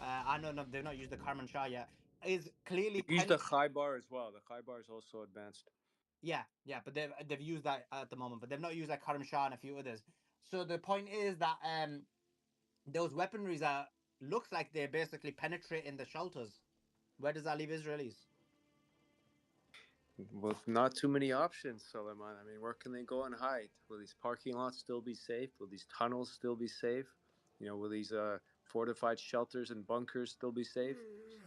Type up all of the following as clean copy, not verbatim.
I know no, they've not used the Karman Shah yet. Is clearly They use the high bar as well. The high bar is also advanced. Yeah, yeah, but they've used that at the moment, but they've not used like Karim Shah and a few others. So the point is that those weaponries are looks like they're basically penetrating the shelters. Where does that leave Israelis? With not too many options, Suleiman. I mean, where can they go and hide? Will these parking lots still be safe? Will these tunnels still be safe? Will these fortified shelters and bunkers still be safe?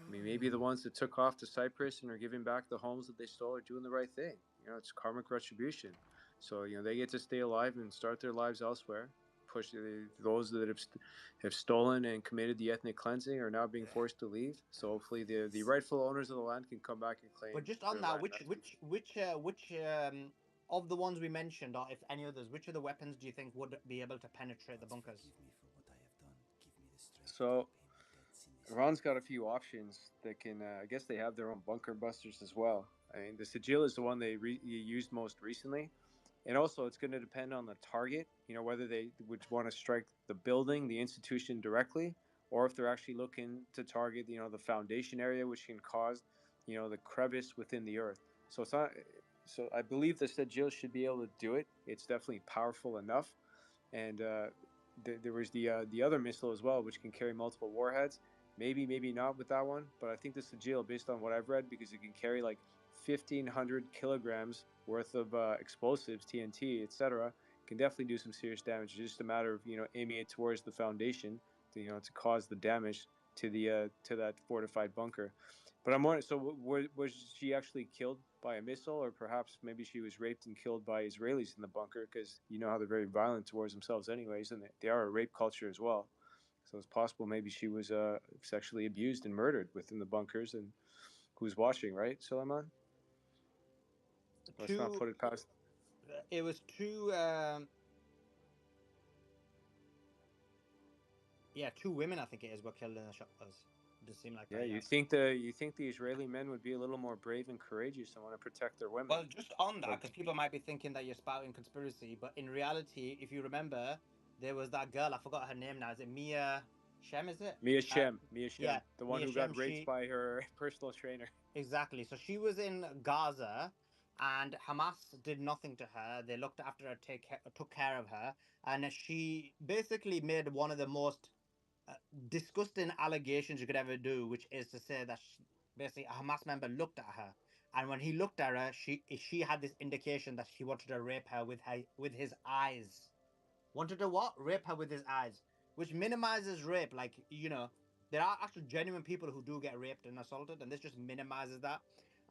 I mean, maybe the ones that took off to Cyprus and are giving back the homes that they stole are doing the right thing. It's karmic retribution. So, they get to stay alive and start their lives elsewhere. Push those that have stolen and committed the ethnic cleansing are now being forced to leave. So hopefully the rightful owners of the land can come back and But claim just on their that, land. which of the ones we mentioned, or if any others, which of the weapons do you think would be able to penetrate the bunkers? So Iran's got a few options that can. I guess they have their own bunker busters as well. I mean, the Sigil is the one they used most recently, and also it's going to depend on the target. Whether they would want to strike the building, the institution directly, or if they're actually looking to target, the foundation area, which can cause, the crevice within the earth. So it's not. So I believe the Sigil should be able to do it. It's definitely powerful enough, and there was the other missile as well, which can carry multiple warheads. Maybe not with that one, but I think the Sigil, based on what I've read, because it can carry like 1,500 kilograms worth of explosives, TNT, etc., can definitely do some serious damage. It's just a matter of aiming it towards the foundation to cause the damage to the to that fortified bunker. But I'm wondering, so was she actually killed by a missile, or perhaps maybe she was raped and killed by Israelis in the bunker? Because you know how they're very violent towards themselves, anyways, and they are a rape culture as well. So it's possible maybe she was sexually abused and murdered within the bunkers, and who's watching, right, Suleiman? Let's not Two, put it past. it was two. Yeah, two women. I think it is were killed in the shelters. Does seem like Yeah, that. Yeah. you think the Israeli men would be a little more brave and courageous and want to protect their Well, women, just on that, but because people might be thinking that you're spouting conspiracy, but in reality, if you remember, there was that girl. I forgot her name now. Is it Mia Shem? Is it? Mia Yeah, Shem, the one Mia who Shem. got raped by her personal trainer. Exactly. So she was in Gaza, and Hamas did nothing to her. They looked after her, took care of her, and she basically made one of the most disgusting allegations you could ever do, which is to say that basically a Hamas member looked at her, and when he looked at her, she had this indication that he wanted to rape her with his eyes. Wanted to what? Rape her with his eyes, which minimizes rape. Like, there are actually genuine people who do get raped and assaulted, and this just minimizes that.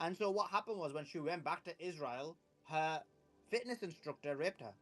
And so what happened was when she went back to Israel, her fitness instructor raped her.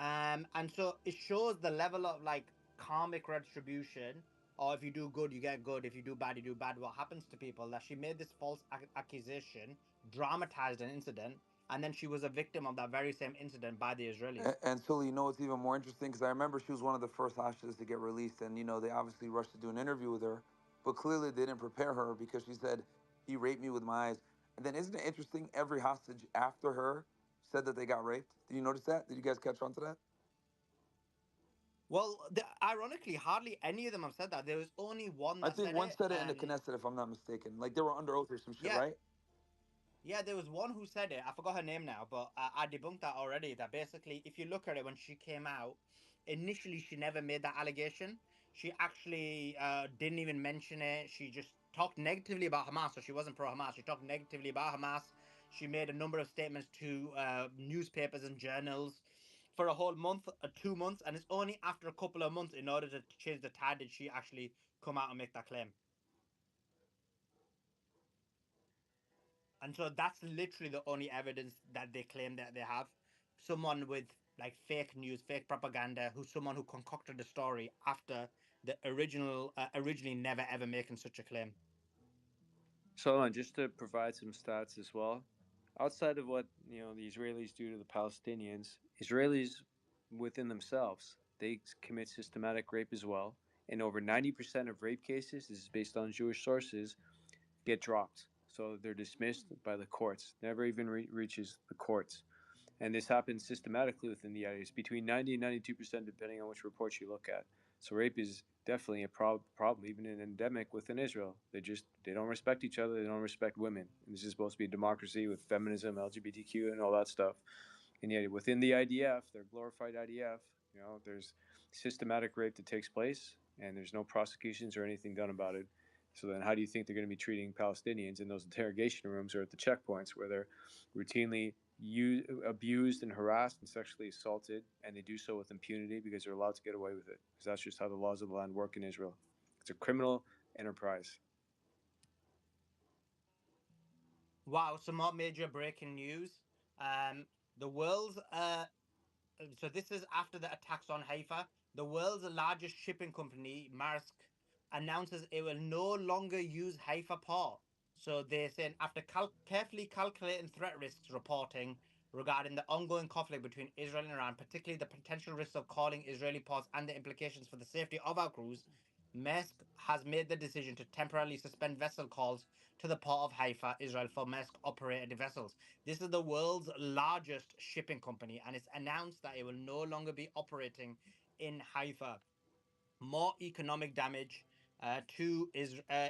And so it shows the level of like karmic retribution, or if you do good, you get good. If you do bad, you do bad. What happens to people that she made this false accusation, dramatized an incident, and then she was a victim of that very same incident by the Israelis. And Sully, what's even more interesting? Because I remember she was one of the first hostages to get released, and they obviously rushed to do an interview with her, but clearly they didn't prepare her because she said he raped me with my eyes. And then isn't it interesting? Every hostage after her said that they got raped. Did you notice that? Did you guys catch on to that? Well, ironically, hardly any of them have said that. There was only one I that think said one it, said it in the and Knesset, if I'm not mistaken. Like they were under oath or some shit, yeah, right? yeah, there was one who said it. I forgot her name now, but I debunked that already. That basically, if you look at it when she came out, initially she never made that allegation. She actually didn't even mention it. She just talked negatively about Hamas, so she wasn't pro Hamas. She talked negatively about Hamas. She made a number of statements to newspapers and journals for a whole month, 2 months, and it's only after a couple of months, in order to change the tide, did she actually come out and make that claim. And so that's literally the only evidence that they claim that they have. Someone with like fake news, fake propaganda, someone who concocted the story after the originally never ever making such a claim. So, and just to provide some stats as well, outside of what the Israelis do to the Palestinians, Israelis within themselves they commit systematic rape as well, and over 90% of rape cases, this is based on Jewish sources, get dropped. So they're dismissed by the courts, never even reaches the courts. And this happens systematically within the IDF, between 90 and 92%, depending on which reports you look at. So rape is definitely a problem, even an endemic within Israel. They don't respect each other. They don't respect women. And this is supposed to be a democracy with feminism, LGBTQ, and all that stuff. And yet within the IDF, their glorified IDF, there's systematic rape that takes place, and there's no prosecutions or anything done about it. So then, how do you think they're going to be treating Palestinians in those interrogation rooms or at the checkpoints where they're routinely abused and harassed and sexually assaulted, and they do so with impunity because they're allowed to get away with it? Because that's just how the laws of the land work in Israel. It's a criminal enterprise. Wow, some more major breaking news. The world's so this is after the attacks on Haifa. The world's largest shipping company, Maersk, announces it will no longer use Haifa port. So they're saying after carefully calculating threat risks reporting regarding the ongoing conflict between Israel and Iran, particularly the potential risks of calling Israeli ports and the implications for the safety of our crews, Maersk has made the decision to temporarily suspend vessel calls to the port of Haifa, Israel, for Maersk operated vessels. This is the world's largest shipping company, and it's announced that it will no longer be operating in Haifa. More economic damage to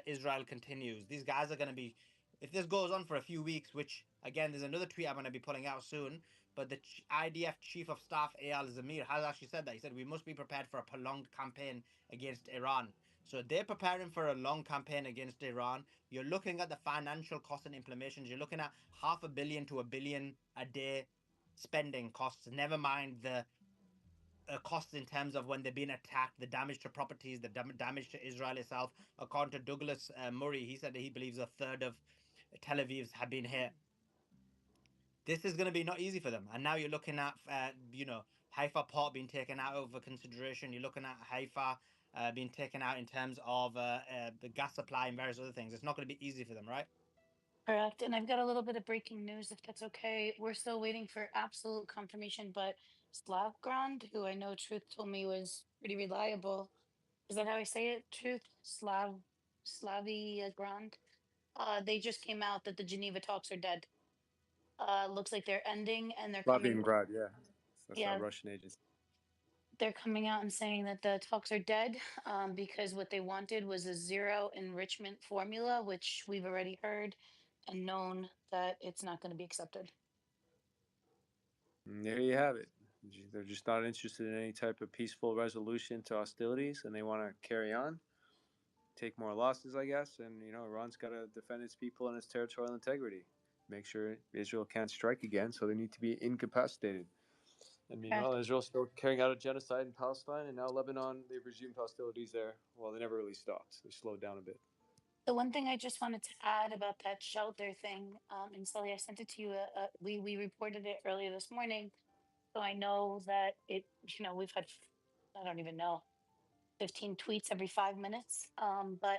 Israel continues. These guys are going to be, if this goes on for a few weeks, which again, there's another tweet I'm going to be pulling out soon. But the IDF Chief of Staff Eyal Zamir has actually said that. He said we must be prepared for a prolonged campaign against Iran. So they're preparing for a long campaign against Iran. You're looking at the financial costs and implications. You're looking at $500 million to $1 billion a day spending costs. Never mind the costs in terms of when they're being attacked, the damage to properties, the damage to Israel itself. According to Douglas Murray, he said that he believes a third of Tel Aviv's have been hit. This is going to be not easy for them. And now you're looking at, Haifa port being taken out of consideration. You're looking at Haifa being taken out in terms of the gas supply and various other things. It's not going to be easy for them, right? Correct. And I've got a little bit of breaking news, if that's okay. We're still waiting for absolute confirmation, but Slavgrand, who I know Truth told me was pretty reliable. Is that how I say it? Truth? Slavi Grand. They just came out that the Geneva talks are dead. Looks like they're ending and they're coming. Slaviangrad, yeah. That's our Yeah, Russian agency. they're coming out and saying that the talks are dead because what they wanted was a zero enrichment formula, which we've already heard and known that it's not going to be accepted. And there you have it. They're just not interested in any type of peaceful resolution to hostilities, and they want to carry on, take more losses, I guess. And Iran's got to defend its people and its territorial integrity, make sure Israel can't strike again. So they need to be incapacitated. And meanwhile, Correct. Israel's still carrying out a genocide in Palestine, and now Lebanon, they've resumed hostilities there. Well, they never really stopped. They slowed down a bit. The one thing I just wanted to add about that shelter thing, and Sully, I sent it to you. We reported it earlier this morning, so I know that we've had I don't even know 15 tweets every 5 minutes, but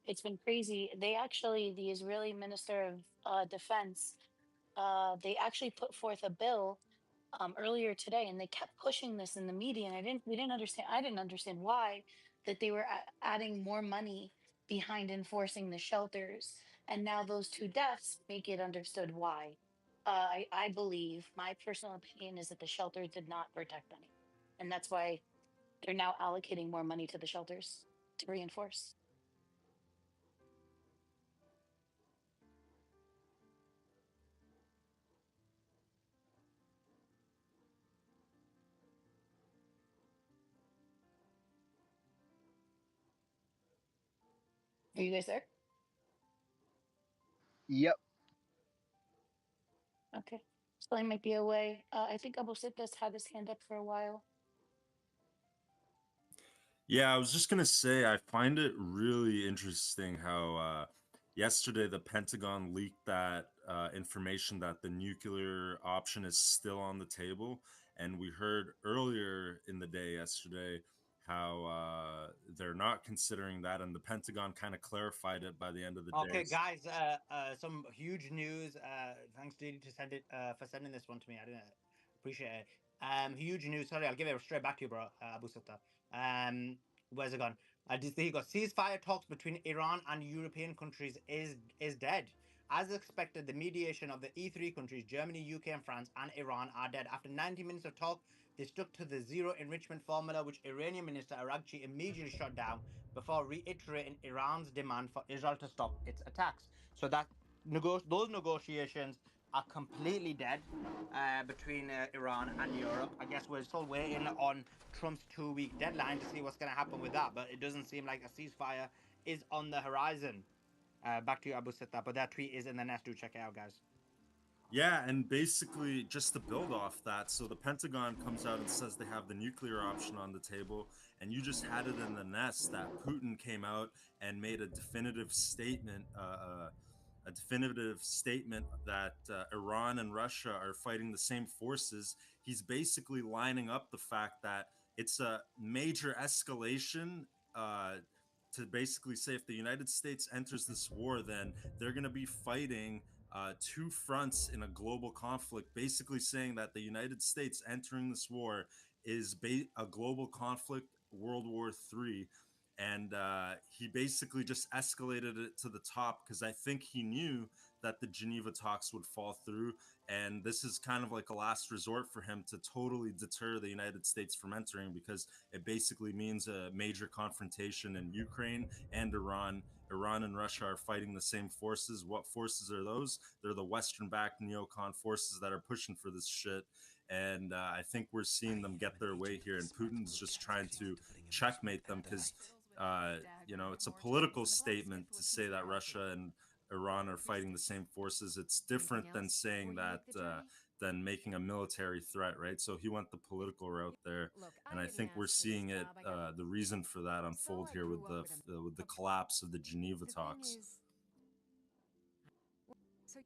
it's been crazy. The Israeli Minister of Defense, they actually put forth a bill earlier today, and they kept pushing this in the media, and we didn't understand. I didn't understand why that they were adding more money behind enforcing the shelters, and now those two deaths make it understood why. I believe my personal opinion is that the shelters did not protect any, and that's why they're now allocating more money to the shelters to reinforce. Are you guys there? Yep. Okay. So I might be away. I think Abu Sittas had his hand up for a while. Yeah, I was just gonna say I find it really interesting how yesterday the Pentagon leaked that information that the nuclear option is still on the table, and we heard earlier in the day yesterday how they're not considering that, and the Pentagon kind of clarified it by the end of the day. Okay, guys, some huge news. Thanks, Didi, to send it for sending this one to me. I didn't appreciate it. Huge news. Sorry, I'll give it straight back to you, bro. Abu Sutta. Where's it gone? There you go. Ceasefire talks between Iran and European countries is dead. As expected, the mediation of the E3 countries, Germany, UK, and France, and Iran are dead. After 90 minutes of talk They stuck to the zero enrichment formula, which Iranian Minister Aragchi immediately shut down before reiterating Iran's demand for Israel to stop its attacks. So that those negotiations are completely dead between Iran and Europe. I guess we're still waiting on Trump's 2-week deadline to see what's going to happen with that, but it doesn't seem like a ceasefire is on the horizon. Back to you, Abu Sitta, but that tweet is in the nest. Do check it out, guys. Yeah, and basically, just to build off that, so the Pentagon comes out and says they have the nuclear option on the table, and you just had it in the nest that Putin came out and made a definitive statement, that Iran and Russia are fighting the same forces. He's basically lining up the fact that it's a major escalation. To basically say if the United States enters this war, then they're going to be fighting two fronts in a global conflict, basically saying that the United States entering this war is a global conflict, World War III. And he basically just escalated it to the top because I think he knew that the Geneva talks would fall through. And this is kind of like a last resort for him to totally deter the United States from entering, because it basically means a major confrontation in Ukraine and Iran. Iran and Russia are fighting the same forces. What forces are those? They're the Western-backed neocon forces that are pushing for this shit. And I think we're seeing them get their way here. And Putin's just trying to checkmate them because, it's a political statement to say that Russia and Iran are fighting the same forces. It's different than saying that, than making a military threat, right? So he went the political route there, and I think we're seeing it, the reason for that unfold here with the collapse of the Geneva talks. So,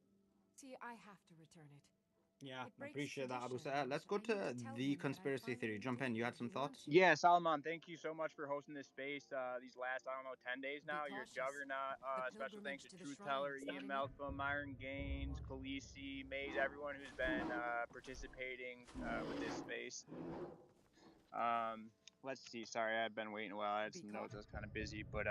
see, I have to return it. Yeah, appreciate that, Abu Sa'ad. Let's go to the conspiracy theory. Jump in. You had some thoughts? Yeah, Salman, thank you so much for hosting this space these last, 10 days now. You're a juggernaut. Special thanks to Truth Teller, Ian Malcolm, Myron Gaines, Khaleesi, Maze, everyone who's been participating with this space. Let's see. Sorry, I've been waiting a while. I had some notes. I was kind of busy, but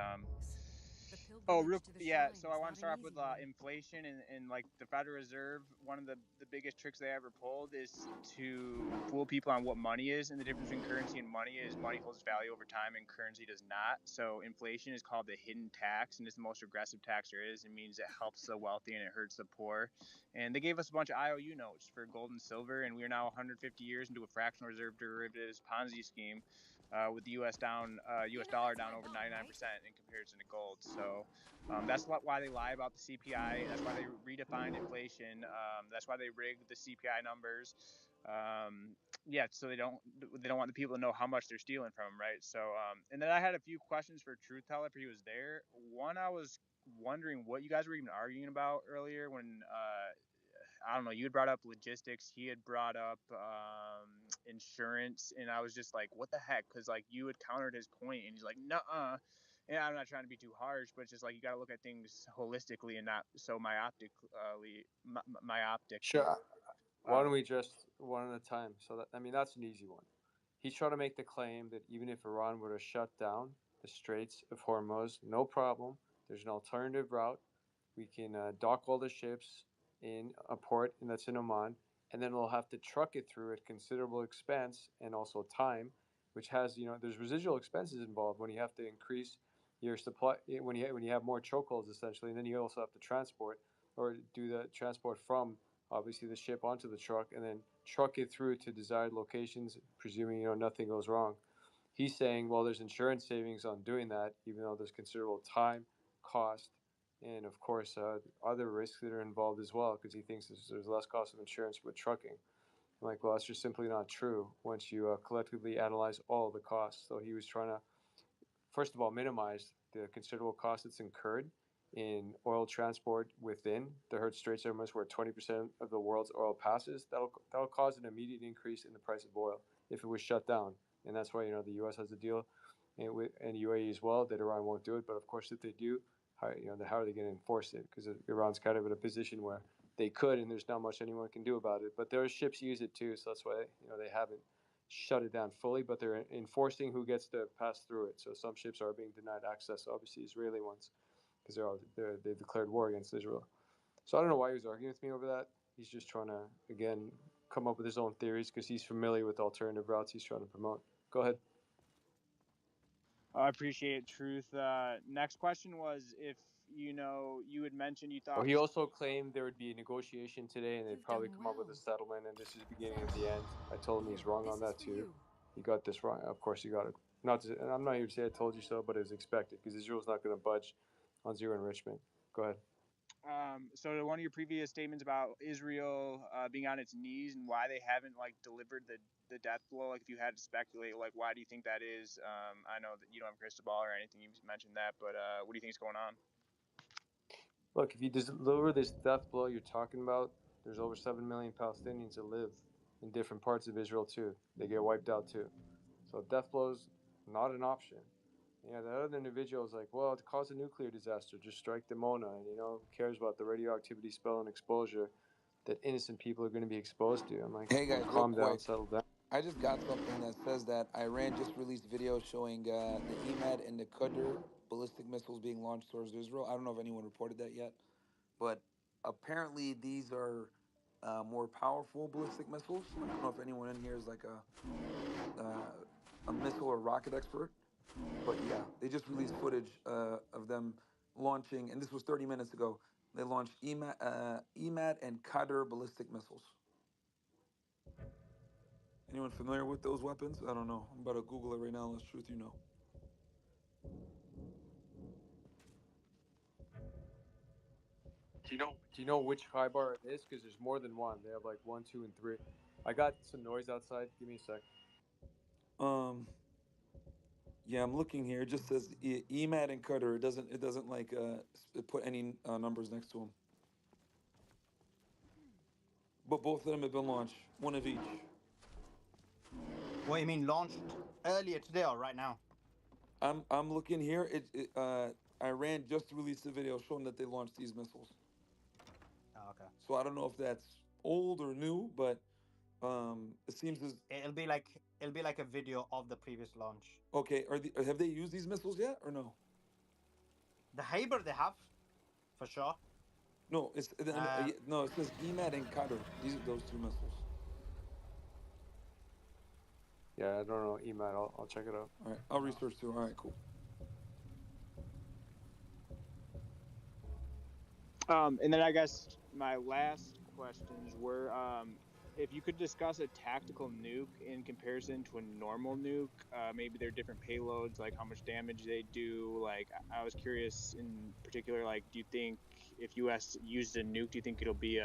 so I want to start off with inflation and like the Federal Reserve. One of the biggest tricks they ever pulled is to fool people on what money is, and the difference between currency and money is money holds value over time and currency does not. So inflation is called the hidden tax, and it's the most aggressive tax there is. It means it helps the wealthy and it hurts the poor. And they gave us a bunch of IOU notes for gold and silver, and we are now 150 years into a fractional reserve derivatives Ponzi scheme. With the U.S. dollar down over 99% in comparison to gold. So that's why they lie about the CPI. That's why they redefined inflation. That's why they rigged the CPI numbers. So they don't want the people to know how much they're stealing from them, right? So and then I had a few questions for Truth Teller if he was there. One, I was wondering what you guys were even arguing about earlier when I don't know, you had brought up logistics, he had brought up insurance, and I was just like, what the heck? Because like you had countered his point, and he's like, nuh-uh. And I'm not trying to be too harsh, but it's just like you got to look at things holistically and not so myopic. Sure. Why don't we just one at a time? So that's an easy one. He's trying to make the claim that even if Iran were to shut down the Straits of Hormuz, no problem. There's an alternative route. We can dock all the ships in a port, and that's in Oman, and then they'll have to truck it through at considerable expense and also time, which has there's residual expenses involved when you have to increase your supply when you have more chokeholds essentially, and then you also have to transport or do the transport from obviously the ship onto the truck and then truck it through to desired locations, presuming nothing goes wrong. He's saying, well, there's insurance savings on doing that, even though there's considerable time, cost, and of course other risks that are involved as well, because he thinks there's less cost of insurance with trucking. I'm like, well, that's just simply not true once you collectively analyze all the costs. So he was trying to, first of all, minimize the considerable cost that's incurred in oil transport within the Kerch Straits of Hormuz, where 20% of the world's oil passes. That'll cause an immediate increase in the price of oil if it was shut down, and that's why the U.S. has a deal and UAE as well that Iran won't do it. But of course, if they do, how are they going to enforce it? Because Iran's kind of in a position where they could, and there's not much anyone can do about it. But their ships use it too, so that's why they haven't shut it down fully. But they're enforcing who gets to pass through it. So some ships are being denied access, obviously Israeli ones, because they've declared war against Israel. So I don't know why he was arguing with me over that. He's just trying to again come up with his own theories because he's familiar with alternative routes he's trying to promote. Go ahead. I appreciate Truth. Next question was if you had mentioned you thought. He also claimed there would be a negotiation today, and they'd You've probably done come up with a well. settlement, and this is the beginning of the end. I told him he's Here, wrong on this that is for too. you. He got this wrong. Of course, he got it. And I'm not here to say I told you so, but it was expected because Israel's not going to budge on zero enrichment. Go ahead. So one of your previous statements about Israel being on its knees and why they haven't delivered the death blow, if you had to speculate, why do you think that is? I know that you don't have a crystal ball or anything, you mentioned that, but what do you think is going on? Look, if you deliver this death blow you're talking about, there's over 7 million Palestinians that live in different parts of Israel too. They get wiped out too. So death blow's not an option. Yeah, the other individual is like, well, to cause a nuclear disaster, just strike the Mona, and who cares about the radioactivity spill and exposure that innocent people are going to be exposed to? I'm like, Hey guys, real calm down, quick. settle down. I just got something that says that Iran just released video showing the EMAD and the Qadr ballistic missiles being launched towards Israel. I don't know if anyone reported that yet, but apparently these are more powerful ballistic missiles. I don't know if anyone in here is like a missile or rocket expert, but yeah, they just released footage of them launching, and this was 30 minutes ago. They launched EMAD and Qadr ballistic missiles. Anyone familiar with those weapons? I don't know. I'm about to Google it right now. Unless Truth, you know. Do you know which high bar it is? Because there's more than one. They have like 1, 2, and 3. I got some noise outside. Give me a sec. Yeah, I'm looking here. It just says EMAD and Qadr. It doesn't put any numbers next to them. But both of them have been launched, one of each. What do you mean launched earlier today or right now? I'm looking here. Iran just released a video showing that they launched these missiles. Oh, okay. So I don't know if that's old or new, but it seems as It'll be like a video of the previous launch. okay. Have they used these missiles yet or no? The Haber they have, for sure. No, no. It says EMAD and Qadr. These are those two missiles. Yeah, I don't know. Email. I'll check it out. All right, I'll research too. All right, cool. And then I guess my last questions were if you could discuss a tactical nuke in comparison to a normal nuke, maybe they're different payloads, like how much damage they do. Like, I was curious in particular, do you think if U.S. used a nuke, do you think it'll be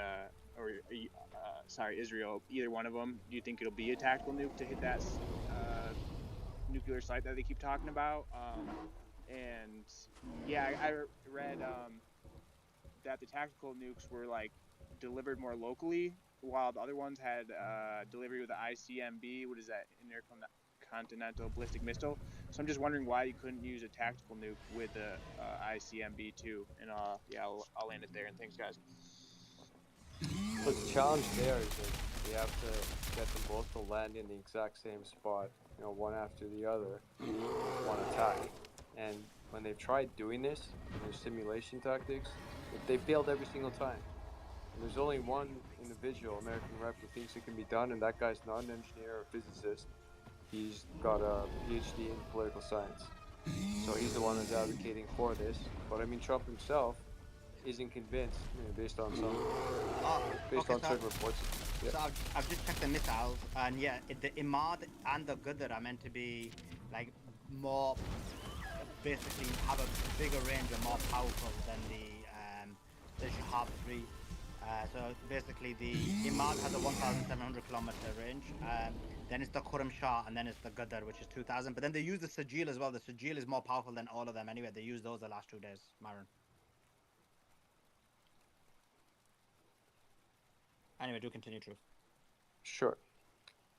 Israel, either one of them, do you think it'll be a tactical nuke to hit that nuclear site that they keep talking about? And yeah, I read that the tactical nukes were delivered more locally, while the other ones had delivery with the ICMB. What is that? Intercontinental ballistic missile. So I'm just wondering why you couldn't use a tactical nuke with the ICMB too. And I'll land it there. And thanks, guys. But the challenge there is that you have to get them both to land in the exact same spot, one after the other, one attack. And when they've tried doing this in their simulation tactics, they failed every single time. And there's only one individual, American rep, who thinks it can be done, and that guy's not an engineer or a physicist. He's got a PhD in political science. So he's the one that's advocating for this. But I mean, Trump himself isn't convinced, based on certain reports. Yeah. So I've just checked the missiles, and yeah, the Imad and the Ghadr are meant to be more, basically have a bigger range and more powerful than the Shahab 3. So basically the Imad has a 1,700 kilometer range, then it's the Khurram Shah, and then it's the Ghadr, which is 2,000. But then they use the Sajil as well. The Sajil is more powerful than all of them anyway. They used those the last 2 days, Myron. Anyway, do continue, Truth. Sure.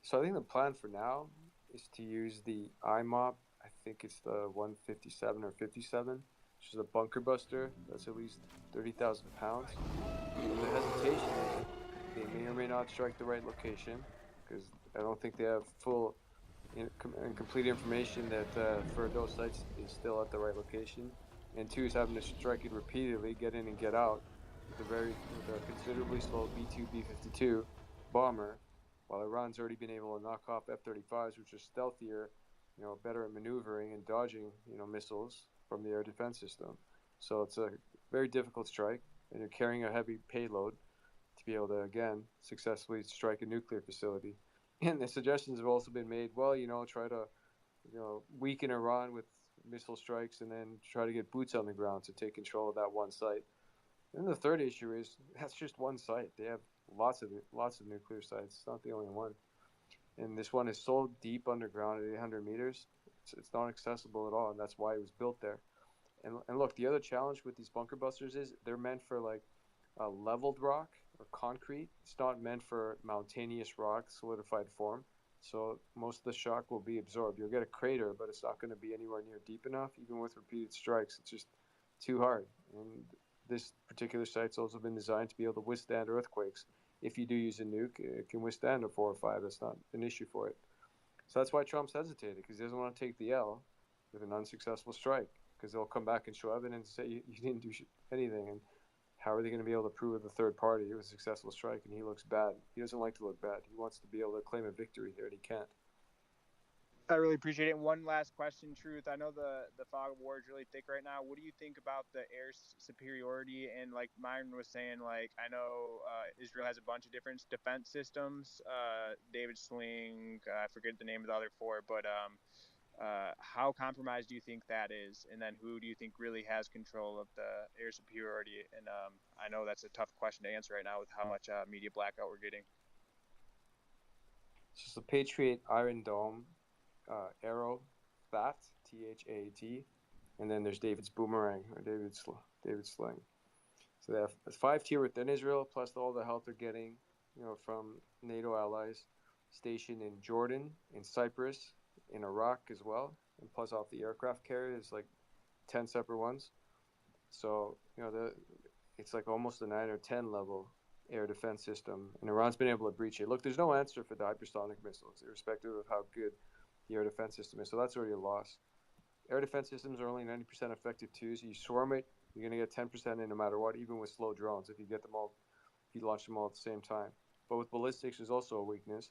So I think the plan for now is to use the IMOP. I think it's the 157 or 57, which is a bunker buster. That's at least 30,000 pounds. And the hesitation is they may or may not strike the right location, because I don't think they have full and complete information that for those sites is still at the right location. And two is having to strike it repeatedly, get in and get out, with a considerably slow B-2, B-52 bomber while Iran's already been able to knock off F-35s, which are stealthier, better at maneuvering and dodging, missiles from the air defense system. So it's a very difficult strike, and you're carrying a heavy payload to be able to, again, successfully strike a nuclear facility. And the suggestions have also been made, well, try to, weaken Iran with missile strikes and then try to get boots on the ground to take control of that one site. And the third issue is that's just one site. They have lots of nuclear sites. It's not the only one. And this one is so deep underground at 800 meters, it's not accessible at all, and that's why it was built there. And look, the other challenge with these bunker busters is they're meant for like leveled rock or concrete. It's not meant for mountainous rock, solidified form. So most of the shock will be absorbed. You'll get a crater, but it's not going to be anywhere near deep enough. Even with repeated strikes, it's just too hard. And this particular site's also been designed to be able to withstand earthquakes. If you do use a nuke, it can withstand a 4 or 5. That's not an issue for it. So that's why Trump's hesitated, because he doesn't want to take the L with an unsuccessful strike, because they'll come back and show evidence and say you didn't do anything. And how are they going to be able to prove with a third party it was a successful strike and he looks bad? He doesn't like to look bad. He wants to be able to claim a victory here, and he can't. I really appreciate it. And one last question, Truth. I know the fog of war is really thick right now. What do you think about the air superiority? And like Myron was saying, like, I know Israel has a bunch of different defense systems. David Sling, I forget the name of the other four, but how compromised do you think that is? And then who do you think really has control of the air superiority? And I know that's a tough question to answer right now with how much media blackout we're getting. So it's the Patriot Iron Dome, Arrow, That, THAAT, and then there's David's Boomerang, or David Sling. So they have a 5-tier within Israel, plus all the help they're getting, from NATO allies stationed in Jordan, in Cyprus, in Iraq as well, and plus off the aircraft carriers, like 10 separate ones. So it's like almost a 9 or 10 level air defense system, and Iran's been able to breach it. Look, there's no answer for the hypersonic missiles, irrespective of how good the air defense system is. So that's already a loss. Air defense systems are only 90% effective too. So you swarm it, you're going to get 10% in no matter what, even with slow drones, if you launch them all at the same time. But with ballistics, there's also a weakness,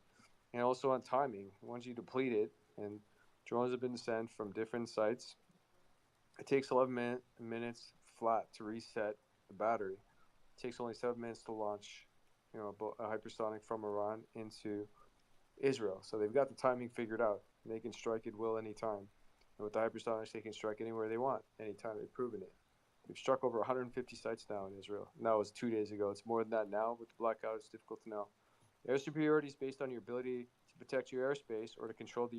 and also on timing. Once you deplete it, and drones have been sent from different sites, it takes 11 minutes flat to reset the battery. It takes only 7 minutes to launch, a hypersonic from Iran into Israel. So they've got the timing figured out. They can strike at will anytime. And with the hypersonics, they can strike anywhere they want, anytime. They've proven it. They've struck over 150 sites now in Israel. And that was 2 days ago. It's more than that now. With the blackout, it's difficult to know. Air superiority is based on your ability to protect your airspace or to control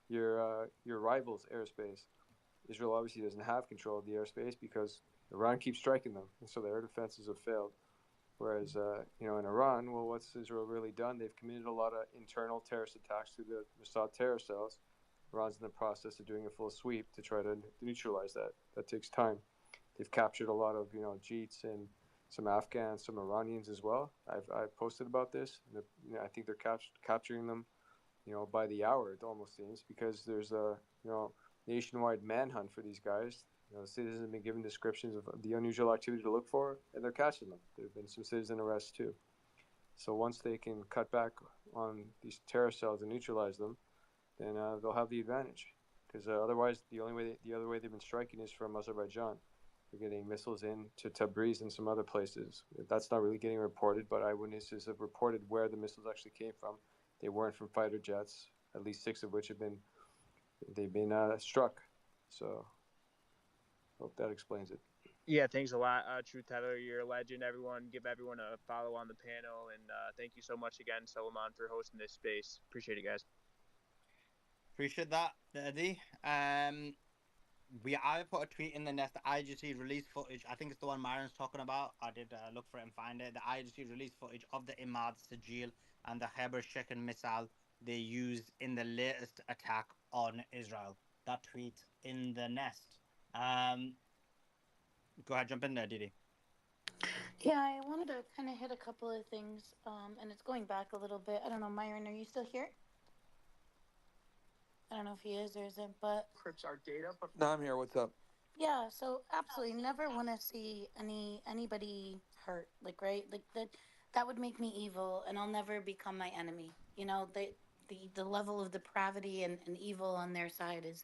your rival's airspace. Israel obviously doesn't have control of the airspace because Iran keeps striking them, and so the air defenses have failed. Whereas, in Iran, well, what's Israel really done? They've committed a lot of internal terrorist attacks through the Mossad terror cells. Iran's in the process of doing a full sweep to try to neutralize that. That takes time. They've captured a lot of, Jeets and some Afghans, some Iranians as well. I've posted about this. I think they're capturing them, by the hour, it almost seems, because there's a, nationwide manhunt for these guys. The citizens have been given descriptions of the unusual activity to look for, and they're catching them. There have been some citizen arrests too. So once they can cut back on these terror cells and neutralize them, then they'll have the advantage. Because otherwise, the other way they've been striking is from Azerbaijan. They're getting missiles in to Tabriz and some other places. That's not really getting reported, but eyewitnesses have reported where the missiles actually came from. They weren't from fighter jets, at least 6 of which they've been struck. So hope that explains it. Yeah, thanks a lot, Truth Teller. You're a legend. Give everyone a follow on the panel, and thank you so much again, Solomon, for hosting this space. Appreciate it, guys. Appreciate that, Eddie. I put a tweet in the nest. The IGC release footage. I think it's the one Myron's talking about. I did look for it and find it. The IGC release footage of the Imad Sigil and the Heber Shekin missile they used in the latest attack on Israel. That tweet in the nest. Go ahead, jump in there, Didi. Yeah, I wanted to kind of hit a couple of things, and it's going back a little bit. I don't know, Myron, are you still here? I don't know if he is or isn't, but No, I'm here. What's up? yeah. So absolutely, never want to see anybody hurt. Like, right? Like that would make me evil, and I'll never become my enemy. You know, the level of depravity and evil on their side is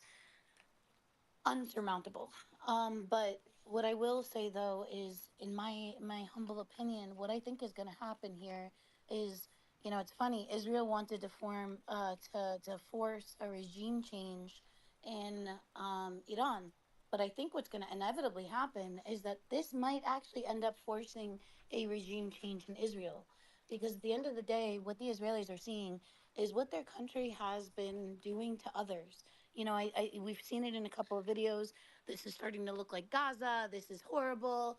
unsurmountable. But what I will say though is, in my humble opinion, what I think is going to happen here is, it's funny. Israel wanted to to force a regime change in Iran, but I think what's going to inevitably happen is that this might actually end up forcing a regime change in Israel, because at the end of the day, what the Israelis are seeing is what their country has been doing to others. We've seen it in a couple of videos. This is starting to look like Gaza. This is horrible.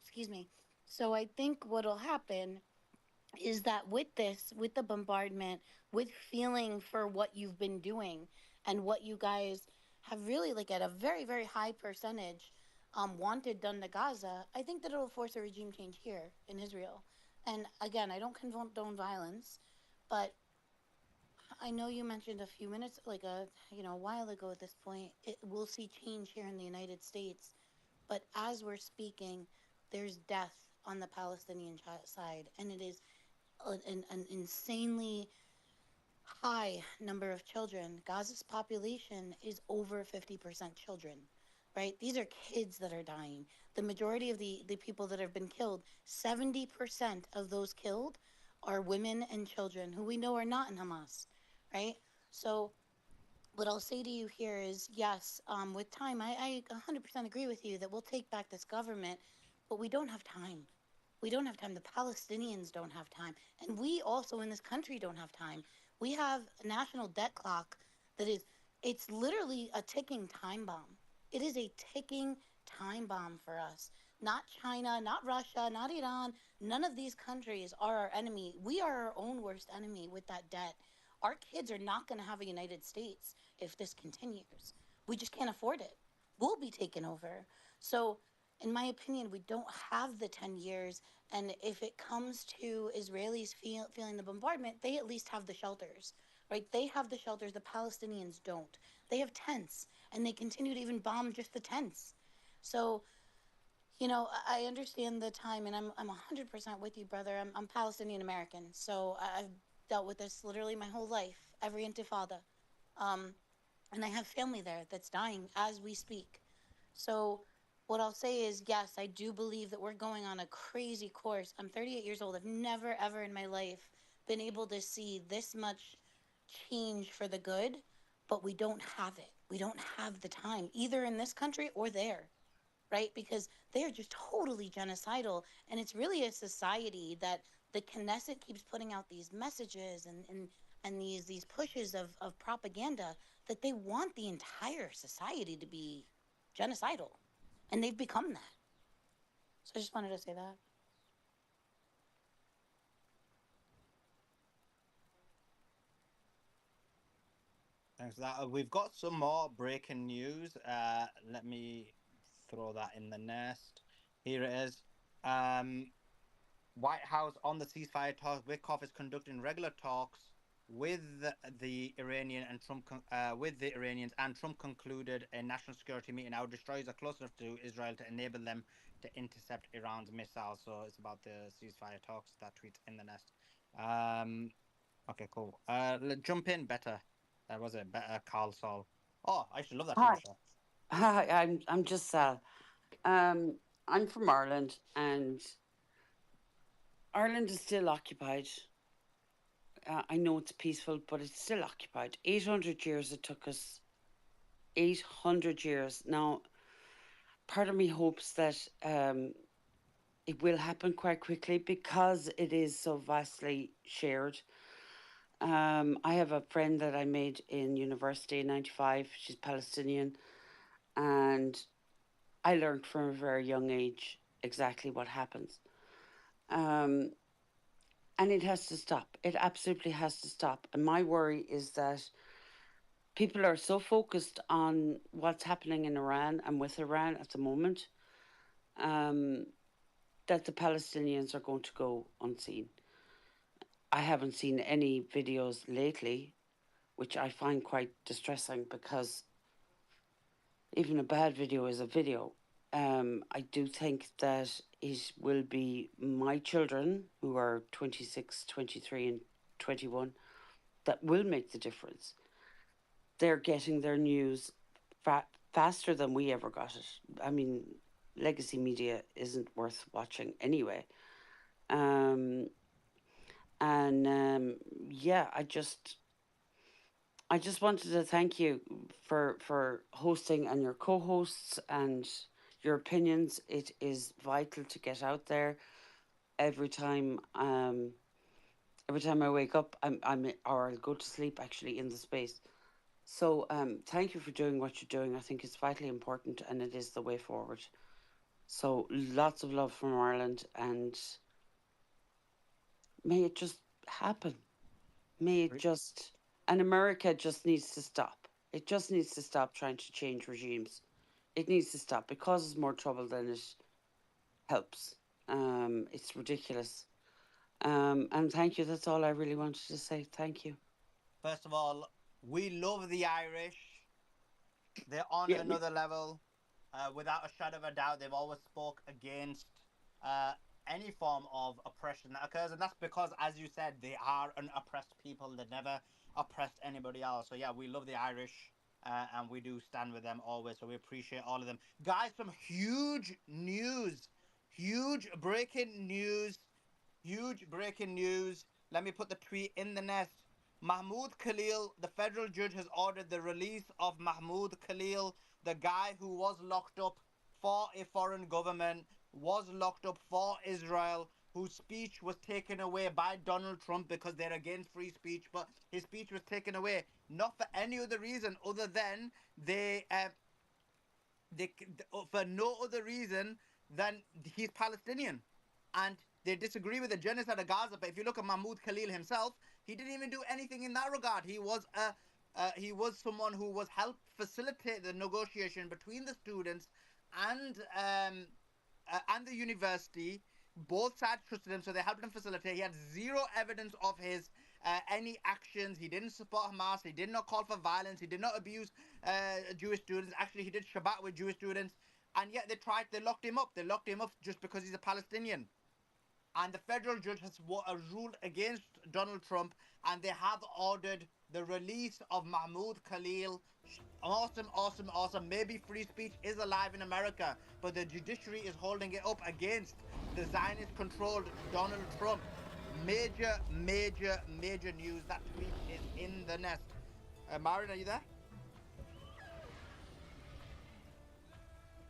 Excuse me. So I think what'll happen is that with the bombardment, with feeling for what you've been doing and what you guys have really, like, at a very, very high percentage, wanted done to Gaza, I think that it'll force a regime change here in Israel. And again, I don't condone violence, but I know you mentioned a few minutes, like a while ago at this point, we'll see change here in the United States. But as we're speaking, there's death on the Palestinian side, and it is an insanely high number of children. Gaza's population is over 50% children, right? These are kids that are dying. The majority of the people that have been killed, 70% of those killed are women and children who we know are not in Hamas, right? So what I'll say to you here is, yes, with time, I 100% agree with you that we'll take back this government, but we don't have time. We don't have time. The Palestinians don't have time. And we also in this country don't have time. We have a national debt clock that is, it's literally a ticking time bomb. It is a ticking time bomb for us. Not China, not Russia, not Iran. None of these countries are our enemy. We are our own worst enemy with that debt. Our kids are not going to have a United States if this continues. We just can't afford it. We'll be taken over. So, in my opinion, we don't have the 10 years. And if it comes to Israelis feeling the bombardment, they at least have the shelters, right? They have the shelters. The Palestinians don't. They have tents, and they continue to even bomb just the tents. So, I understand the time, and I'm 100% with you, brother. I'm Palestinian American, so I've dealt with this literally my whole life, every intifada. Um, and I have family there that's dying as we speak. So what I'll say is, yes, I do believe that we're going on a crazy course. I'm 38 years old. I've never ever in my life been able to see this much change for the good, but we don't have it. We don't have the time, either in this country or there, right? Because they are just totally genocidal. And it's really a society that the Knesset keeps putting out these messages and these pushes of propaganda that they want the entire society to be genocidal. And they've become that. So I just wanted to say that. Thanks for that. We've got some more breaking news. Let me throw that in the nest. Here it is. White House on the ceasefire talks. Wickoff is conducting regular talks with the Iranian and Trump with the Iranians, and Trump concluded a national security meeting. Our destroyers are close enough to Israel to enable them to intercept Iran's missiles. So it's about the ceasefire talks. That tweet in the nest. Okay, cool. Jump in better. That was it. Better Carl Sol. Oh, I should love that TV Hi, show. hi. I'm just Sal. I'm from Ireland, and Ireland is still occupied. I know it's peaceful, but it's still occupied. 800 years it took us. 800 years. Now, part of me hopes that it will happen quite quickly because it is so vastly shared. I have a friend that I made in university in 95. She's Palestinian, and I learned from a very young age exactly what happens. And it has to stop. It absolutely has to stop. And my worry is that people are so focused on what's happening in Iran and with Iran at the moment, that the Palestinians are going to go unseen. I haven't seen any videos lately, which I find quite distressing because even a bad video is a video. I do think that it will be my children, who are 26, 23, and 21, that will make the difference. They're getting their news faster than we ever got it. I mean, legacy media isn't worth watching anyway. Yeah, I just wanted to thank you for hosting and your co-hosts and your opinions. It is vital to get out there every time. Every time I wake up, or I'll go to sleep actually in the space. So thank you for doing what you're doing. I think it's vitally important, and it is the way forward. So lots of love from Ireland, and may it just happen. May it just, and America just needs to stop. It just needs to stop trying to change regimes. It needs to stop. It causes more trouble than it helps. It's ridiculous. And thank you. That's all I really wanted to say. Thank you. First of all, we love the Irish. They're on Yeah, another level. Without a shadow of a doubt, they've always spoke against any form of oppression that occurs, and that's because, as you said, they are an oppressed people. They never oppressed anybody else. So yeah, we love the Irish, and we do stand with them always. So we appreciate all of them, guys. Some huge news, huge breaking news, huge breaking news. Let me put the tweet in the nest. Mahmoud Khalil, the federal judge has ordered the release of Mahmoud Khalil, the guy who was locked up for a foreign government, was locked up for Israel, whose speech was taken away by Donald Trump because they're against free speech, but his speech was taken away not for any other reason other than they for no other reason than he's Palestinian, and they disagree with the genocide of Gaza. But if you look at Mahmoud Khalil himself, he didn't even do anything in that regard. He was someone who was helped facilitate the negotiation between the students and the university. Both sides trusted him, so they helped him facilitate. He had zero evidence of his any actions. He didn't support Hamas. He did not call for violence. He did not abuse Jewish students. Actually, he did Shabbat with Jewish students, and yet they locked him up. They locked him up just because he's a Palestinian. And the federal judge has ruled against Donald Trump, and they have ordered the release of Mahmoud Khalil. Awesome, awesome, awesome. Maybe free speech is alive in America, but the judiciary is holding it up against the Zionist-controlled Donald Trump. Major, major, major news. That tweet is in the nest. Marin, are you there?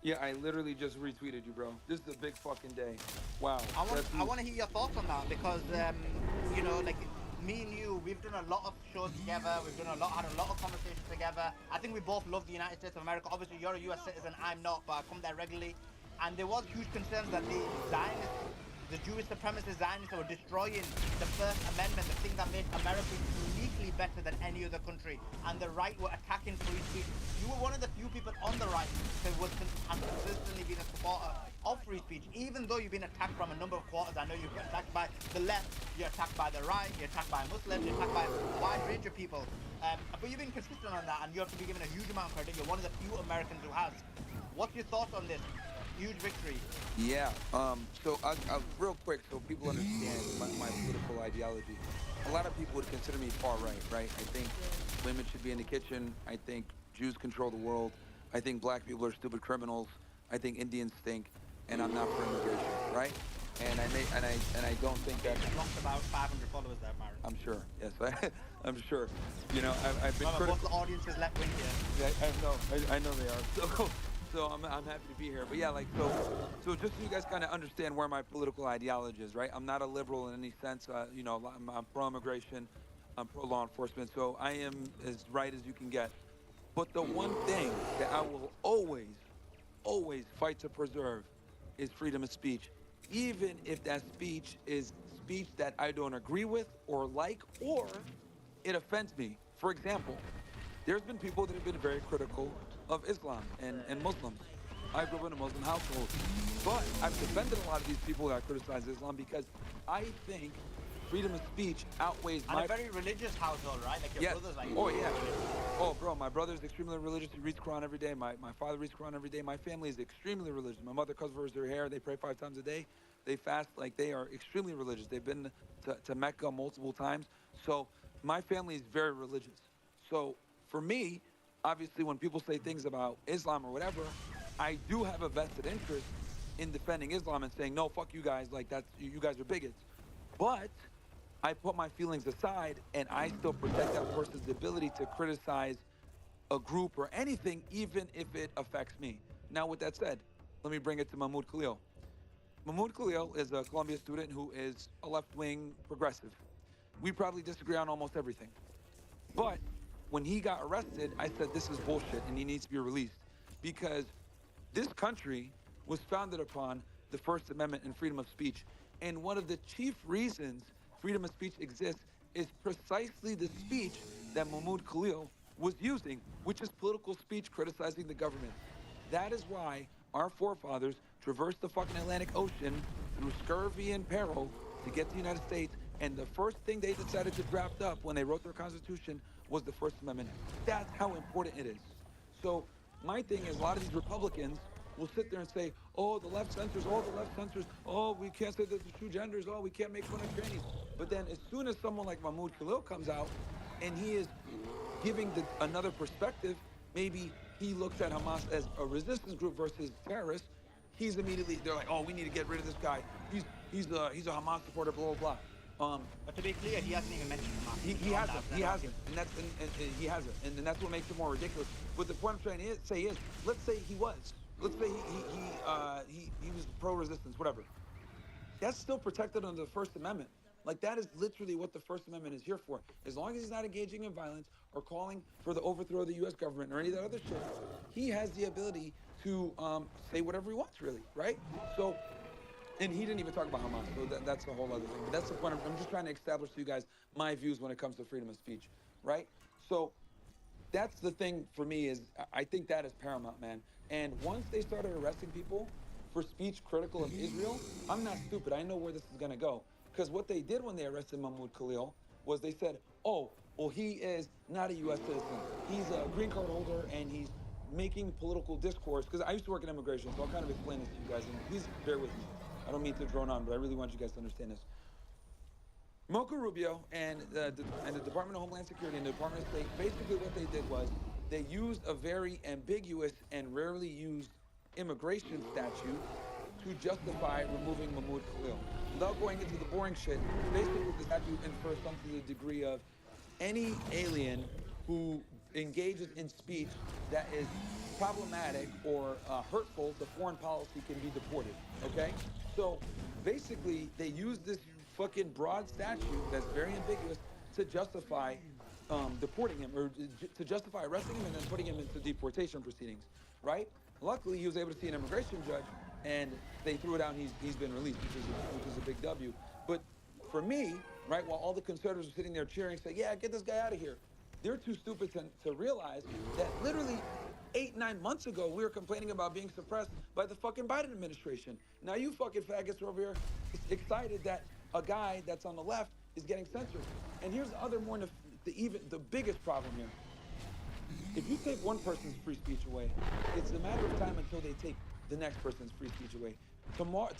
Yeah, I literally just retweeted you, bro. This is a big fucking day. Wow. I want to hear your thoughts on that because, like me and you, we've done a lot of shows together. We've had a lot of conversations together. I think we both love the United States of America. Obviously, you're a U.S. citizen. I'm not, but I come there regularly. And there was huge concerns that the Jewish supremacist Zionists were destroying the First Amendment, the thing that made America uniquely better than any other country. And the right were attacking free speech. You were one of the few people on the right who has consistently been a supporter of free speech, even though you've been attacked from a number of quarters. I know you've been attacked by the left, you're attacked by the right, you're attacked by Muslims, you're attacked by a wide range of people. But you've been consistent on that, and you have to be given a huge amount of credit. You're one of the few Americans who has. What's your thoughts on this huge victory? Yeah. So I'll real quick, so people understand my political ideology. A lot of people would consider me far right, right? I think women should be in the kitchen. I think Jews control the world. I think black people are stupid criminals. I think Indians stink, and I'm not for immigration, right? And I don't think that. You've lost about 500 followers there, Myron. I'm sure. Yes, I'm sure. You know, I've been critical. Most of the audience is left wing here. I know they are. So I'm happy to be here. But yeah, like so just so you guys kind of understand where my political ideology is, right? I'm not a liberal in any sense. You know, I'm pro-immigration. I'm pro-law enforcement. So I am as right as you can get. But the one thing that I will always fight to preserve is freedom of speech. Even if that speech is speech that I don't agree with or like, or it offends me. For example, there's been people that have been very critical of Islam and Muslims. I grew up in a Muslim household. But I've defended a lot of these people that criticize Islam because I think freedom of speech outweighs And my... a very religious household, right? Like your Yes. brother's like... Oh, yeah. Oh, bro, my brother's extremely religious. He reads Quran every day. My father reads Quran every day. My family is extremely religious. My mother covers their hair. They pray 5 times a day. They fast. Like, they are extremely religious. They've been to Mecca multiple times. So my family is very religious. So for me, obviously, when people say things about Islam or whatever, I do have a vested interest in defending Islam and saying, no, fuck you guys. Like, that's, you guys are bigots. But I put my feelings aside and I still protect that person's ability to criticize a group or anything, even if it affects me. Now, with that said, let me bring it to Mahmoud Khalil. Mahmoud Khalil is a Columbia student who is a left-wing progressive. We probably disagree on almost everything. But when he got arrested, I said, this is bullshit and he needs to be released because this country was founded upon the First Amendment and freedom of speech. And one of the chief reasons freedom of speech exists is precisely the speech that Mahmoud Khalil was using, which is political speech criticizing the government. That is why our forefathers traversed the fucking Atlantic Ocean through scurvy and peril to get to the United States. And the first thing they decided to draft up when they wrote their Constitution was the First Amendment. That's how important it is. So my thing is, a lot of these Republicans will sit there and say, oh, the left censors, oh, we can't say that the true genders, oh, we can't make fun of trannies. But then as soon as someone like Mahmoud Khalil comes out and he is giving another perspective, maybe he looks at Hamas as a resistance group versus terrorists, they're like, oh, we need to get rid of this guy. He's a Hamas supporter, blah, blah, blah. But to be clear, he hasn't even mentioned Hamas. He hasn't, he hasn't, and that's what makes it more ridiculous. But the point I'm trying to say is, let's say he was, let's say he was pro-resistance, whatever. That's still protected under the First Amendment. Like, that is literally what the First Amendment is here for. As long as he's not engaging in violence or calling for the overthrow of the U.S. government or any of that other shit, he has the ability to say whatever he wants, really, right? So, and he didn't even talk about Hamas, so that's a whole other thing. But that's the point. I'm just trying to establish to you guys my views when it comes to freedom of speech, right? So that's the thing for me is I think that is paramount, man. And once they started arresting people for speech critical of Israel, I'm not stupid. I know where this is going to go. Because what they did when they arrested Mahmoud Khalil was they said, oh, well, he is not a U.S. citizen. He's a green card holder, and he's making political discourse. Because I used to work in immigration, so I'll kind of explain this to you guys. And please bear with me. I don't mean to drone on, but I really want you guys to understand this. Marco Rubio and the Department of Homeland Security and the Department of State, basically what they did was they used a very ambiguous and rarely used immigration statute to justify removing Mahmoud Khalil. Without going into the boring shit, basically the statute infers something to the degree of any alien who engages in speech that is problematic or hurtful to foreign policy can be deported, okay? So basically they use this fucking broad statute that's very ambiguous to justify deporting him or to justify arresting him and then putting him into deportation proceedings, right? Luckily, he was able to see an immigration judge and they threw it out and he's been released, which is a big W. But for me, right, while all the conservatives are sitting there cheering, saying, yeah, get this guy out of here, they're too stupid to realize that literally 8-9 months ago, we were complaining about being suppressed by the fucking Biden administration. Now you fucking faggots are over here excited that a guy that's on the left is getting censored. And here's the other more, the biggest problem here. If you take one person's free speech away, it's a matter of time until they take the next person's free speech away.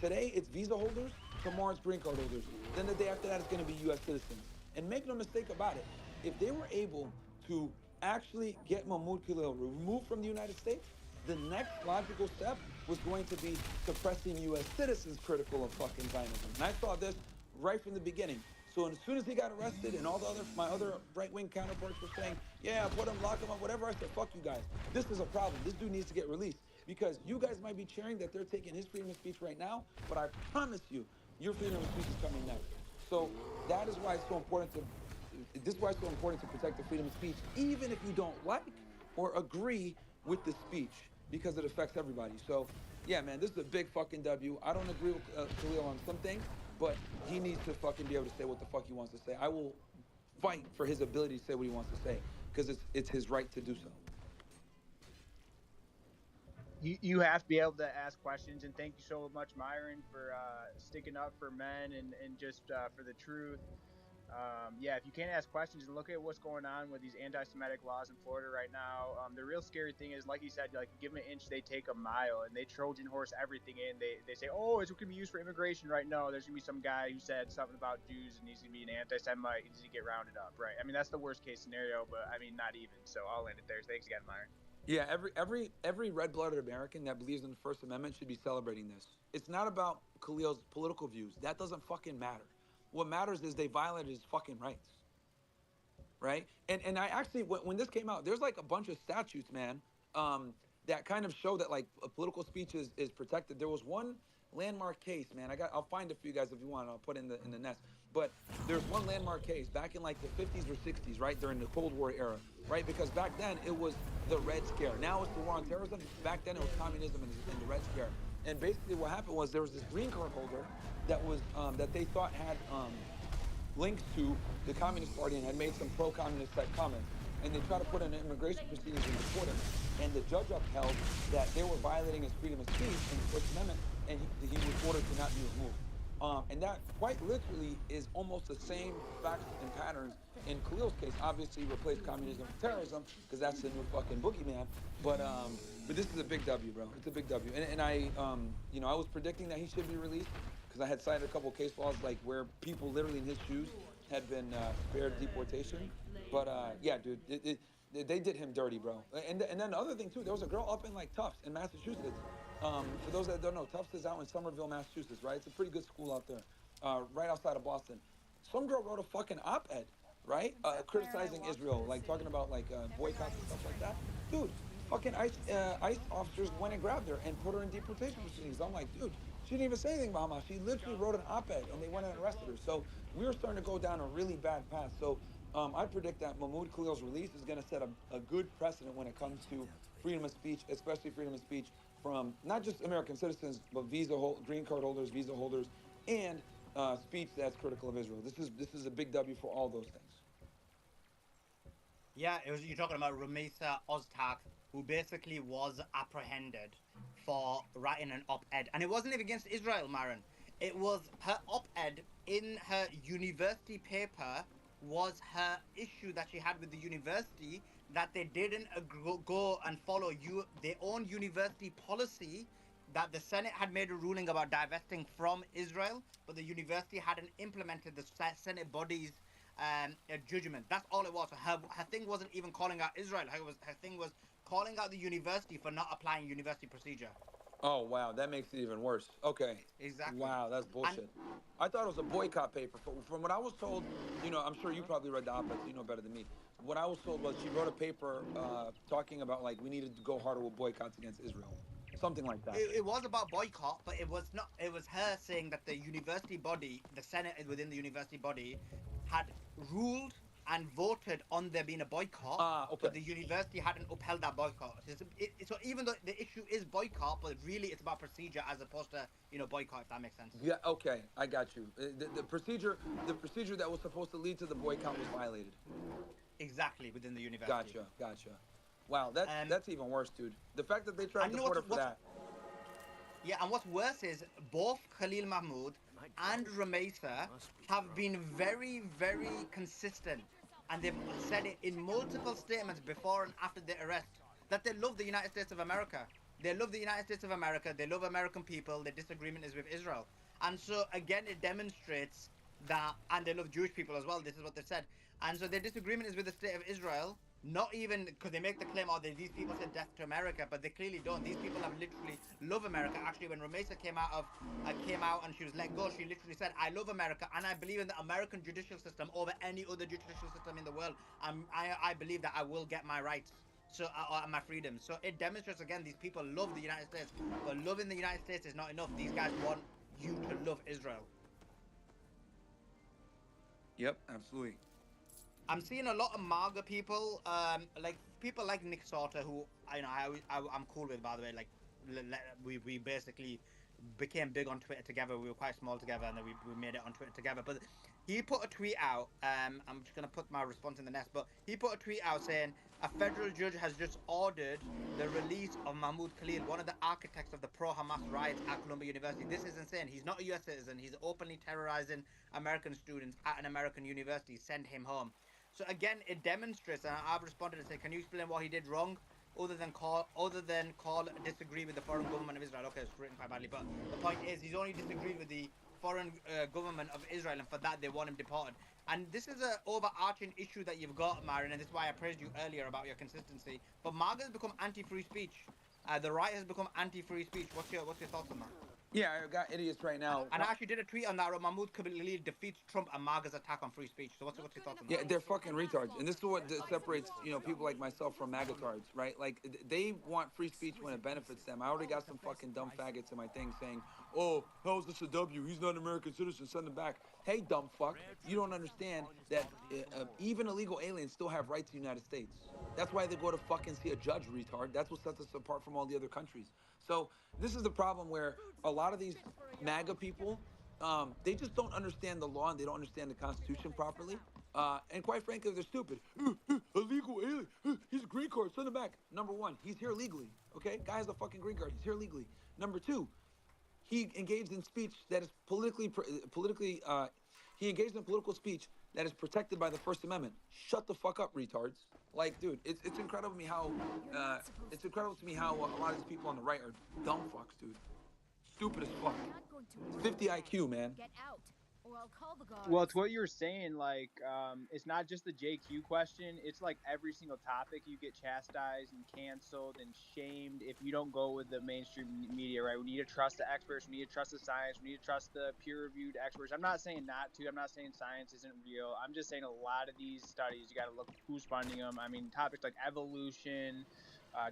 Today, it's visa holders. Tomorrow, it's green card holders. Then the day after that, it's going to be U.S. citizens. And make no mistake about it, if they were able to actually get Mahmoud Khalil removed from the United States, the next logical step was going to be suppressing U.S. citizens critical of fucking Zionism. And I saw this right from the beginning. So as soon as he got arrested and all my other right-wing counterparts were saying, yeah, put him, lock him up, whatever, I said, fuck you guys. This is a problem. This dude needs to get released. Because you guys might be cheering that they're taking his freedom of speech right now, but I promise you, your freedom of speech is coming next. So that is why it's so important to protect the freedom of speech, even if you don't like or agree with the speech, because it affects everybody. So yeah, man, this is a big fucking W. I don't agree with Khalil on some things, but he needs to fucking be able to say what the fuck he wants to say. I will fight for his ability to say what he wants to say, because it's his right to do so. you have to be able to ask questions. And thank you so much, Myron, for sticking up for men and just for the truth. Yeah, if you can't ask questions and look at what's going on with these anti-Semitic laws in Florida right now, the real scary thing is, like you said, like give them an inch, they take a mile, and they Trojan horse everything in. They say, oh, it's going to be used for immigration, right? No, there's going to be some guy who said something about Jews and he's going to be an anti-Semite, he's going to get rounded up, right? I mean, that's the worst case scenario, but I mean, not even. So I'll end it there. Thanks again, Myron. Yeah, every red-blooded American that believes in the First Amendment should be celebrating this. It's not about Khalil's political views. That doesn't fucking matter. What matters is they violated his fucking rights, right? And I actually, when this came out, there's like a bunch of statutes, man, that kind of show that like a political speech is protected. There was one landmark case, man. I'll find it for you guys if you want. I'll put it in the nest. But there's one landmark case back in like the 50s or 60s, right, during the Cold War era, right? Because back then it was the Red Scare. Now it's the war on terrorism. Back then it was communism and the Red Scare. And basically what happened was there was this green card holder that was that they thought had links to the Communist Party and had made some pro-communist type comments. And they tried to put in immigration proceedings and deport him. And the judge upheld that they were violating his freedom of speech in the First Amendment, and he was ordered to not be removed. And that quite literally is almost the same facts and patterns in Khalil's case. Obviously, replace communism with terrorism because that's the new fucking boogeyman. But this is a big W, bro. It's a big W. And I, I was predicting that he should be released because I had cited a couple of case laws like where people literally in his shoes had been spared deportation. But yeah, dude, they did him dirty, bro. And then the other thing too, there was a girl up in like Tufts in Massachusetts. For those that don't know, Tufts is out in Somerville, Massachusetts, right? It's a pretty good school out there, right outside of Boston. Some girl wrote a fucking op-ed, right? Criticizing Israel, like talking about like boycotts and stuff like that. Dude, fucking ICE officers went and grabbed her and put her in deportation proceedings. I'm like, dude, she didn't even say anything about Hamas. She literally wrote an op-ed and they went and arrested her. So we were starting to go down a really bad path. So I predict that Mahmoud Khalil's release is going to set a good precedent when it comes to freedom of speech, especially freedom of speech from not just American citizens, but green card holders, visa holders, and speech that's critical of Israel. This is a big W for all those things. Yeah, you're talking about Rumeysa Oztak, who basically was apprehended for writing an op-ed, and it wasn't even against Israel, Marin. It was her op-ed in her university paper was her issue that she had with the university that they didn't go and follow their own university policy, that the Senate had made a ruling about divesting from Israel, but the university hadn't implemented the Senate body's judgment. That's all it was. Her thing wasn't even calling out Israel. Her thing was calling out the university for not applying university procedure. Oh, wow. That makes it even worse. Okay. Exactly. Wow, that's bullshit. I thought it was a boycott paper. From what I was told, I'm sure you probably read the op-ed, so you know better than me. What I was told was she wrote a paper talking about, like, we needed to go harder with boycotts against Israel. Something like that. It was about boycott, but it was not. It was her saying that the university body, the Senate within the university body, had ruled and voted on there being a boycott, Okay. but the university hadn't upheld that boycott. So even though the issue is boycott, but really it's about procedure as opposed to boycott. If that makes sense. Yeah. Okay. I got you. The procedure that was supposed to lead to the boycott was violated. Exactly, within the university. Gotcha. Wow, that's even worse, dude. The fact that they tried to deport her for that. Yeah, and what's worse is both Khalil Mahmoud and Rumeysa have been very, very consistent, and they've said it in multiple statements before and after their arrest, that they love the United States of America. They love the United States of America. They love American people. Their disagreement is with Israel. And so, again, it demonstrates that, and they love Jewish people as well. This is what they said. And so their disagreement is with the state of Israel. Not even because they make the claim, these people said death to America, but they clearly don't. These people have literally love America. Actually, when Rumeysa came out and she was let go, she literally said, "I love America and I believe in the American judicial system over any other judicial system in the world. I believe that I will get my rights, my freedom." So it demonstrates again, these people love the United States, but loving the United States is not enough. These guys want you to love Israel. Yep, absolutely. I'm seeing a lot of MAGA people, like people like Nick Sauter, who I'm cool with, by the way. Like we basically became big on Twitter together. We were quite small together, and then we made it on Twitter together. But he put a tweet out. I'm just gonna put my response in the nest. But he put a tweet out saying a federal judge has just ordered the release of Mahmoud Khalil, one of the architects of the pro-Hamas riots at Columbia University. This is insane. He's not a U.S. citizen. He's openly terrorizing American students at an American university. Send him home. So again, it demonstrates, and I've responded and said, can you explain what he did wrong? Other than call disagree with the foreign government of Israel. Okay, it's written quite badly, but the point is he's only disagreed with the foreign government of Israel, and for that they want him deported. And this is an overarching issue that you've got, Myron, and this is why I praised you earlier about your consistency. But MAGA has become anti-free speech. The right has become anti-free speech. What's your thoughts on that? Yeah, I got idiots right now. And I actually did a tweet on that. Mahmoud Khalil defeats Trump and MAGA's attack on free speech. So what's your thoughts on that? Yeah, they're fucking retards, and this is what separates people like myself from magatards, right? Like they want free speech when it benefits them. I already got some fucking dumb faggots in my thing saying, "Oh, how's this a W? He's not an American citizen. Send him back." Hey, dumb fuck, you don't understand that even illegal aliens still have rights in the United States. That's why they go to fucking see a judge, retard. That's what sets us apart from all the other countries. So this is the problem where a lot of these MAGA people, they just don't understand the law and they don't understand the Constitution properly. And quite frankly, they're stupid. Illegal alien. He's a green card. Send him back. Number one, he's here legally. Okay, guy has a fucking green card. He's here legally. Number two, he engaged in speech that is politically. He engaged in political speech that is protected by the First Amendment. Shut the fuck up, retards. Like, dude, it's incredible to me how it's incredible to me how a lot of these people on the right are dumb fucks, dude. Stupid as fuck. 50 IQ, man. Get out, or I'll call the guards. Well, it's what you were saying. Like, it's not just the JQ question. It's like every single topic you get chastised and canceled and shamed if you don't go with the mainstream media, right? We need to trust the experts. We need to trust the science. We need to trust the peer-reviewed experts. I'm not saying not to. I'm not saying science isn't real. I'm just saying a lot of these studies, you got to look who's funding them. I mean, topics like evolution.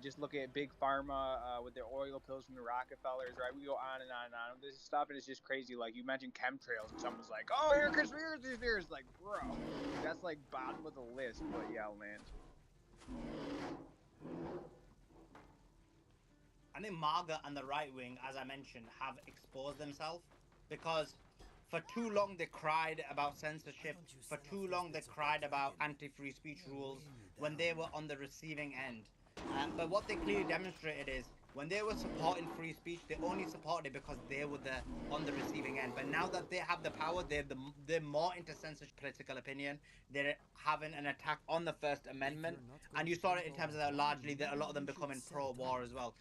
Just look at big pharma with their oil pills from the Rockefellers, right? We go on and on and on. This stuff, and it's just crazy. Like, you mentioned chemtrails, and someone's like, "Oh, you're conspiracy theorists." Like, bro, that's like bottom of the list. But yeah, I'll land. I think MAGA and the right wing, as I mentioned, have exposed themselves because for too long they cried about censorship. For too long they cried about anti-free speech rules when they were on the receiving end. But what they clearly demonstrated is when they were supporting free speech, they only supported it because they were on the receiving end. But now that they have the power, they're more into censorship, political opinion. They're having an attack on the First Amendment, and you saw it in terms of that largely that a lot of them becoming pro-war as well.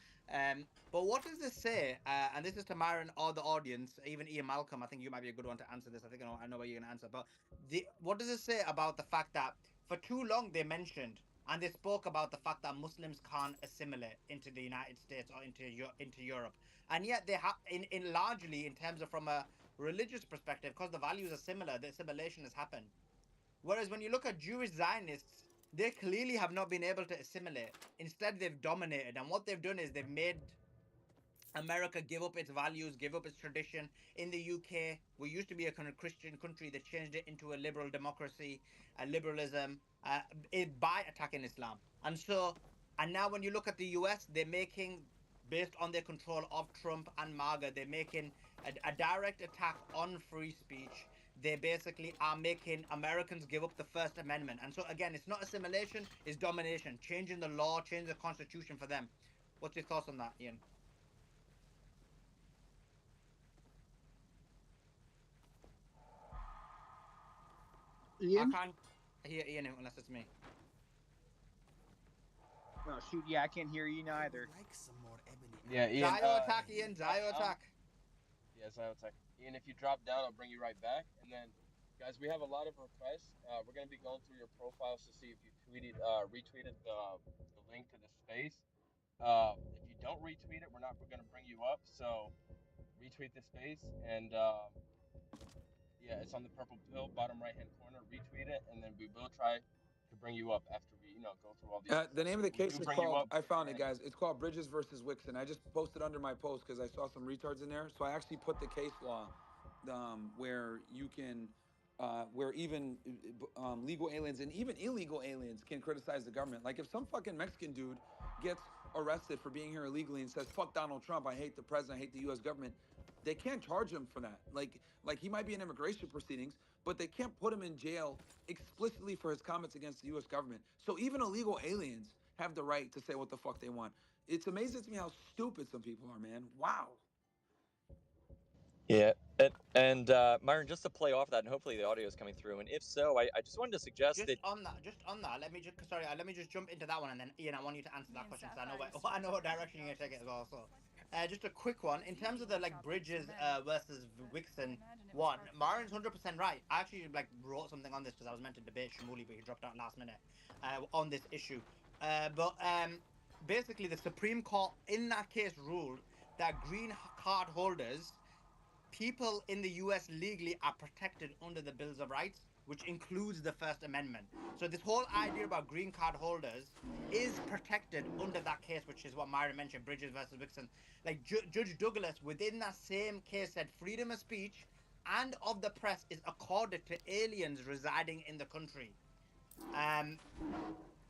But what does this say? And this is to Myron or the audience, even Ian Malcolm. I think you might be a good one to answer this. I think I know what you're going to answer. But what does it say about the fact that for too long they mentioned and they spoke about the fact that Muslims can't assimilate into the United States or into Europe, and yet they have in largely in terms of from a religious perspective, because the values are similar, the assimilation has happened. Whereas when you look at Jewish Zionists, they clearly have not been able to assimilate. Instead, they've dominated, and what they've done is they've made America give up its values, give up its tradition. In the UK, we used to be a kind of Christian country. They changed it into a liberal democracy, a liberalism, by attacking Islam. And now when you look at the US, they're making, based on their control of Trump and MAGA, they're making a direct attack on free speech. They basically are making Americans give up the First Amendment. And so again, it's not assimilation, it's domination, changing the law, changing the constitution for them. What's your thoughts on that, Ian? Ian? I can't hear Ian unless it's me. Oh shoot! Yeah, I can't hear you neither. Yeah, Ian. Zio attack, Ian. Zio attack. Yeah, Zio attack. Ian, if you drop down, I'll bring you right back. And then, guys, we have a lot of requests. We're gonna be going through your profiles to see if you retweeted the link to the space. If you don't retweet it, we're gonna bring you up. So retweet the space, and yeah, it's on the purple pill, bottom right hand corner. Retweet it, and then we will try to bring you up after we, go through all these. The name of the case is bring you called, up, I found it, guys. It's called Bridges versus Wixon. I just posted under my post because I saw some retards in there. So I actually put the case law where you can, where even legal aliens and even illegal aliens can criticize the government. Like if some fucking Mexican dude gets arrested for being here illegally and says, fuck Donald Trump, I hate the president, I hate the US government, they can't charge him for that. Like he might be in immigration proceedings, but they can't put him in jail explicitly for his comments against the US government. So even illegal aliens have the right to say what the fuck they want. It's amazing to me how stupid some people are, man. Wow. Yeah, and Myron, just to play off that, and hopefully the audio is coming through, and if so, I just wanted to suggest that. Just on that, let me just jump into that one, and then Ian, I want you to answer that question because I know what direction you're gonna take it as well. So, just a quick one in terms of the like Bridges versus Wixen one. Myron's 100% right. I actually like wrote something on this because I was meant to debate Shmuley, but he dropped out last minute on this issue. But basically, the Supreme Court in that case ruled that green card holders, people in the US legally, are protected under the Bills of Rights, which includes the First Amendment. So this whole idea about green card holders is protected under that case, which is what Myron mentioned, Bridges versus Wixon. Like Judge Douglas, within that same case, said freedom of speech and of the press is accorded to aliens residing in the country.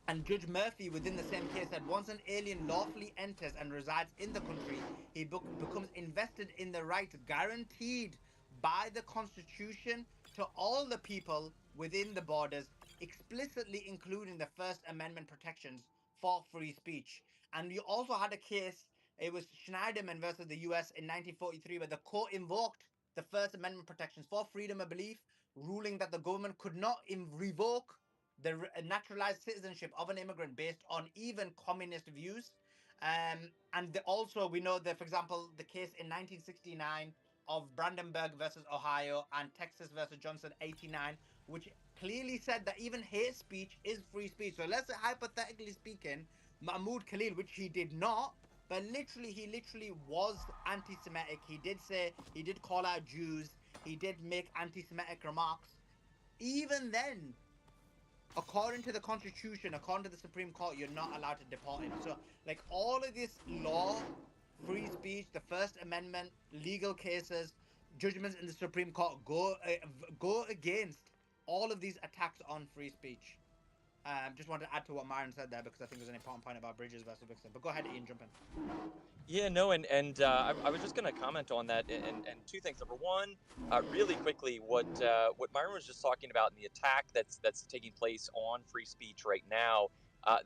And Judge Murphy, within the same case, said once an alien lawfully enters and resides in the country, he becomes invested in the rights guaranteed by the Constitution to all the people within the borders, explicitly including the First Amendment protections for free speech. And you also had a case, it was Schneiderman versus the US in 1943, where the court invoked the First Amendment protections for freedom of belief, ruling that the government could not revoke the naturalized citizenship of an immigrant based on even communist views. And also, we know that, for example, the case in 1969 of Brandenburg versus Ohio and Texas versus Johnson 89, which clearly said that even hate speech is free speech. So let's say, hypothetically speaking, Mahmoud Khalil, which he did not, but he literally was anti-Semitic. He did call out Jews. He did make anti-Semitic remarks. Even then, according to the Constitution, according to the Supreme Court, you're not allowed to deport him. So, like, all of this law, free speech, the First Amendment, legal cases, judgments in the Supreme Court go against all of these attacks on free speech. Just wanted to add to what Myron said there because I think there's an important point about Bridges versus Vixen. But go ahead, Ian, jump in. Yeah, no, and I was just going to comment on that, and two things. Number one, really quickly, what Myron was just talking about in the attack that's taking place on free speech right now.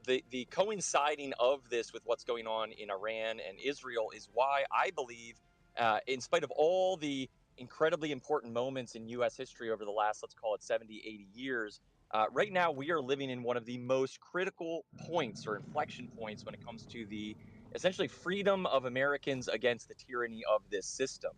The coinciding of this with what's going on in Iran and Israel is why I believe, in spite of all the incredibly important moments in U.S. history over the last, let's call it 70, 80 years, right now we are living in one of the most critical points or inflection points when it comes to the essentially freedom of Americans against the tyranny of this system.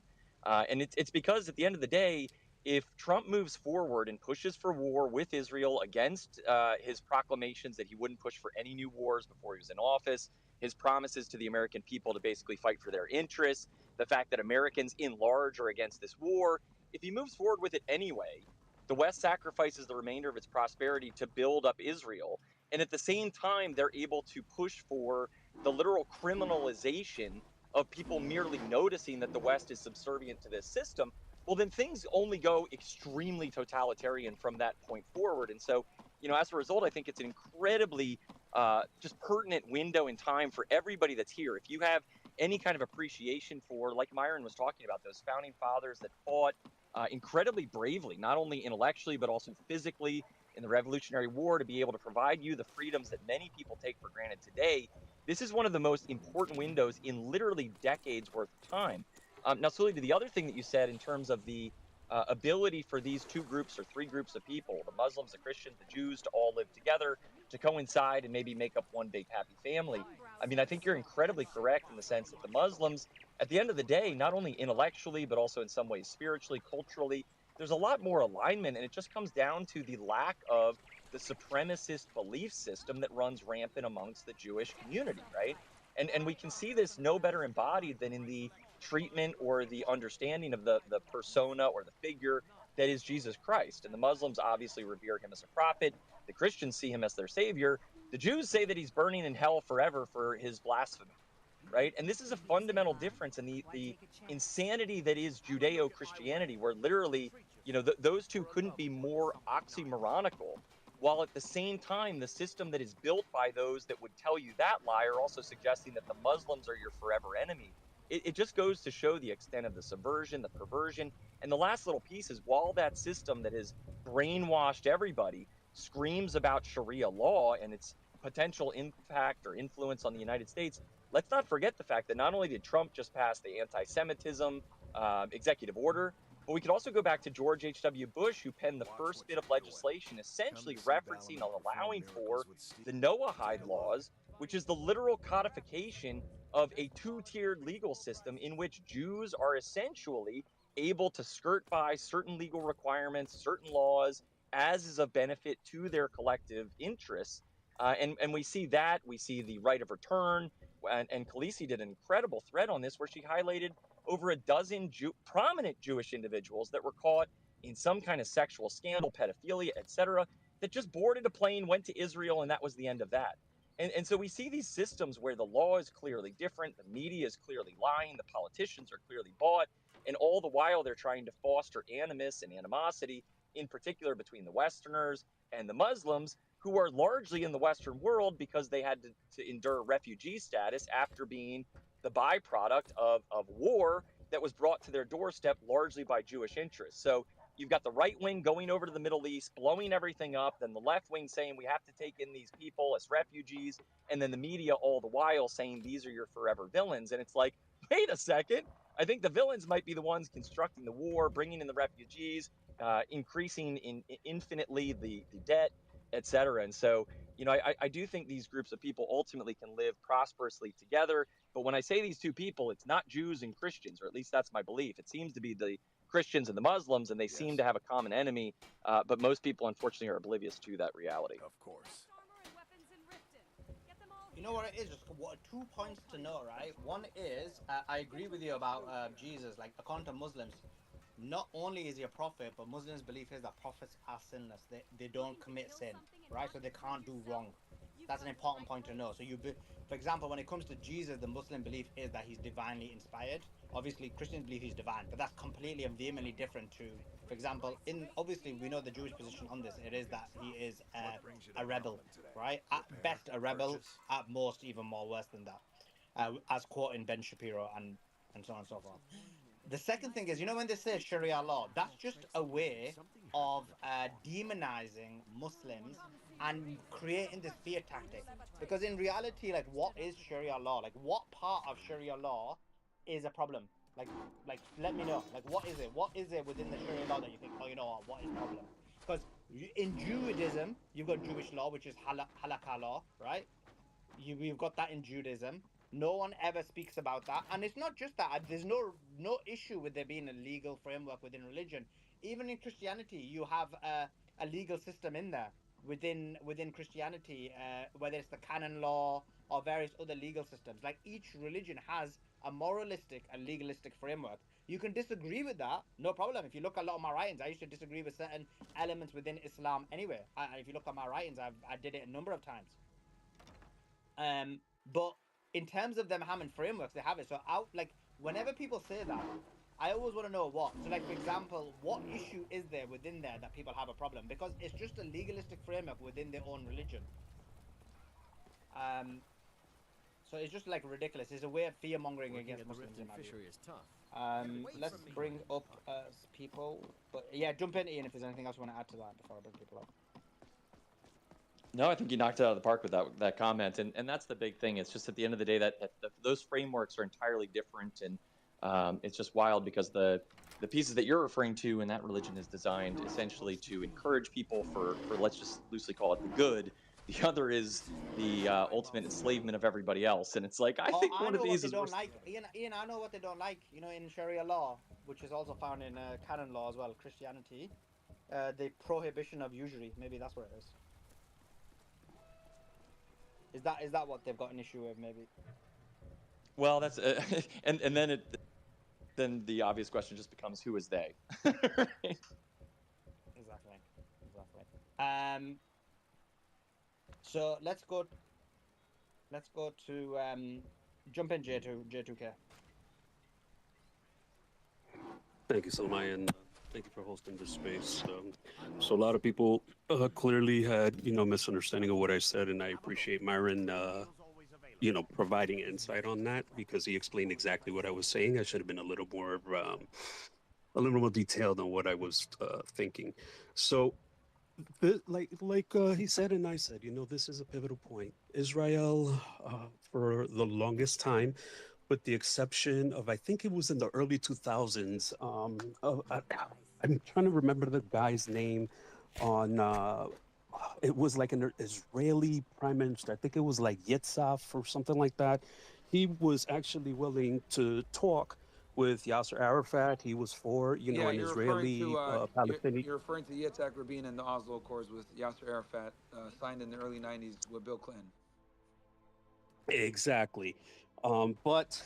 And it's because at the end of the day, if Trump moves forward and pushes for war with Israel against his proclamations that he wouldn't push for any new wars before he was in office, his promises to the American people to basically fight for their interests, the fact that Americans in large are against this war, if he moves forward with it anyway, the West sacrifices the remainder of its prosperity to build up Israel. And at the same time, they're able to push for the literal criminalization of people merely noticing that the West is subservient to this system, well, then things only go extremely totalitarian from that point forward. And so, as a result, I think it's an incredibly just pertinent window in time for everybody that's here. If you have any kind of appreciation for, like Myron was talking about, those founding fathers that fought incredibly bravely, not only intellectually, but also physically in the Revolutionary War to be able to provide you the freedoms that many people take for granted today, this is one of the most important windows in literally decades worth of time. Now, Sully, to the other thing that you said in terms of the ability for these two groups or three groups of people, the Muslims, the Christians, the Jews, to all live together, to coincide and maybe make up one big happy family. I mean, I think you're incredibly correct in the sense that the Muslims, at the end of the day, not only intellectually, but also in some ways spiritually, culturally, there's a lot more alignment, and it just comes down to the lack of the supremacist belief system that runs rampant amongst the Jewish community, right? And we can see this no better embodied than in the treatment or the understanding of the persona or the figure that is Jesus Christ. And the Muslims obviously revere him as a prophet. The Christians see him as their savior. The Jews say that he's burning in hell forever for his blasphemy, right? And this is a fundamental difference in the insanity that is Judeo-Christianity, where literally, those two couldn't be more oxymoronical. while at the same time, the system that is built by those that would tell you that lie are also suggesting that the Muslims are your forever enemy. It just goes to show the extent of the subversion, the perversion. And the last little piece is, while that system that has brainwashed everybody screams about Sharia law and its potential impact or influence on the United States, let's not forget the fact that not only did Trump just pass the anti-Semitism executive order, but we could also go back to George H.W. Bush, who penned the first bit of legislation essentially referencing and allowing for the Noahide laws, which is the literal codification of a two-tiered legal system in which Jews are essentially able to skirt by certain legal requirements, certain laws, as is of benefit to their collective interests. And we see that. We see the right of return. And Khaleesi did an incredible thread on this where she highlighted over a dozen prominent Jewish individuals that were caught in some kind of sexual scandal, pedophilia, etc., that just boarded a plane, went to Israel, and that was the end of that. And so we see these systems where the law is clearly different, the media is clearly lying, the politicians are clearly bought, and all the while they're trying to foster animus and animosity, in particular between the Westerners and the Muslims, who are largely in the Western world because they had to endure refugee status after being the byproduct of war that was brought to their doorstep largely by Jewish interests. So you've got the right wing going over to the Middle East, blowing everything up, then the left wing saying we have to take in these people as refugees, and then the media all the while saying these are your forever villains. And it's like, wait a second, I think the villains might be the ones constructing the war, bringing in the refugees, increasing infinitely the debt, etc. And so, I do think these groups of people ultimately can live prosperously together. But when I say these two people, it's not Jews and Christians, or at least that's my belief. It seems to be the Christians and the Muslims, and they seem to have a common enemy. But most people, unfortunately, are oblivious to that reality. Of course. You know what it is? Just 2 points to know, right? One is, I agree with you about Jesus. Like, according to Muslims, not only is he a prophet, but Muslims' belief is that prophets are sinless. They don't commit sin, right? So they can't do wrong. That's an important point to know. So for example, when it comes to Jesus, the Muslim belief is that he's divinely inspired. Obviously, Christians believe he's divine, but that's completely and vehemently different to, for example, obviously we know the Jewish position on this. It is that he is a rebel, right? At best a rebel, at most even more worse than that, as quoting Ben Shapiro and so on and so forth. The second thing is, when they say Sharia law, that's just a way of demonizing Muslims and creating this fear tactic. Because in reality, like, what is Sharia law? Like, what part of Sharia law is a problem? Like, let me know. Like, what is it? What is it within the Sharia law that you think, oh, you know what is the problem? Because in Judaism, you've got Jewish law, which is halakha law, right? We've got that in Judaism. No one ever speaks about that, and it's not just that. There's no issue with there being a legal framework within religion. Even in Christianity, you have a legal system in there within Christianity, whether it's the canon law or various other legal systems. Like, each religion has a moralistic and legalistic framework. You can disagree with that, no problem. If you look at a lot of my writings, I used to disagree with certain elements within Islam anyway. If you look at my writings, I did it a number of times. But in terms of them having frameworks, they have it. So whenever people say that, I always want to know what. So, like, for example, what issue is there within there that people have a problem? Because it's just a legalistic framework within their own religion. So it's just like ridiculous. It's a way of fear mongering against Muslims in my view. Let's bring up people. But yeah, jump in, Ian, if there's anything else you want to add to that before I bring people up. No, I think you knocked it out of the park with that comment, and that's the big thing. It's just at the end of the day that those frameworks are entirely different, and it's just wild because the pieces that you're referring to in that religion is designed essentially to encourage people for let's just loosely call it the good. The other is the ultimate enslavement of everybody else, and it's like I think one of these is Ian, I know what they don't like. In Sharia law, which is also found in canon law as well, Christianity, the prohibition of usury. Maybe that's what it is. Is that what they've got an issue with? Maybe. Well, that's and then the obvious question just becomes, who is they? Exactly. So let's go to jump in J2K. Thank you, Salmai, and Thank you for hosting this space. So a lot of people clearly had, misunderstanding of what I said, and I appreciate Myron, providing insight on that because he explained exactly what I was saying. I should have been a little more detailed on what I was thinking. So, he said and I said, this is a pivotal point. Israel, for the longest time, with the exception of I think it was in the early 2000s. I'm trying to remember the guy's name on. It was like an Israeli prime minister. I think it was like Yitzhak or something like that. He was actually willing to talk with Yasser Arafat. He was for, Yeah, an you're referring Israeli to Palestinian. you're referring to Yitzhak Rabin and the Oslo Accords with Yasser Arafat, signed in the early '90s with Bill Clinton. Exactly. But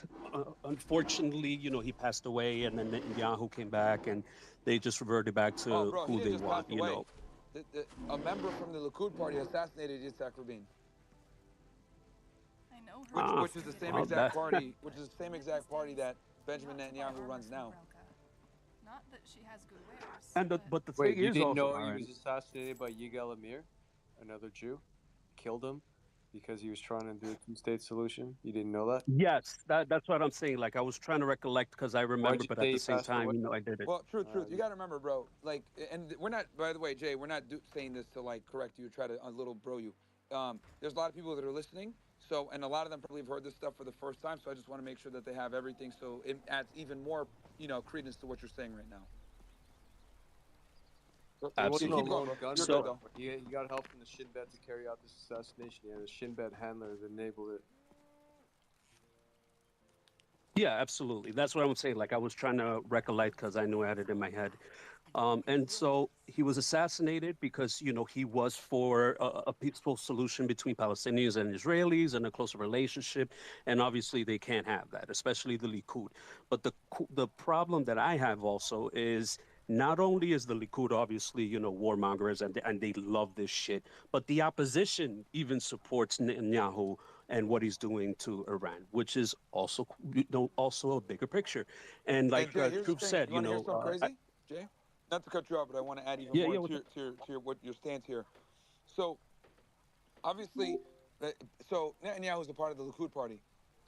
unfortunately, he passed away, and then Netanyahu came back, and they just reverted back Oh, to bro, he who didn't they just want. pass away. A member from the Likud party assassinated Yitzhak Rabin. I know her. Which is the same Well, exact party, which is the same exact party that Benjamin Netanyahu runs now. Not that she has good wares. and but the Wait, thing you is didn't also, know he Aaron. was assassinated by Yigal Amir, another Jew? Killed him because he was trying to do a two-state solution? You didn't know that? Yes, that's what I'm saying. Like I was trying to recollect because I Why'd remember, you but say at the he same passed away? time, I did it. Well, truth. You got to remember, bro. Like, and we're not. By the way, Jay, we're not saying this to like correct you or try to a little bro you. There's a lot of people that are listening. So, and a lot of them probably have heard this stuff for the first time. So I just want to make sure that they have everything. So it adds even more, credence to what you're saying right now. He wasn't a Keep Absolutely. going, lone bro. You're gunman. good So though. He got help from the Shin Bet to carry out this assassination. He had a Shin Bet handler that enabled it. yeah, absolutely. That's what I'm saying. Like I was trying to recollect because I knew I had it in my head. And so he was assassinated because, he was for a peaceful solution between Palestinians and Israelis and a closer relationship. And obviously they can't have that, especially the Likud. But the problem that I have also is not only is the Likud obviously, warmongers and they love this shit, but the opposition even supports Netanyahu and what he's doing to Iran, which is also, also a bigger picture. And And like Jay, here's the Truth thing. said, You want to hear something crazy, Jay? Not to cut you off, but I want to add even yeah, more yeah. to what your stance here. So obviously, so Netanyahu is a part of the Likud party.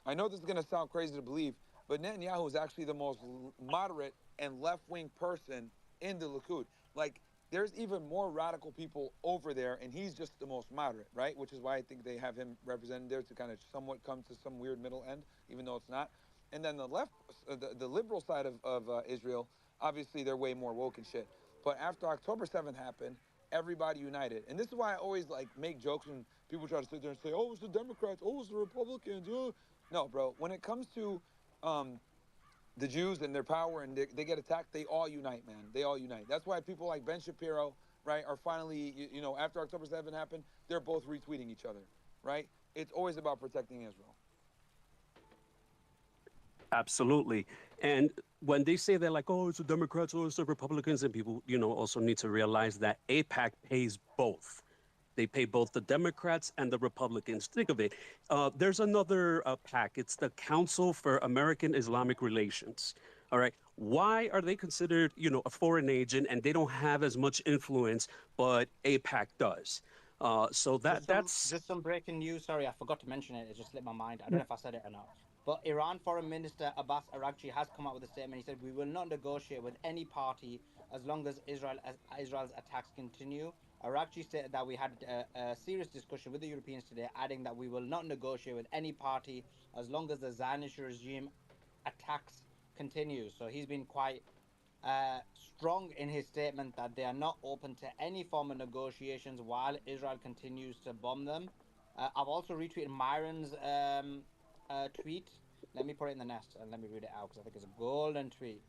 I know this is going to sound crazy to believe, but Netanyahu is actually the most moderate and left-wing person in the Likud. Like, there's even more radical people over there, and he's just the most moderate, right? Which is why I think they have him represented there to kind of somewhat come to some weird middle end, even though it's not. And then the left, the liberal side of Israel, obviously they're way more woke and shit. But after October 7th happened, everybody united. And this is why I always like make jokes when people try to sit there and say, "Oh, it's the Democrats, oh, it's the Republicans." No, bro. When it comes to the Jews and their power and they get attacked, they all unite, man. They all unite. That's why people like Ben Shapiro, right, are finally, after October 7th happened, they're both retweeting each other, right? It's always about protecting Israel. Absolutely. And when they say they're like, oh, it's the Democrats, oh, it's the Republicans, and people, also need to realize that APAC pays both. They pay both the Democrats and the Republicans. Think of it. There's another PAC. It's the Council for American Islamic Relations. All right. Why are they considered, a foreign agent and they don't have as much influence, but APAC does? So that's Just some breaking news. Sorry, I forgot to mention it. It just slipped my mind. I don't know if I said it or not. But Iran Foreign Minister Abbas Araghchi has come out with a statement. He said, "We will not negotiate with any party as long as Israel's attacks continue." Araghchi stated that we had a serious discussion with the Europeans today, adding that we will not negotiate with any party as long as the Zionist regime attacks continue. So he's been quite strong in his statement that they are not open to any form of negotiations while Israel continues to bomb them. I've also retweeted Myron's tweet. Let me put it in the nest and let me read it out because I think it's a golden tweet.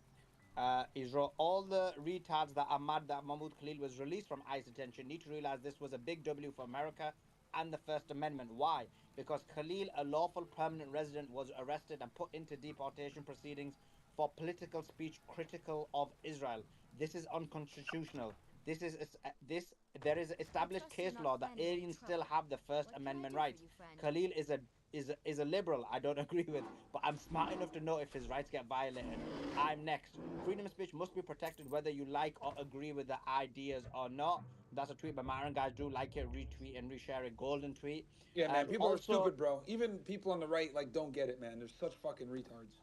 He wrote, all the retards that are mad that Mahmoud Khalil was released from ICE detention need to realize this was a big W for America and the First Amendment. Why? Because Khalil, a lawful permanent resident, was arrested and put into deportation proceedings for political speech critical of Israel. This is unconstitutional. There is established case law that aliens still have the First Amendment rights. Khalil is a is a liberal I don't agree with, but I'm smart enough to know if his rights get violated. I'm next. Freedom of speech must be protected whether you like or agree with the ideas or not. That's a tweet by Myron. Guys, do like it, retweet, and reshare it. Golden tweet. Yeah, man. People are Also, stupid, bro. Even people on the right like don't get it, man. They're such fucking retards.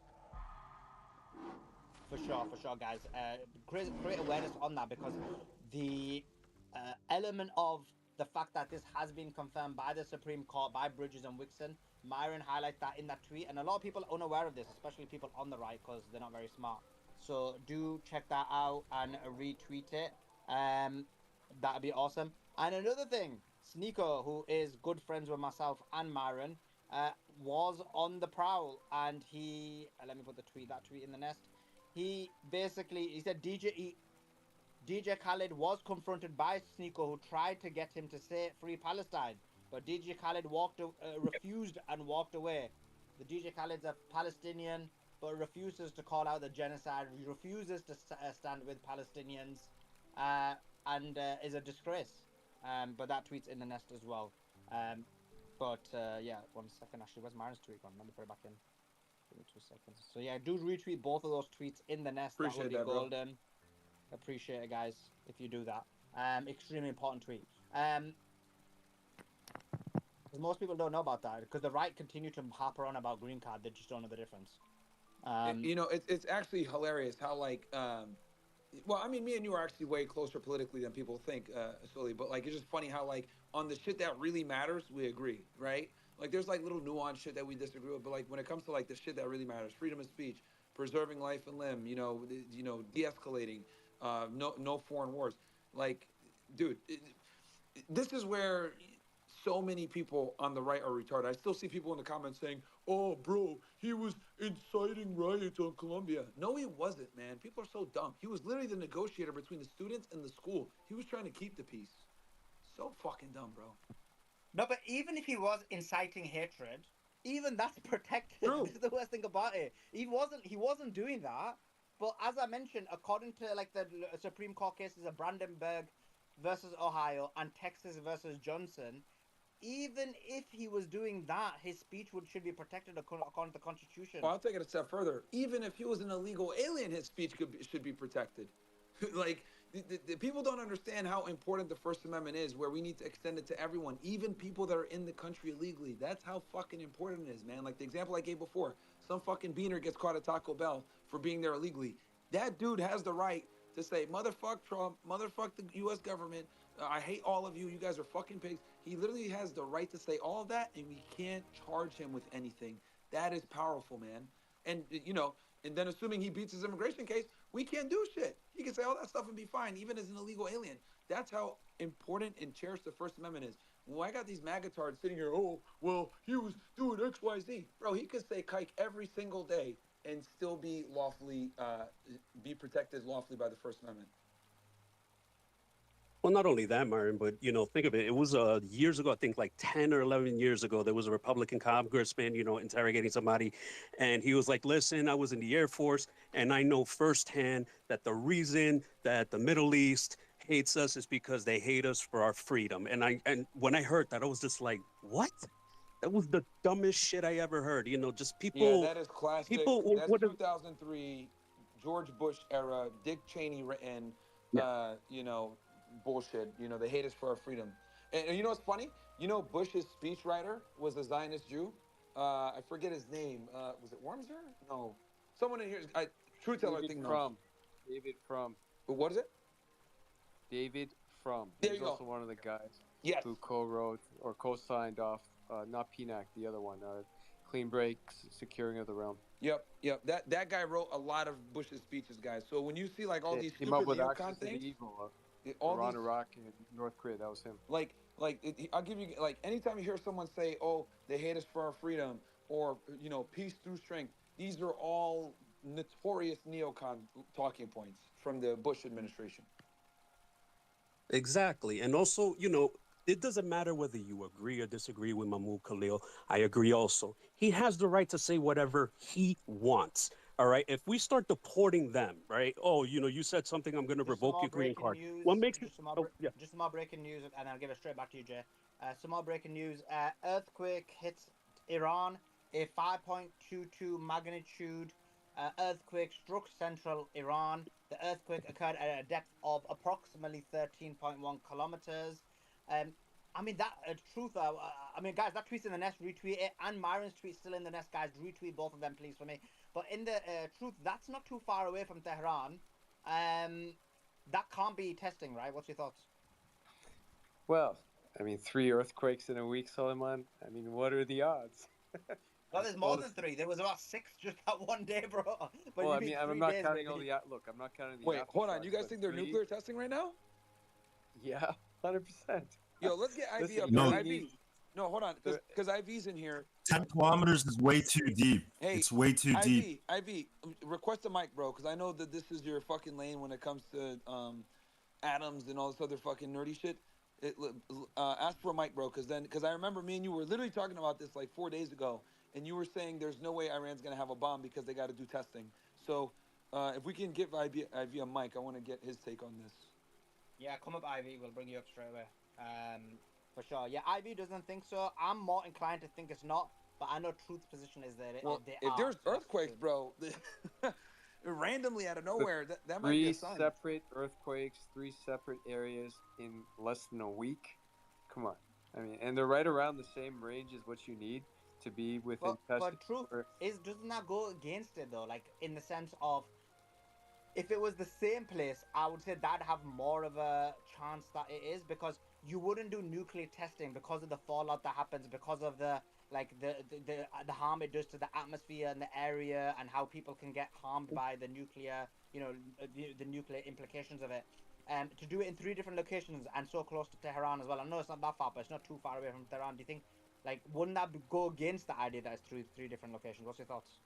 for sure, guys. Create awareness on that, because the element of the fact that this has been confirmed by the Supreme Court, by Bridges and Wixon, Myron highlight that in that tweet, and a lot of people are unaware of this, especially people on the right, because they're not very smart. So do check that out and retweet it. That'd be awesome. And another thing, Sneeko, who is good friends with myself and Myron, was on the prowl, and he let me put that tweet in the nest. He said DJ Khaled was confronted by Sneeko, who tried to get him to say free Palestine, but DJ Khaled refused and walked away. The DJ Khaled's a Palestinian, but refuses to call out the genocide. He refuses to stand with Palestinians, and is a disgrace. But that tweet's in the nest as well. Yeah, 1 second. Actually, where's Myron's tweet gone? Let me put it back in. Give me 2 seconds. So yeah, do retweet both of those tweets in the nest. Appreciate that would be that, golden. Bro. Appreciate it, guys, if you do that. Extremely important tweet. Because most people don't know about that, because the right continue to harper on about green card. They just don't know the difference. It's actually hilarious how well, I mean, me and you are actually way closer politically than people think, Sully. But like, it's just funny how like on the shit that really matters, we agree, right? Like, there's like little nuance shit that we disagree with, but like when it comes to like the shit that really matters, freedom of speech, preserving life and limb, de-escalating, no foreign wars. Like, dude, this is where so many people on the right are retarded. I still see people in the comments saying, "Oh, bro, he was inciting riots on Columbia." No, he wasn't, man. People are so dumb. He was literally the negotiator between the students and the school. He was trying to keep the peace. So fucking dumb, bro. No, but even if he was inciting hatred, even that's protected. True. This is the worst thing about it. He wasn't doing that. But as I mentioned, according to like the Supreme Court cases of Brandenburg versus Ohio and Texas versus Johnson, even if he was doing that, his speech should be protected according to the Constitution. Well, I'll take it a step further. Even if he was an illegal alien, his speech should be protected. Like, the people don't understand how important the First Amendment is, where we need to extend it to everyone, even people that are in the country illegally. That's how fucking important it is, man. Like the example I gave before, some fucking beaner gets caught at Taco Bell for being there illegally. That dude has the right to say, motherfuck Trump, motherfuck the U.S. government, I hate all of you, you guys are fucking pigs. He literally has the right to say all of that, and we can't charge him with anything. That is powerful, man. And, and then assuming he beats his immigration case, we can't do shit. He can say all that stuff and be fine, even as an illegal alien. That's how important and cherished the First Amendment is. When I got these magatards sitting here, oh, well, he was doing X, Y, Z. Bro, he could say kike every single day and still be be protected lawfully by the First Amendment. Well, not only that, Myron, but think of it. It was years ago, I think like 10 or 11 years ago, there was a Republican congressman, interrogating somebody, and he was like, "Listen, I was in the Air Force, and I know firsthand that the reason that the Middle East hates us is because they hate us for our freedom." And when I heard that, I was just like, "What?" That was the dumbest shit I ever heard. Just people. Yeah, that is classic. People. That's 2003, George Bush era, Dick Cheney written, bullshit. They hate us for our freedom. And you know what's funny? Bush's speechwriter was a Zionist Jew. I forget his name. Was it Wormser? No. Someone in here, True Teller thing knows. David Frum. What is it? David Frum. There He's you go. also one of the guys who co-wrote or co-signed off, not PNAC, the other one, Clean Breaks, Securing of the Realm. Yep. That guy wrote a lot of Bush's speeches, guys. So when you see like all these came up with neocon things, Iran, Iraq, and North Korea, that was him. I'll give you anytime you hear someone say, "Oh, they hate us for our freedom," or peace through strength. These are all notorious neocon talking points from the Bush administration. Exactly. And also, it doesn't matter whether you agree or disagree with Mahmoud Khalil. I agree also. He has the right to say whatever he wants. All right. If we start deporting them, right? Oh, you said something, I'm going to revoke your green card. What makes just some more breaking news, and I'll give it straight back to you, Jay. Some more breaking news. Earthquake hits Iran, a 5.22 magnitude earthquake struck central Iran. The earthquake occurred at a depth of approximately 13.1 kilometers. I mean that truth. I mean, guys, that tweet's in the nest. Retweet it, and Myron's tweet's still in the nest, guys. Retweet both of them, please, for me. But in the truth, that's not too far away from Tehran. That can't be testing, right? What's your thoughts? Well, I mean, 3 earthquakes in a week, Suleiman. I mean, what are the odds? Well, there's more than 3. There was about 6 just that one day, bro. But well, you I mean mean, 3 I'm not days, counting all maybe. the look. I'm not counting the. Wait, hold on. aftershocks, You guys but think they're 3 nuclear testing right now? Yeah, 100%. Yo, let's get IV Listen, up you there. No. IV. need- No, hold on, because IV's in here. 10 kilometers is way too deep. Hey, It's way too deep. IV, request a mic, bro, because I know that this is your fucking lane when it comes to atoms and all this other fucking nerdy shit. Ask for a mic, bro, because I remember me and you were literally talking about this like 4 days ago, and you were saying there's no way Iran's gonna have a bomb because they got to do testing. So if we can give IV a mic, I want to get his take on this. Yeah, come up, Ivy. We'll bring you up straight away. For sure. Yeah, Ivy doesn't think so. I'm more inclined to think it's not, but I know Truth's position is that Well, they if are. there's So that's earthquakes, good. bro, randomly out of nowhere, that might be Three a sign. separate earthquakes, 3 separate areas in less than a week. Come on. I mean, and they're right around the same range as what you need to be within But testing. Truth doesn't that go against it though? Like in the sense of, if it was the same place, I would say that'd have more of a chance that it is, because you wouldn't do nuclear testing because of the fallout that happens, because of the the harm it does to the atmosphere and the area, and how people can get harmed by the nuclear, the nuclear implications of it. To do it in 3 different locations and so close to Tehran as well. I know it's not that far, but it's not too far away from Tehran. Do you think, like, wouldn't that go against the idea that it's 3 different locations? What's your thoughts?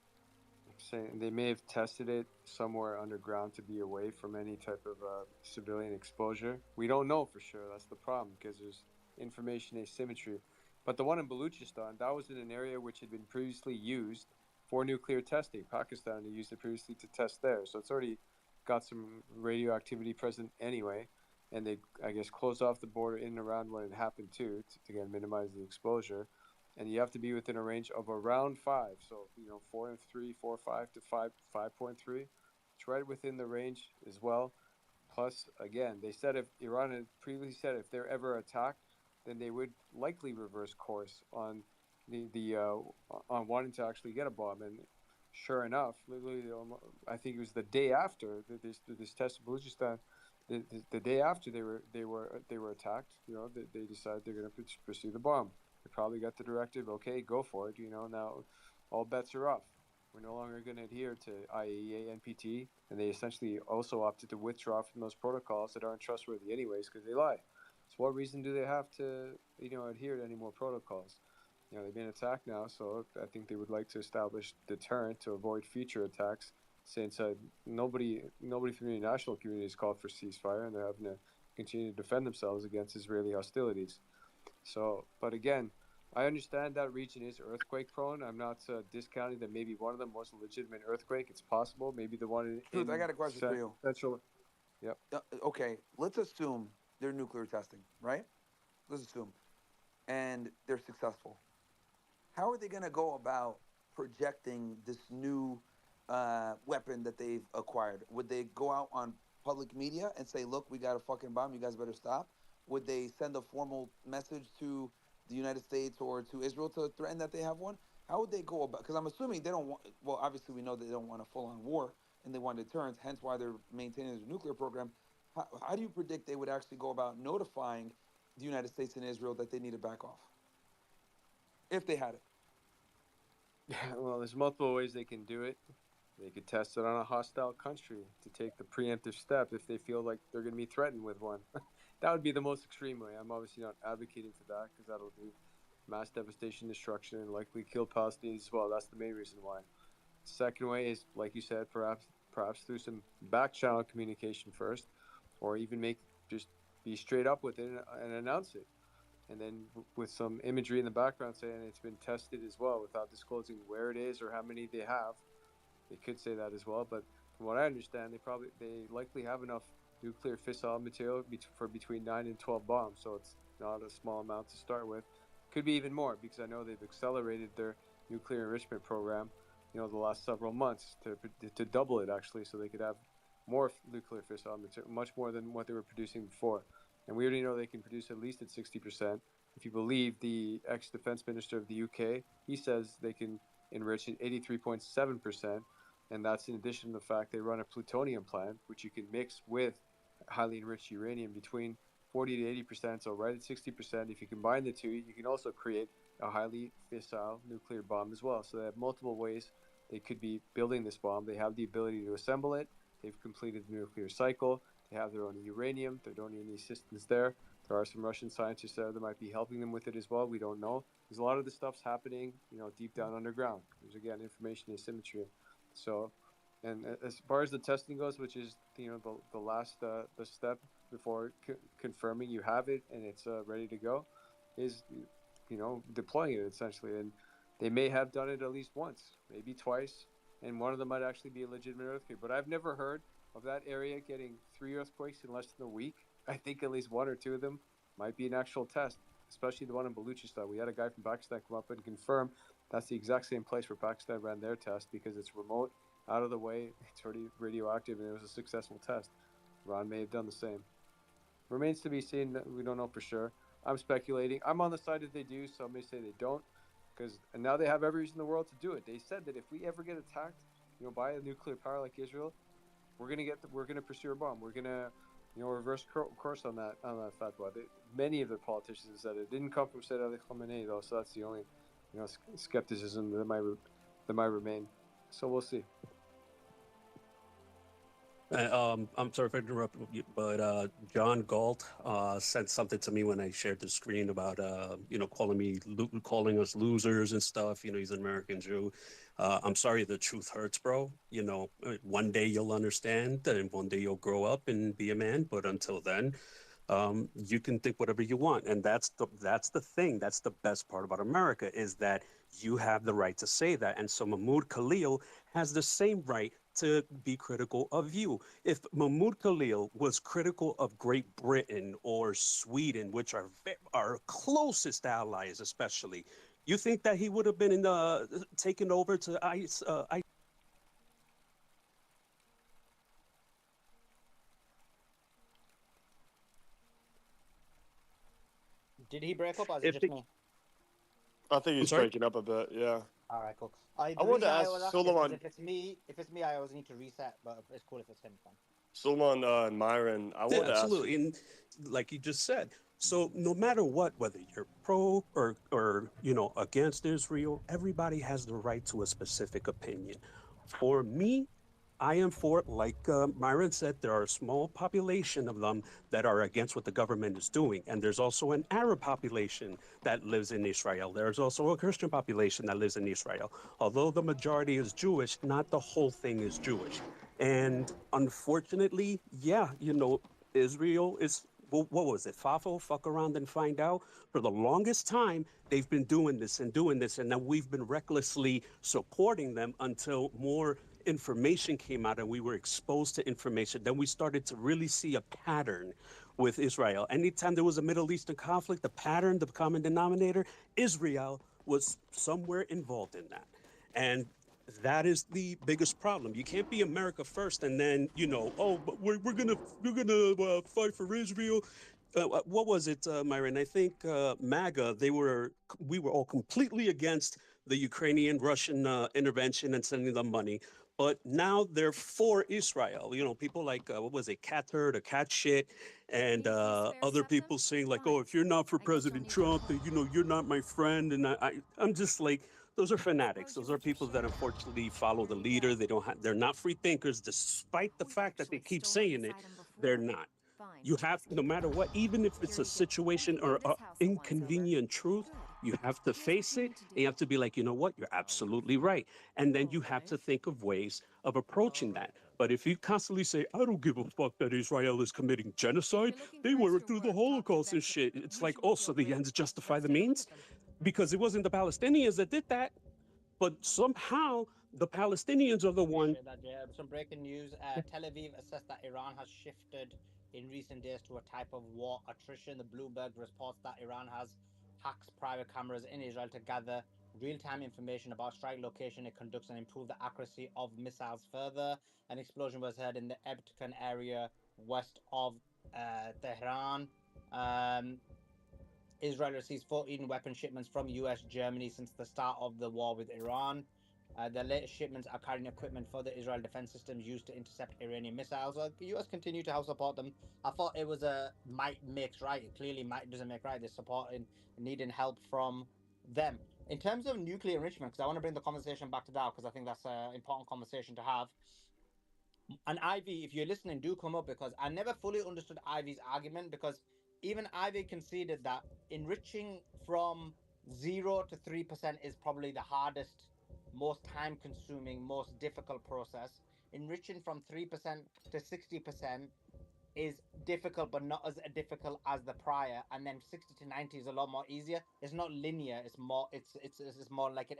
Saying they may have tested it somewhere underground to be away from any type of civilian exposure. We don't know for sure. That's the problem, because there's information asymmetry. But the one in Baluchistan, that was in an area which had been previously used for nuclear testing. Pakistan had used it previously to test there, so it's already got some radioactivity present anyway. And they, I guess, closed off the border in and around when it happened too, to again minimize the exposure. And you have to be within a range of around 5. So 4 and 3, 4, 5 to 5.3. It's right within the range as well. Plus, again, they said if Iran had previously said if they're ever attacked, then they would likely reverse course on on wanting to actually get a bomb. And sure enough, literally, I think it was the day after this test of Balochistan. The day after they were attacked, they decided they're going to pursue the bomb. They probably got the directive, okay, go for it. Now all bets are off. We're no longer going to adhere to IAEA, NPT, and they essentially also opted to withdraw from those protocols that aren't trustworthy anyways because they lie. So what reason do they have to, adhere to any more protocols? They've been attacked now, so I think they would like to establish deterrent to avoid future attacks. Since nobody from the international community has called for ceasefire, and they're having to continue to defend themselves against Israeli hostilities. So, but again, I understand that region is earthquake prone. I'm not discounting that maybe one of them was a legitimate earthquake. It's possible. Maybe the one Truth, I got a question for you. Central. Yep. Okay, let's assume they're nuclear testing, right? Let's assume. And they're successful. How are they going to go about projecting this new weapon that they've acquired? Would they go out on public media and say, look, we got a fucking bomb, you guys better stop? Would they send a formal message to the United States or to Israel to threaten that they have one? How would they go about? Because I'm assuming they don't want. Well, obviously we know they don't want a full-on war and they want deterrence. Hence why they're maintaining their nuclear program. How do you predict they would actually go about notifying the United States and Israel that they need to back off, if they had it? Well, there's multiple ways they can do it. They could test it on a hostile country to take the preemptive step if they feel like they're going to be threatened with one. That would be the most extreme way. I'm obviously not advocating for that because that'll do mass devastation, destruction, and likely kill Palestinians as well. That's the main reason why. Second way is, like you said, perhaps through some back channel communication first, or even just be straight up with it and announce it. And then with some imagery in the background saying it's been tested as well without disclosing where it is or how many they have. They could say that as well, but from what I understand, they likely have enough nuclear fissile material for between 9 and 12 bombs, so it's not a small amount to start with. Could be even more because I know they've accelerated their nuclear enrichment program, the last several months to double it actually, so they could have more nuclear fissile material, much more than what they were producing before. And we already know they can produce at least at 60%. If you believe the ex-defense minister of the UK, he says they can enrich at 83.7%, and that's in addition to the fact they run a plutonium plant, which you can mix with highly enriched uranium between 40 to 80%. So right at 60%, if you combine the two, you can also create a highly fissile nuclear bomb as well. So they have multiple ways they could be building this bomb. They have the ability to assemble it. They've completed the nuclear cycle. They have their own uranium. They don't need any assistance there. There are some Russian scientists there that might be helping them with it as well. We don't know. Because a lot of this stuff's happening, deep down underground. There's, again, information asymmetry. So, and as far as the testing goes, which is, the last the step before confirming you have it and it's ready to go, is, deploying it essentially. And they may have done it at least once, maybe twice, and one of them might actually be a legitimate earthquake. But I've never heard of that area getting 3 earthquakes in less than a week. I think at least 1 or 2 of them might be an actual test, especially the one in Baluchistan. We had a guy from Pakistan come up and confirm that's the exact same place where Pakistan ran their test because it's remote, out of the way, it's already radioactive, and it was a successful test. Iran may have done the same. Remains to be seen. We don't know for sure. I'm speculating. I'm on the side that they do. Some may say they don't, and now they have every reason in the world to do it. They said that if we ever get attacked, by a nuclear power like Israel, we're gonna pursue a bomb. We're gonna, reverse course on that fatwa. Many of the politicians said it didn't come from Sayyid Ali Khamenei though, so that's the only, skepticism that might remain. So we'll see. I'm sorry if I interrupted you, but John Galt sent something to me when I shared the screen about calling us losers and stuff. He's an American Jew. I'm sorry, the truth hurts, bro. One day you'll understand, and one day you'll grow up and be a man. But until then, you can think whatever you want, and that's the thing. That's the best part about America, is that you have the right to say that. And so Mahmoud Khalil has the same right to be critical of you. If Mahmoud Khalil was critical of Great Britain or Sweden, which are our closest allies, especially, you think that he would have been taken over to ICE? Did he break up, or is it just me? I think he's breaking up a bit. Yeah. All right, cool. I wanted to ask Suleiman. If it's me, I always need to reset. But it's cool if it's him. Fine. Suleiman and Myron, I want to ask. Absolutely, and like you just said, so no matter what, whether you're pro or against Israel, everybody has the right to a specific opinion. For me, I am for, like Myron said, there are a small population of them that are against what the government is doing. And there's also an Arab population that lives in Israel. There's also a Christian population that lives in Israel. Although the majority is Jewish, not the whole thing is Jewish. And unfortunately, Israel is, what was it? FAFO, fuck around and find out. For the longest time, they've been doing this, and now we've been recklessly supporting them until more information came out and we were exposed to information. Then we started to really see a pattern with Israel. Anytime there was a Middle Eastern conflict, the pattern, the common denominator, Israel was somewhere involved in that. And that is the biggest problem. You can't be America first and then, but we're gonna fight for Israel. What was it, Myron? I think MAGA, we were all completely against the Ukrainian-Russian intervention and sending them money. But now they're for Israel. People like, what was it, cat turd or cat shit, and other people saying like, oh, if you're not for President Trump, then, you're not my friend. And I'm just like, those are fanatics. Those are people that unfortunately follow the leader. They're not free thinkers, despite the fact that they keep saying it. They're not. You have, no matter what, even if it's a situation or an inconvenient truth, you have to face it, and you have to be like, you know what, you're absolutely right. And then you have to think of ways of approaching that. But if you constantly say, I don't give a fuck that Israel is committing genocide, they were through the Holocaust and shit. It's like, oh, so the ends justify the means? Because it wasn't the Palestinians that did that, but somehow the Palestinians are the one. Some breaking news. Tel Aviv assessed that Iran has shifted in recent days to a type of war attrition. The Bloomberg reports that Iran has hacks private cameras in Israel to gather real-time information about strike location it conducts and improve the accuracy of missiles further. An explosion was heard in the Ebtkan area west of Tehran. Israel receives 14 weapon shipments from US, Germany since the start of the war with Iran. The latest shipments are carrying equipment for the Israel defense systems used to intercept Iranian missiles. The US continue to help support them. I thought it was a might makes right. It clearly might doesn't make right. They're supporting, needing help from them. In terms of nuclear enrichment, because I want to bring the conversation back to that, because I think that's an important conversation to have. And Ivy, if you're listening, do come up, because I never fully understood Ivy's argument, because even Ivy conceded that enriching from 0 to 3% is probably the hardest, most time consuming, most difficult process. Enriching from 3% to 60% is difficult, but not as difficult as the prior. And then 60 to 90 is a lot more easier. It's not linear. It's more. It's more like an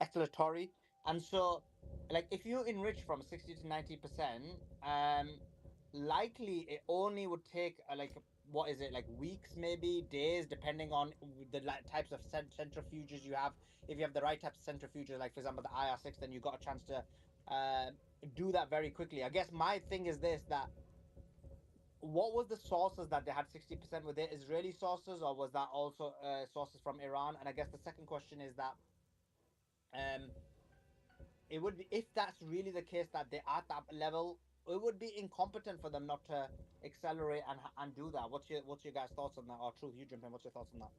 exploratory. And so, like, if you enrich from 60 to 90%, likely it only would take like, what is it, like weeks, maybe days, depending on the types of centrifuges you have. If you have the right types of centrifuges, like for example the IR6, then you got a chance to do that very quickly. I guess my thing is this, that what was the sources that they had 60%? Were they Israeli sources, or was that also sources from Iran? And I guess the second question is that um it would be, if that's really the case that they're at that level, it would be incompetent for them not to accelerate and do that. What's your guys' thoughts on that? Or Truth, you jump in. What's your thoughts on that?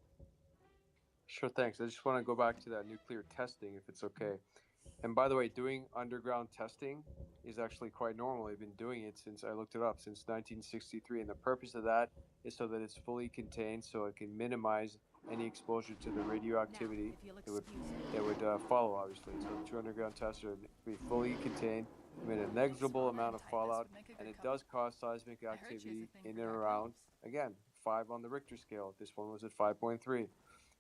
Sure, thanks. I just want to go back to that nuclear testing, if it's okay. And by the way, doing underground testing is actually quite normal. I've been doing it since I looked it up since 1963, and the purpose of that is so that it's fully contained, so it can minimize any exposure to the radioactivity that would follow. Obviously, so the two underground tests are to be fully contained, emit a negligible amount of fallout, and it does cause seismic activity in and around. Again, 5 on the Richter scale. This one was at 5.3.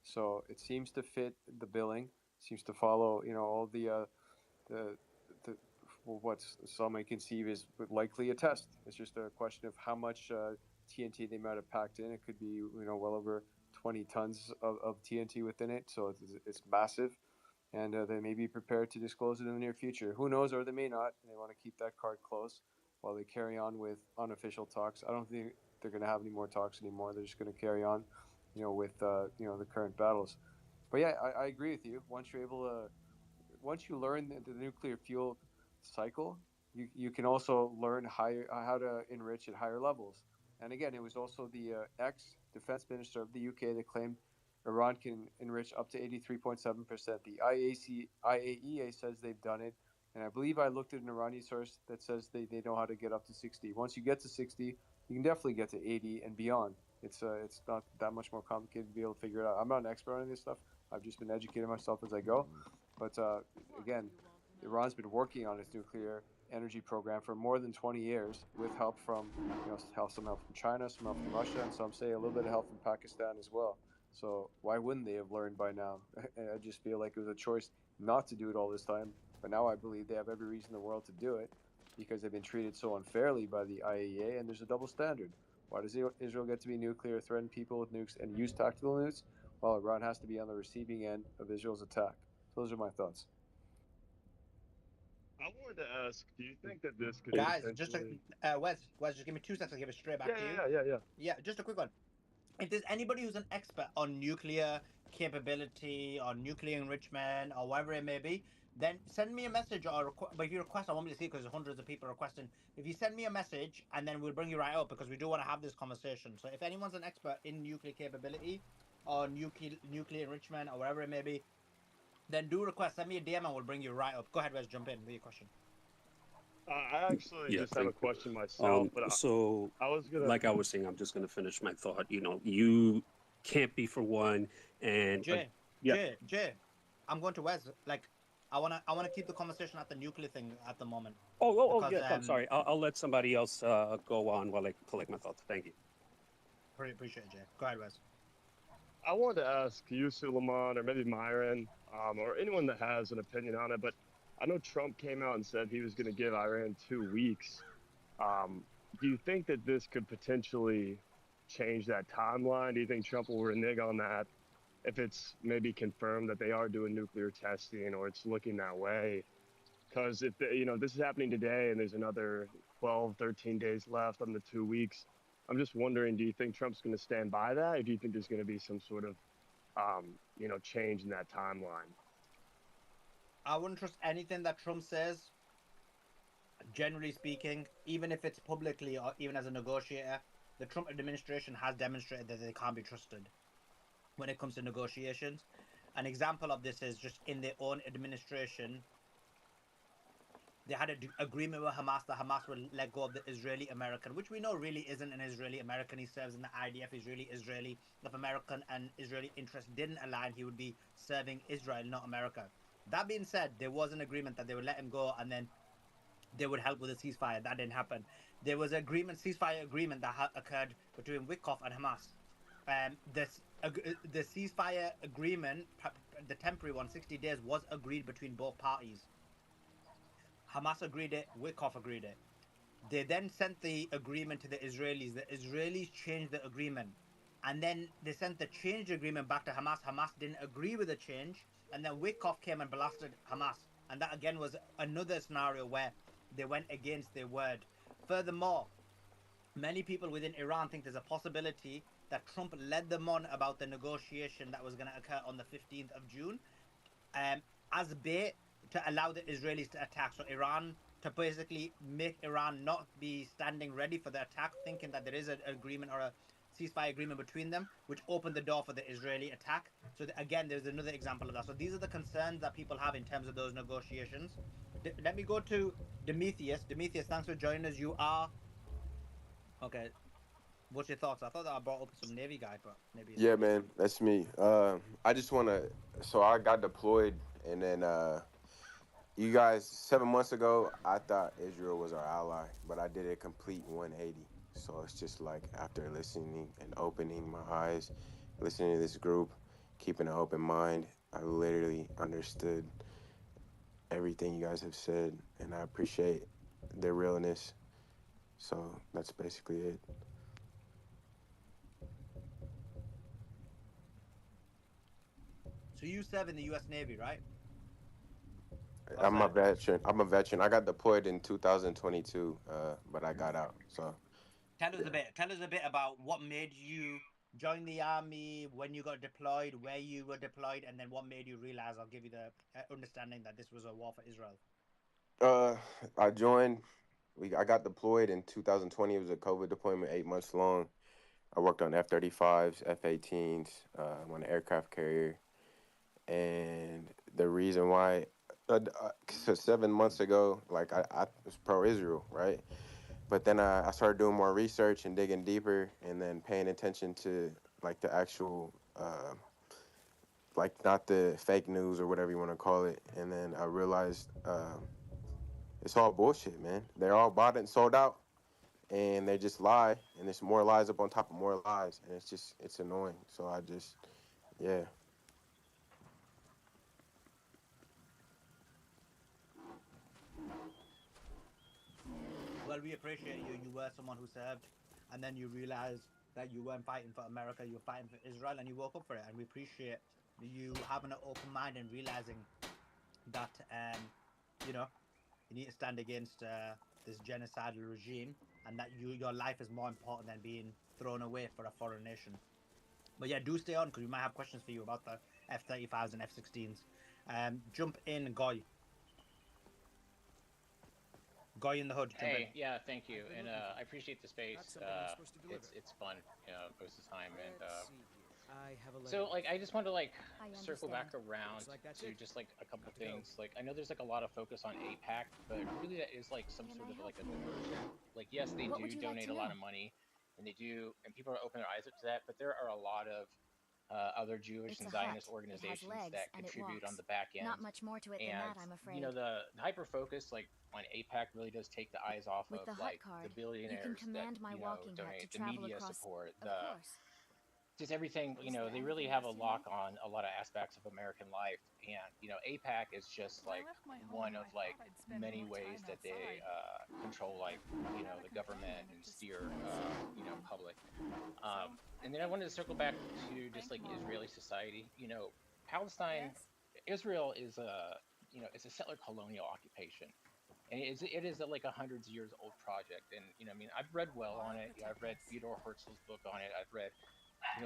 So it seems to fit the billing, seems to follow, all the what some may conceive is likely a test. It's just a question of how much TNT they might have packed in. It could be, well over 20 tons of TNT within it. So it's massive, and they may be prepared to disclose it in the near future. Who knows, or they may not. And they want to keep that card close while they carry on with unofficial talks. I don't think they're going to have any more talks anymore. They're just going to carry on, with the current battles. But yeah, I agree with you. Once you learn the nuclear fuel cycle, you can also learn how to enrich at higher levels. And again, it was also the ex-defense minister of the UK that claimed Iran can enrich up to 83.7%. The IAEA says they've done it. And I believe I looked at an Iranian source that says they know how to get up to 60. Once you get to 60, you can definitely get to 80 and beyond. It's not that much more complicated to be able to figure it out. I'm not an expert on this stuff. I've just been educating myself as I go. But again, Iran's been working on its nuclear energy program for more than 20 years, with help from, some help from China, some help from Russia, and some say a little bit of help from Pakistan as well. So why wouldn't they have learned by now? I just feel like it was a choice not to do it all this time. But now I believe they have every reason in the world to do it, because they've been treated so unfairly by the IAEA, and there's a double standard. Why does Israel get to be nuclear, threaten people with nukes, and use tactical nukes, while Iran has to be on the receiving end of Israel's attack? So those are my thoughts. I wanted to ask, do you think that this could Guys, potentially... Wes, just give me 2 seconds. I'll give it straight back to you. Yeah. Yeah, just a quick one. If there's anybody who's an expert on nuclear capability or nuclear enrichment or whatever it may be, then send me a message, or but if you request, I won't be able to see because there's hundreds of people requesting. If you send me a message, and then we'll bring you right up, because we do want to have this conversation. So if anyone's an expert in nuclear capability or nuclear enrichment or whatever it may be, then do request. Send me a DM and we'll bring you right up. Go ahead, Wes, jump in with your question. I actually just have a question myself, but so I was gonna, like I was saying, I'm just gonna finish my thought. You can't be for one, and Jay, I'm going to Wes. Like, I wanna keep the conversation at the nuclear thing at the moment. Oh, yes. I'm sorry. I'll let somebody else go on while I collect my thoughts. Thank you. Appreciate it, Jay. Go ahead, Wes. I wanted to ask you, Suleiman, or maybe Myron, or anyone that has an opinion on it, but I know Trump came out and said he was going to give Iran 2 weeks. Do you think that this could potentially change that timeline? Do you think Trump will renege on that if it's maybe confirmed that they are doing nuclear testing or it's looking that way? Because if this is happening today and there's another 12, 13 days left on the 2 weeks, I'm just wondering, do you think Trump's going to stand by that, or do you think there's going to be some sort of change in that timeline? I wouldn't trust anything that Trump says. Generally speaking, even if it's publicly or even as a negotiator, the Trump administration has demonstrated that they can't be trusted when it comes to negotiations. An example of this is just in their own administration, they had an agreement with Hamas that Hamas would let go of the Israeli American, which we know really isn't an Israeli American. He serves in the IDF. He's really Israeli. If American and Israeli interests didn't align, he would be serving Israel, not America. That being said, there was an agreement that they would let him go and then they would help with a ceasefire. That didn't happen. There was an ceasefire agreement that occurred between Witkoff and Hamas. The ceasefire agreement, the temporary one, 60 days, was agreed between both parties. Hamas agreed it, Witkoff agreed it. They then sent the agreement to the Israelis. The Israelis changed the agreement. And then they sent the changed agreement back to Hamas. Hamas didn't agree with the change. And then Witkoff came and blasted Hamas. And that again was another scenario where they went against their word. Furthermore, many people within Iran think there's a possibility that Trump led them on about the negotiation that was going to occur on the 15th of June as bait to allow the Israelis to attack. So Iran, to basically make Iran not be standing ready for the attack, thinking that there is an agreement or a ceasefire agreement between them, which opened the door for the Israeli attack. So again, there's another example of that. So these are the concerns that people have in terms of those negotiations. Let me go to Demetrius. Demetrius, thanks for joining us. You are... Okay. What's your thoughts? I thought that I brought up some Navy guy, but maybe it's Yeah, man, that's me. I just want to... So I got deployed, and then you guys, 7 months ago, I thought Israel was our ally, but I did a complete 180. So it's just like after listening and opening my eyes, listening to this group, keeping an open mind, I literally understood everything you guys have said, and I appreciate their realness. So that's basically it. So you serve in the U.S. Navy, right? I'm a veteran. I got deployed in 2022, but I got out. So tell us a bit about what made you join the army, when you got deployed, where you were deployed, and then what made you realize, I'll give you the understanding that this was a war for Israel. I joined. I got deployed in 2020. It was a COVID deployment, 8 months long. I worked on F-35s, F-18s. I'm on an aircraft carrier, and the reason why, so 7 months ago, like I was pro-Israel, right? But then I started doing more research and digging deeper, and then paying attention to like the actual, like not the fake news or whatever you want to call it. And then I realized it's all bullshit, man. They're all bought and sold out, and they just lie, and there's more lies up on top of more lies, and it's annoying. So I just, yeah. Well, we appreciate you. You were someone who served, and then you realized that you weren't fighting for America, you were fighting for Israel, and you woke up for it. And we appreciate you having an open mind and realizing that, you know, you need to stand against this genocidal regime, and that your life is more important than being thrown away for a foreign nation. But yeah, do stay on, because we might have questions for you about the F-35s and F-16s. Jump in, Goy. Goy in the hood. Jump in. Hey, yeah, thank you, and I appreciate the space. It's fun, most of the time, and so like I just want to like circle back around to just like a couple things. Like I know there's like a lot of focus on APAC, but really that is like some sort of like a diversion. Like yes, they do donate a lot of money, and they do, and people are opening their eyes up to that. But there are a lot of other Jewish and Zionist organizations that contribute on the back end. Not much more to it than that, I'm afraid. You know, the hyper focus like on APAC really does take the eyes off With of the like card, the billionaires you can command that my walking hut donate, to the travel media across, support, of course. just everything, they really have a lock on a lot of aspects of American life. And, APAC is just like one of like many ways that they control like, the government and steer, public. And then I wanted to circle back to just like Israeli society. Palestine, Israel is it's a settler colonial occupation. And it is like a hundreds of years old project. And, I've read well on it. I've read Theodore Herzl's book on it. I've read,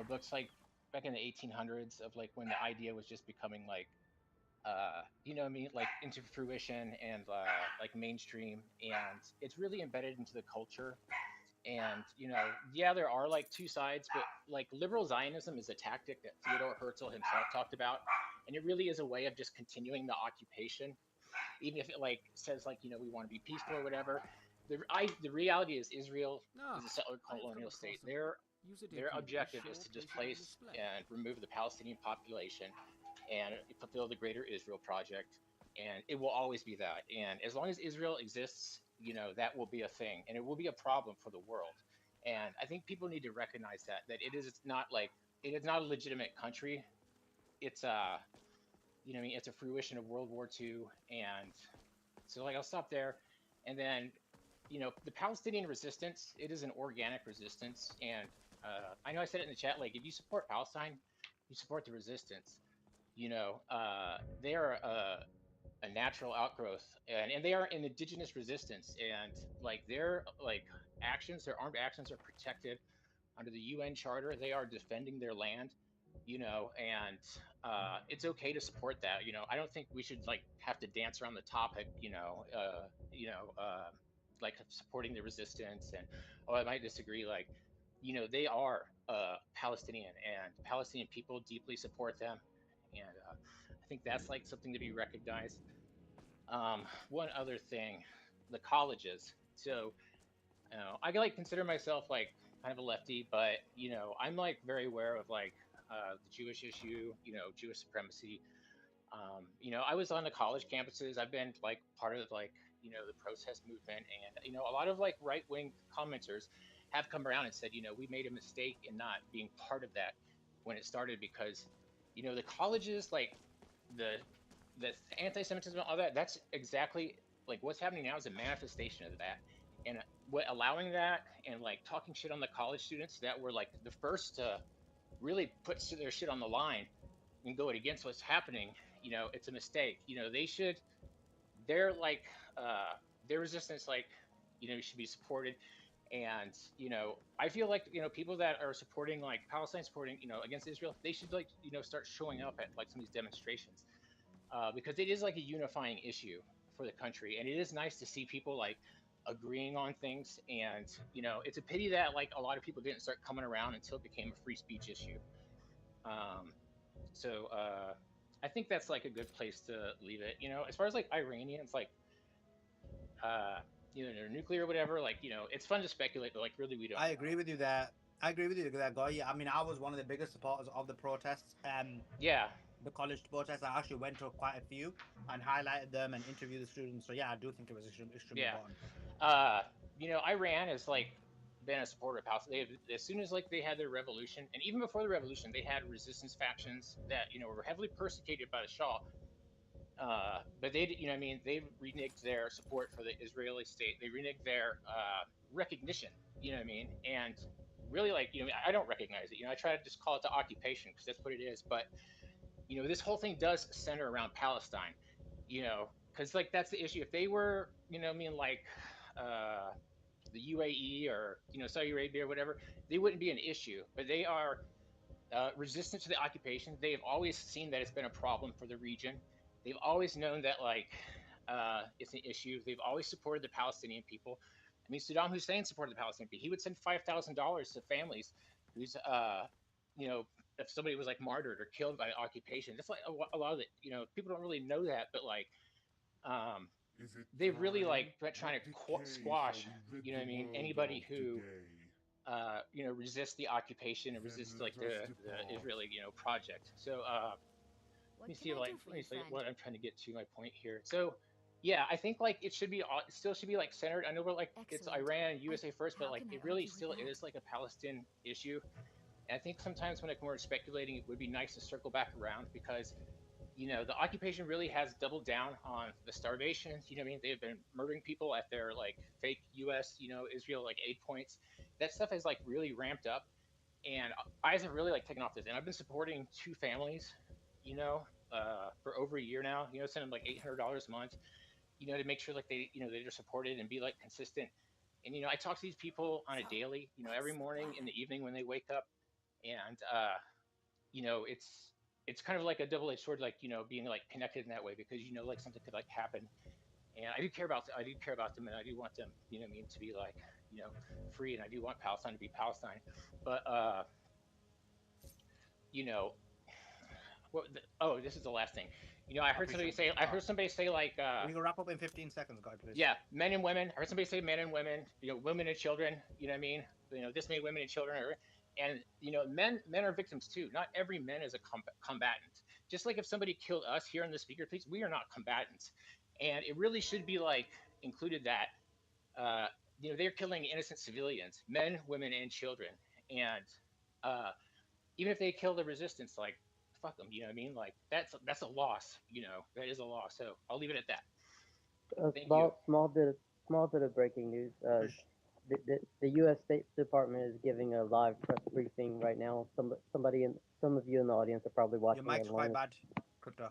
books like back in the 1800s of like when the idea was just becoming like, like into fruition and like mainstream. And it's really embedded into the culture. And, yeah, there are like two sides, but like liberal Zionism is a tactic that Theodore Herzl himself talked about. And it really is a way of just continuing the occupation, even if it like says like, we want to be peaceful or whatever. The reality is Israel is a settler colonial state. Their objective is to displace and remove the Palestinian population and fulfill the greater Israel project. And it will always be that. And as long as Israel exists, that will be a thing, and it will be a problem for the world. And I think people need to recognize that it is not a legitimate country. It's it's a fruition of World War II. And so like I'll stop there. And then the Palestinian resistance, it is an organic resistance. And I know I said it in the chat, like if you support Palestine, you support the resistance. They are a natural outgrowth, and they are an indigenous resistance. And like their armed actions are protected under the UN Charter. They are defending their land, and it's okay to support that. I don't think we should like have to dance around the topic, like supporting the resistance. And I might disagree. Like, they are Palestinian, and Palestinian people deeply support them. And I think that's like something to be recognized. One other thing, the colleges. So, I like consider myself like kind of a lefty, but I'm like very aware of like the Jewish issue, Jewish supremacy. I was on the college campuses. I've been like part of like the protest movement, and a lot of like right wing commenters have come around and said, we made a mistake in not being part of that when it started, because the colleges, like the anti-Semitism, all that, that's exactly like what's happening now is a manifestation of that. And what allowing that and like talking shit on the college students that were like the first to really put their shit on the line and go against what's happening, it's a mistake. They're like their resistance, like should be supported. And I feel like people that are supporting like Palestine, supporting against Israel, they should like start showing up at like some of these demonstrations, because it is like a unifying issue for the country. And it is nice to see people like agreeing on things. And it's a pity that like a lot of people didn't start coming around until it became a free speech issue. So I think that's like a good place to leave it. As far as like Iranians, like they're nuclear or whatever, like it's fun to speculate, but like really we don't I know. agree with you there. I agree with you there, Goy. I mean, I was one of the biggest supporters of the protests. Yeah. The college protests. I actually went to quite a few and highlighted them and interviewed the students. So yeah, I do think it was extremely important. Iran has like been a supporter of Palestine. As soon as like they had their revolution, and even before the revolution, they had resistance factions that were heavily persecuted by the Shah. But they reneged their support for the Israeli state. They reneged their recognition. And really, like I don't recognize it. I try to just call it the occupation because that's what it is. But this whole thing does center around Palestine. Because like that's the issue. If they were, like the UAE or Saudi Arabia or whatever, they wouldn't be an issue. But they are resistant to the occupation. They have always seen that it's been a problem for the region. They've always known that like it's an issue. They've always supported the Palestinian people. I mean, Saddam Hussein supported the Palestinian people. He would send $5,000 to families who's if somebody was like martyred or killed by the occupation. That's like a lot of it. People don't really know that, but like they've really like trying to squash anybody who resist the occupation and resist like the Israeli project. So let me see what I'm trying to get to my point here. So yeah, I think like it still should be like centered. I know we're like it's Iran, USA first, but like it really still is like a Palestinian issue. And I think sometimes when we're speculating, it would be nice to circle back around because, the occupation really has doubled down on the starvation. What I mean? They've been murdering people at their like fake U.S., Israel like aid points. That stuff has like really ramped up, and eyes have really like taken off this. And I've been supporting two families, for over a year now. Send them like $800 a month, to make sure like they're supported and be like consistent. And I talk to these people on a daily, every morning, in the evening when they wake up, and it's kind of like a double-edged sword, like being like connected in that way because like something could like happen, and I do care about them, and I do want them, to be like free, and I do want Palestine to be Palestine, but you know this is the last thing. I heard somebody say like we can wrap up in 15 seconds, guy, please. Yeah, men and women. I heard somebody say men and women. Women and children. What I mean? This many women and children are, and men are victims too. Not every man is a combatant. Just like if somebody killed us here in the speaker please, we are not combatants, and it really should be like included that they're killing innocent civilians, men, women, and children, and even if they kill the resistance, like fuck them. You know what I mean? Like that's a loss. That is a loss. So I'll leave it at that. Small bit of breaking news. The U.S. State Department is giving a live press briefing right now. Some of you in the audience are probably watching. Your mic's quite bad, Crypto.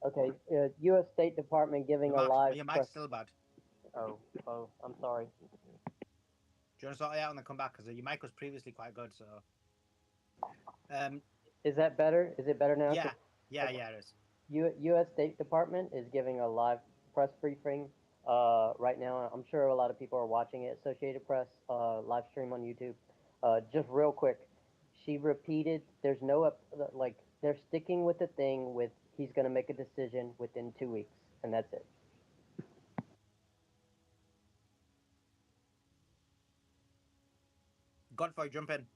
Okay, U.S. State Department giving a live. Your mic's still bad. Oh, I'm sorry. Do you want to sort it out and then come back? Because your mic was previously quite good. So. Is that better? Is it better now? Yeah, it is. U.S. State Department is giving a live press briefing right now. I'm sure a lot of people are watching it. Associated Press live stream on YouTube. Just real quick, she repeated, there's no they're sticking with the thing with he's going to make a decision within 2 weeks, and that's it. Godfrey, jump in.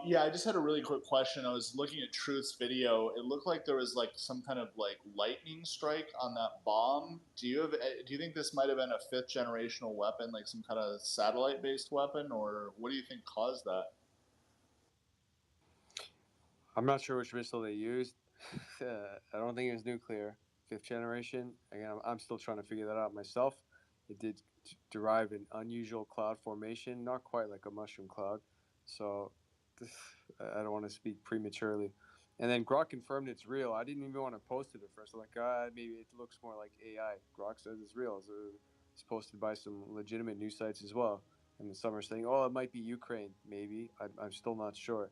Yeah, I just had a really quick question. I was looking at Truth's video. It looked like there was like some kind of like lightning strike on that bomb. Do you think this might have been a 5th generational weapon, like some kind of satellite based weapon, or what do you think caused that? I'm not sure which missile they used. I don't think it was nuclear. 5th generation. Again, I'm still trying to figure that out myself. It did derive an unusual cloud formation, not quite like a mushroom cloud. So I don't want to speak prematurely. And then Grok confirmed it's real. I didn't even want to post it at first. I'm like, maybe it looks more like AI. Grok says it's real. So it's posted by some legitimate news sites as well. And some are saying, it might be Ukraine. Maybe. I'm still not sure.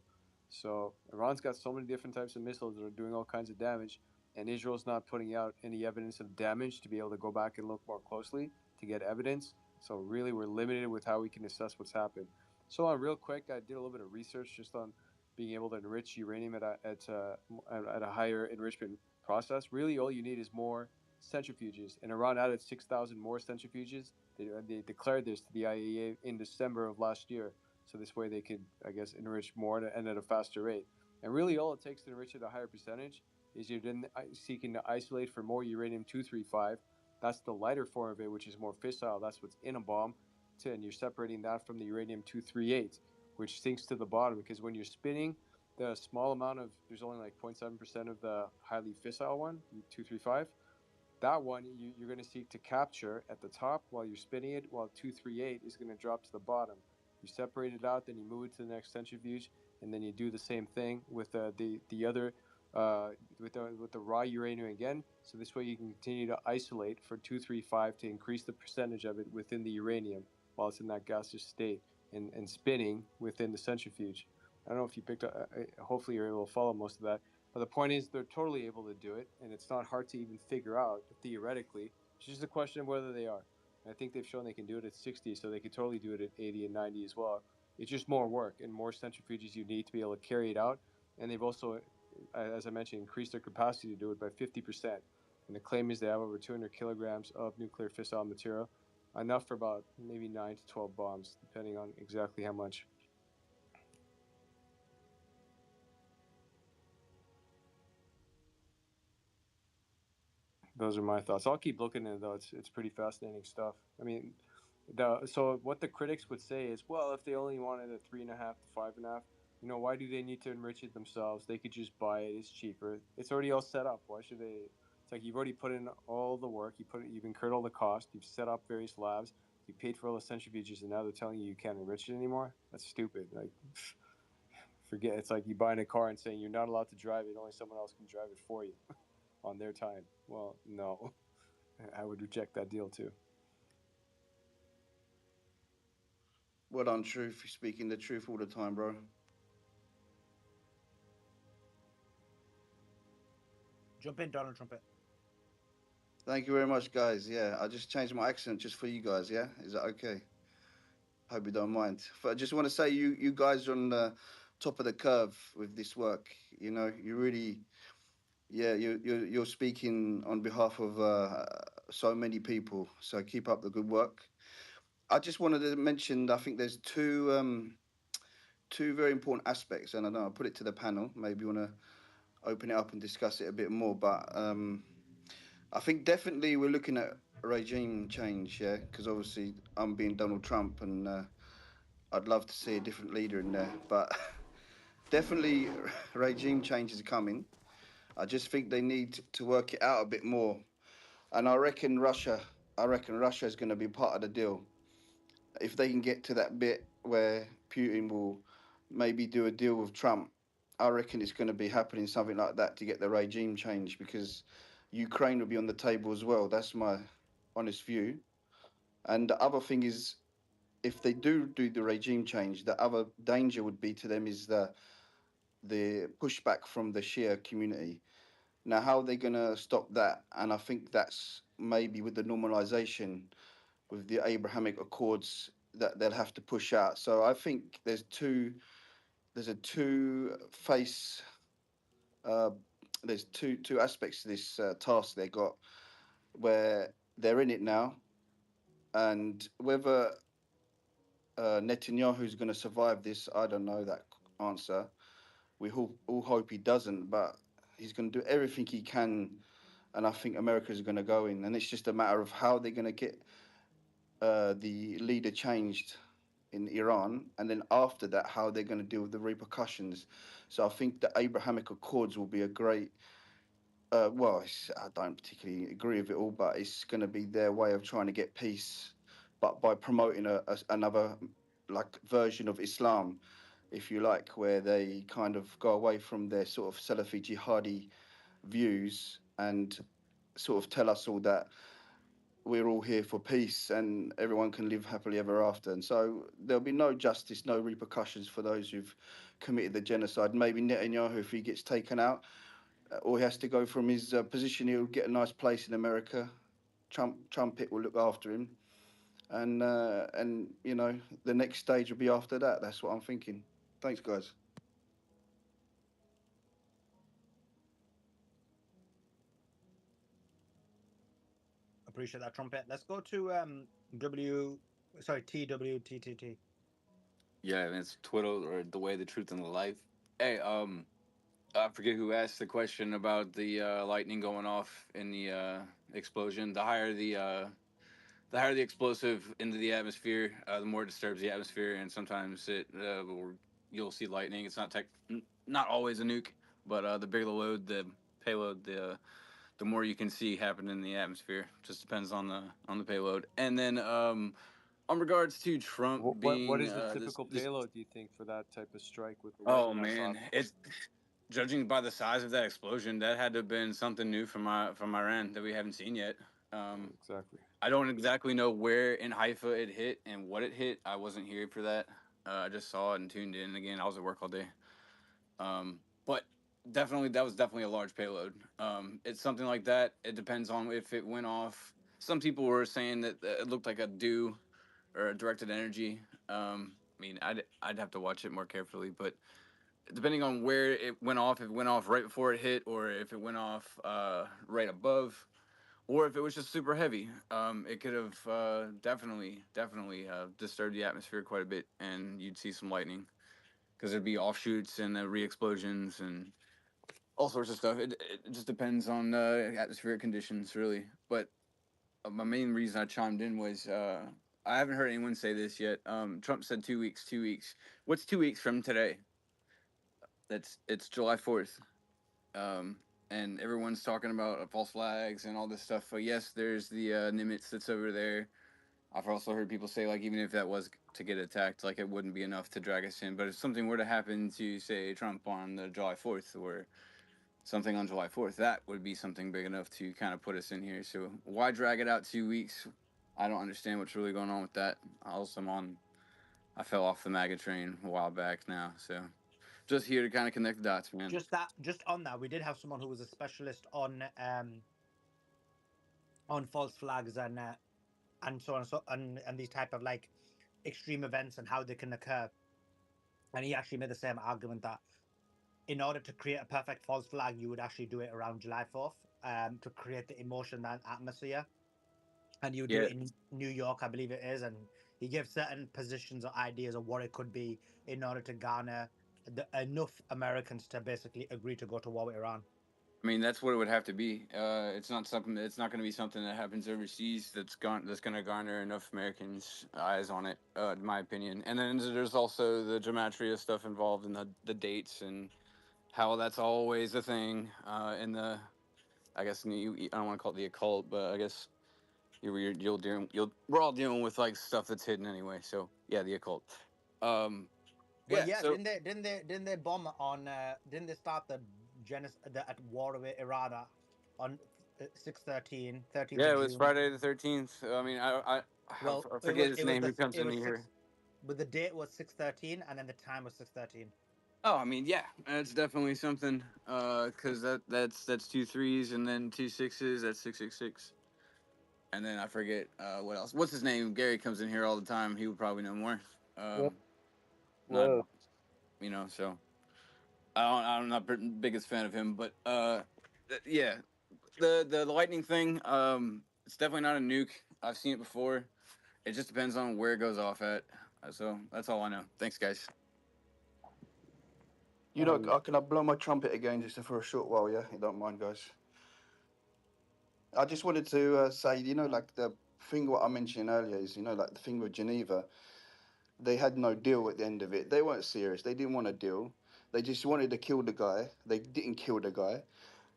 So Iran's got so many different types of missiles that are doing all kinds of damage. And Israel's not putting out any evidence of damage to be able to go back and look more closely to get evidence. So really, we're limited with how we can assess what's happened. So real quick, I did a little bit of research just on being able to enrich uranium at a higher enrichment process. Really, all you need is more centrifuges. And Iran added 6,000 more centrifuges. They declared this to the IAEA in December of last year. So this way they could, I guess, enrich more and at a faster rate. And really, all it takes to enrich at a higher percentage is you're then seeking to isolate for more uranium-235. That's the lighter form of it, which is more fissile. That's what's in a bomb. And you're separating that from the uranium-238, which sinks to the bottom, because when you're spinning the small amount of, there's only like 0.7% of the highly fissile one, 235, that one you're going to seek to capture at the top while you're spinning it, while 238 is going to drop to the bottom. You separate it out, then you move it to the next centrifuge, and then you do the same thing with the other with the raw uranium again. So this way you can continue to isolate for 235 to increase the percentage of it within the uranium while it's in that gaseous state and spinning within the centrifuge. I don't know if you picked up, hopefully you're able to follow most of that. But the point is they're totally able to do it, and it's not hard to even figure out theoretically. It's just a question of whether they are. And I think they've shown they can do it at 60, so they could totally do it at 80 and 90 as well. It's just more work and more centrifuges you need to be able to carry it out. And they've also, as I mentioned, increased their capacity to do it by 50%. And the claim is they have over 200 kilograms of nuclear fissile material, enough for about maybe 9 to 12 bombs, depending on exactly how much. Those are my thoughts. I'll keep looking at it, though. It's pretty fascinating stuff. I mean, So what the critics would say is, well, if they only wanted a 3.5 to 5.5, why do they need to enrich it themselves? They could just buy it. It's cheaper. It's already all set up. Why should they? It's like you've already put in all the work. You've incurred all the cost. You've set up various labs. You paid for all the centrifuges, and now they're telling you can't enrich it anymore. That's stupid. Like, forget. It's like you buying a car and saying you're not allowed to drive it. Only someone else can drive it for you on their time. Well, no, I would reject that deal too. Well done, Truth. You're speaking the truth all the time, bro. Jump in, Donald Trumpet. Thank you very much, guys. Yeah, I just changed my accent just for you guys. Yeah, is that okay? Hope you don't mind. But I just want to say you guys are on the top of the curve with this work. You really, yeah, you're speaking on behalf of so many people. So keep up the good work. I just wanted to mention. I think there's two very important aspects, and I know I'll put it to the panel. Maybe you want to open it up and discuss it a bit more. But I think definitely we're looking at regime change, yeah, because obviously I'm being Donald Trump, and I'd love to see a different leader in there. But definitely regime change is coming. I just think they need to work it out a bit more. And I reckon Russia is going to be part of the deal. If they can get to that bit where Putin will maybe do a deal with Trump, I reckon it's going to be happening something like that to get the regime change, because Ukraine will be on the table as well. That's my honest view. And the other thing is, if they do the regime change, the other danger would be to them is the pushback from the Shia community. Now, how are they going to stop that? And I think that's maybe with the normalization, with the Abrahamic Accords, that they'll have to push out. So I think there's a two-face, uh, there's two aspects to this task they got, where they're in it now, and whether Netanyahu's going to survive this, I don't know that answer. We all hope he doesn't, but he's going to do everything he can, and I think America's going to go in, and it's just a matter of how they're going to get the leader changed in Iran, and then after that, how they're going to deal with the repercussions. So I think the Abrahamic Accords will be a great. Well, I don't particularly agree with it all, but it's going to be their way of trying to get peace, but by promoting another like version of Islam, if you like, where they kind of go away from their sort of Salafi jihadi views and sort of tell us all that we're all here for peace and everyone can live happily ever after. And so there'll be no justice, no repercussions for those who've committed the genocide. Maybe Netanyahu, if he gets taken out, or he has to go from his position, he'll get a nice place in America. Trumpet will look after him, and the next stage will be after that. That's what I'm thinking. Thanks, guys. Appreciate that, Trumpet. Let's go to TWTTT. Yeah, and it's Twitter, or the way, the truth, and the life. Hey, I forget who asked the question about the lightning going off in the explosion. The higher the explosive into the atmosphere, the more it disturbs the atmosphere, and sometimes you'll see lightning. It's not always a nuke, but the bigger the load, the payload, the more you can see happen in the atmosphere. Just depends on the payload. And then on regards to Trump being What is the typical payload, do you think, for that type of strike with the oh lightning on man, top? it's judging by the size of that explosion, that had to have been something new from Iran that we haven't seen yet. Exactly. I don't exactly know where in Haifa it hit and what it hit. I wasn't here for that. I just saw it and tuned in. Again, I was at work all day. But definitely, that was definitely a large payload. It's something like that. It depends on if it went off. Some people were saying that it looked like a dew or a directed energy. I mean, I'd have to watch it more carefully, but depending on where it went off, if it went off right before it hit, or if it went off right above, or if it was just super heavy, it could have definitely disturbed the atmosphere quite a bit, and you'd see some lightning because there'd be offshoots and re-explosions and all sorts of stuff. It just depends on atmospheric conditions, really. But my main reason I chimed in was I haven't heard anyone say this yet. Trump said 2 weeks. 2 weeks. What's 2 weeks from today? It's July 4th. And everyone's talking about false flags and all this stuff. But yes, there's the Nimitz that's over there. I've also heard people say, like, even if that was to get attacked, like, it wouldn't be enough to drag us in. But if something were to happen to, say, Trump on the July 4th or something on July 4th, that would be something big enough to kind of put us in here. So why drag it out 2 weeks? I don't understand what's really going on with that. I fell off the MAGA train a while back now. So just here to kind of connect the dots, man. Just on that, we did have someone who was a specialist on false flags and so on and these type of like extreme events and how they can occur. And he actually made the same argument that in order to create a perfect false flag, you would actually do it around July 4th to create the emotion and atmosphere. And you do it in New York, I believe it is. And he gives certain positions or ideas of what it could be in order to garner enough Americans to basically agree to go to war with Iran. I mean, that's what it would have to be. It's not going to be something that happens overseas that's going to garner enough Americans' eyes on it, in my opinion. And then there's also the gematria stuff involved in the dates and how that's always a thing in the, I guess, I don't want to call it the occult, but I guess we're all dealing with like stuff that's hidden anyway. So yeah, the occult. Well, yeah. So, didn't they bomb on? Didn't they start the at war with Iran on 6/13? Yeah, it was Friday the 13th. I mean, I forget his name. Who comes in here? But the date was 6/13, and then the time was 6/13. Oh, I mean, yeah, that's definitely something. Because that's 2 3s and then 2 6s. That's 666. And then I forget what else. What's his name? Gary comes in here all the time. He would probably know more. Not, so I'm not the biggest fan of him, but yeah, the lightning thing. It's definitely not a nuke. I've seen it before. It just depends on where it goes off at. So that's all I know. Thanks, guys. Can I blow my trumpet again just for a short while? Yeah, you don't mind, guys. I just wanted to say, like the thing what I mentioned earlier is, like the thing with Geneva, they had no deal at the end of it. They weren't serious. They didn't want a deal. They just wanted to kill the guy. They didn't kill the guy.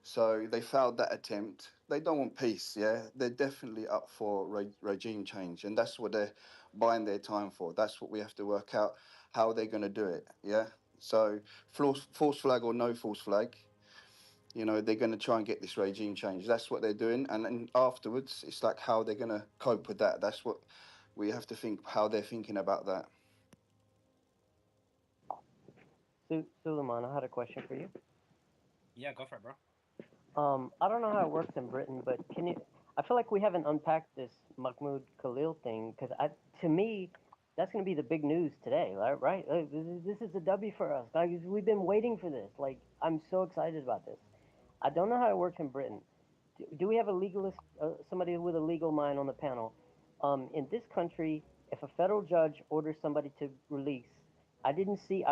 So they failed that attempt. They don't want peace, yeah? They're definitely up for regime change. And that's what they're buying their time for. That's what we have to work out, how they're going to do it, yeah? So false flag or no false flag, they're going to try and get this regime change. That's what they're doing. And then afterwards, it's like how they're going to cope with that. That's what we have to think, how they're thinking about that. Suleiman, I had a question for you. Yeah, go for it, bro. I don't know how it works in Britain, but I feel like we haven't unpacked this Mahmoud Khalil thing, because to me, that's going to be the big news today, right? This is a W for us. Like, we've been waiting for this. Like, I'm so excited about this. I don't know how it works in Britain. Do we have a legalist, somebody with a legal mind on the panel? In this country, if a federal judge orders somebody to release, I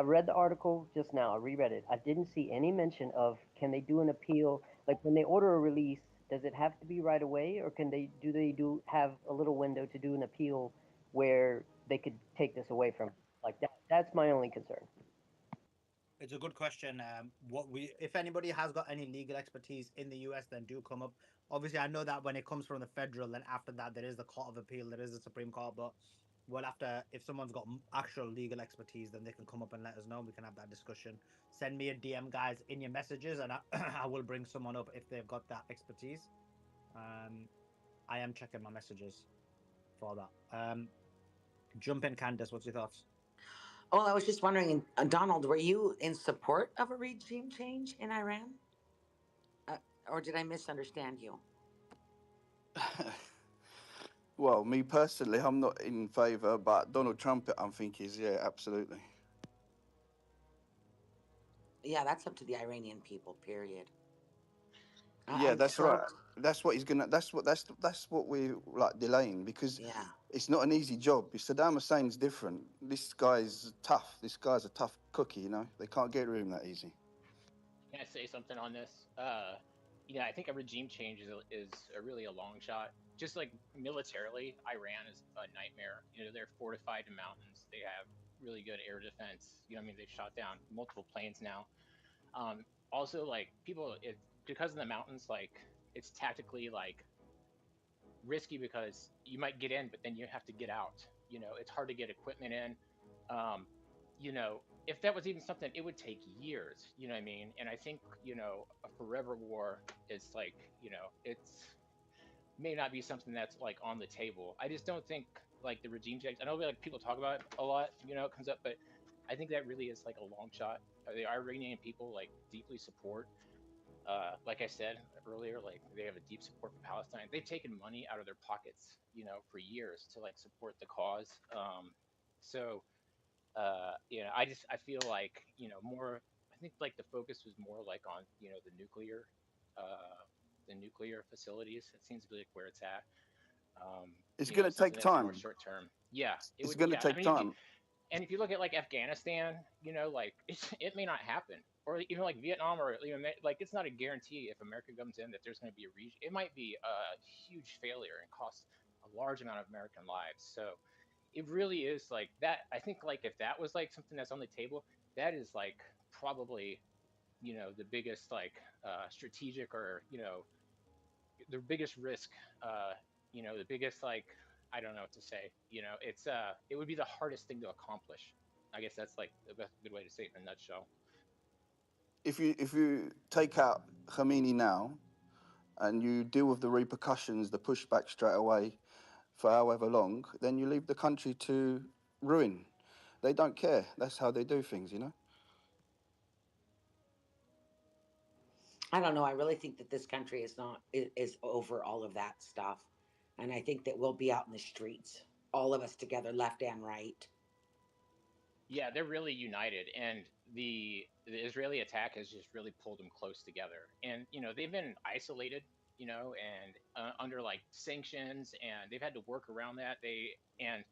read the article just now, I reread it. I didn't see any mention of, can they do an appeal? Like, when they order a release, does it have to be right away, or do they have a little window to do an appeal where they could take this away from? Like, that's my only concern. It's a good question. If anybody has got any legal expertise in the US, then do come up. Obviously, I know that when it comes from the federal, then after that there is the Court of Appeal, there is the Supreme Court. But if someone's got actual legal expertise, then they can come up and let us know. We can have that discussion. Send me a DM, guys, in your messages, and I will bring someone up if they've got that expertise. I am checking my messages for that. Jump in, Candace. What's your thoughts? Well, I was just wondering, Donald, were you in support of a regime change in Iran? Or did I misunderstand you? Well, me personally, I'm not in favour, but Donald Trump, I think, is, yeah, absolutely. Yeah, that's up to the Iranian people, period. Yeah, that's right. That's what he's gonna. That's what we're like delaying, because it's not an easy job. Saddam Hussein's different. This guy's tough. This guy's a tough cookie. They can't get rid of him that easy. Can I say something on this? I think a regime change is really a long shot. just like militarily, Iran is a nightmare. You know, they're fortified in mountains. They have really good air defense. You know, I mean, they've shot down multiple planes now. Also, like people, it because of the mountains, like it's tactically like risky because you might get in, but then you have to get out. You know, it's hard to get equipment in. Um, you know, if that was even something, it would take years. You know what I mean? And I think a forever war is like it's may not be something that's like on the table. I just don't think like the regime change. I know like people talk about it a lot. It comes up, but I think that really is like a long shot. The Iranian people like deeply support like I said earlier, like they have a deep support for Palestine. They've taken money out of their pockets, for years to like support the cause. So, I feel like, more, I think like the focus was more like on, uh, the nuclear facilities. It seems to be like where it's at. It's going to take Something that's more time. short term. Yeah, it It's would. going to Yeah, I take mean, time. if you look at like Afghanistan, like it may not happen, or even like Vietnam, or even like it's not a guarantee if America comes in that there's going to be a region. It might be a huge failure and cost a large amount of American lives. So it really is like that. I think like if that was like something that's on the table, that is like probably the biggest like strategic or the biggest risk. The biggest like I don't know what to say. It would be the hardest thing to accomplish. I guess that's like the best good way to say it in a nutshell. If you take out Khamenei now and you deal with the repercussions, the pushback straight away for however long, then you leave the country to ruin. They don't care. That's how they do things. I don't know. I really think that this country is not is over all of that stuff, and I think that we'll be out in the streets, all of us together, left and right. Yeah, they're really united, and the Israeli attack has just really pulled them close together. And they've been isolated, and under like sanctions, and they've had to work around that. And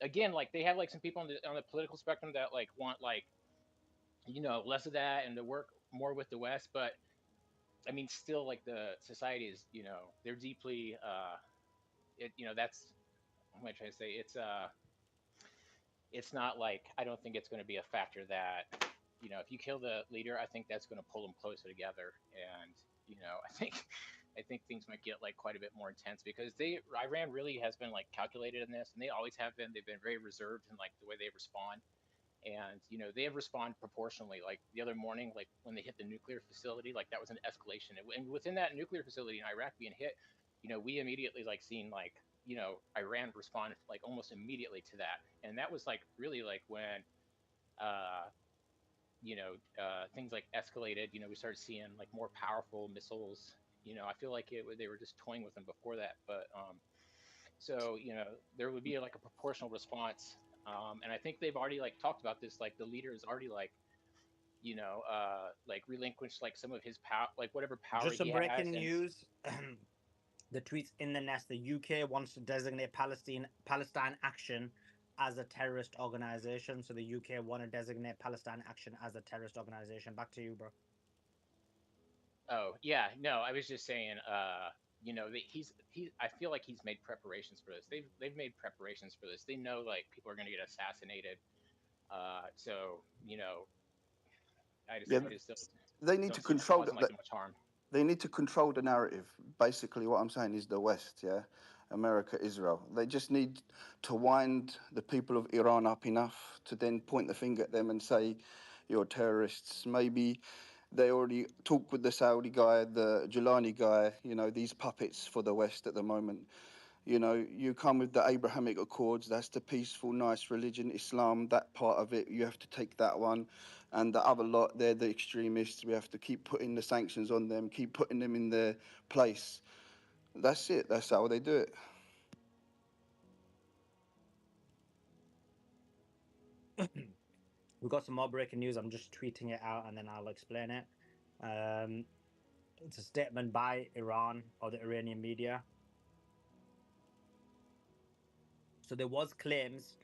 again, like they have like some people on the political spectrum that like want like less of that and to work more with the West, but I mean, still, like the society is, they're deeply, that's what am I trying to say? It's not like I don't think it's going to be a factor that, if you kill the leader, I think that's going to pull them closer together, and I think things might get like quite a bit more intense because Iran really has been like calculated in this, and they always have been. They've been very reserved in like the way they respond, and they have responded proportionally. Like the other morning, like when they hit the nuclear facility, like that was an escalation, and within that nuclear facility in Iraq being hit, we immediately like seen like Iran respond like almost immediately to that, and that was like really like when uh things like escalated. We started seeing like more powerful missiles. I feel like they were just toying with them before that, but so, there would be like a proportional response. And I think they've already like talked about this, like the leader is already like relinquished like some of his power, like whatever power Just he some breaking has. And news. The tweets in the nest. The UK wants to designate Palestine Action as a terrorist organization. So the UK want to designate Palestine Action as a terrorist organization. Back to you, bro. oh yeah, no, I was just saying, I feel like he's made preparations for this. They've made preparations for this. They know like people are going to get assassinated. So, I just, Yeah, I just they need to don't see that control causing like that. too much harm. They need to control the narrative. Basically, what I'm saying is the West, yeah, America, Israel. They just need to wind the people of Iran up enough to then point the finger at them and say, "You're terrorists." Maybe they already talk with the Saudi guy, the Jelani guy. These puppets for the West at the moment. You come with the Abrahamic Accords, that's the peaceful, nice religion, Islam, that part of it, you have to take that one. And the other lot, they're the extremists. We have to keep putting the sanctions on them, keep putting them in their place. That's it. That's how they do it. We've got some more breaking news. I'm just tweeting it out and then I'll explain it. It's a statement by Iran or the Iranian media. So there was claims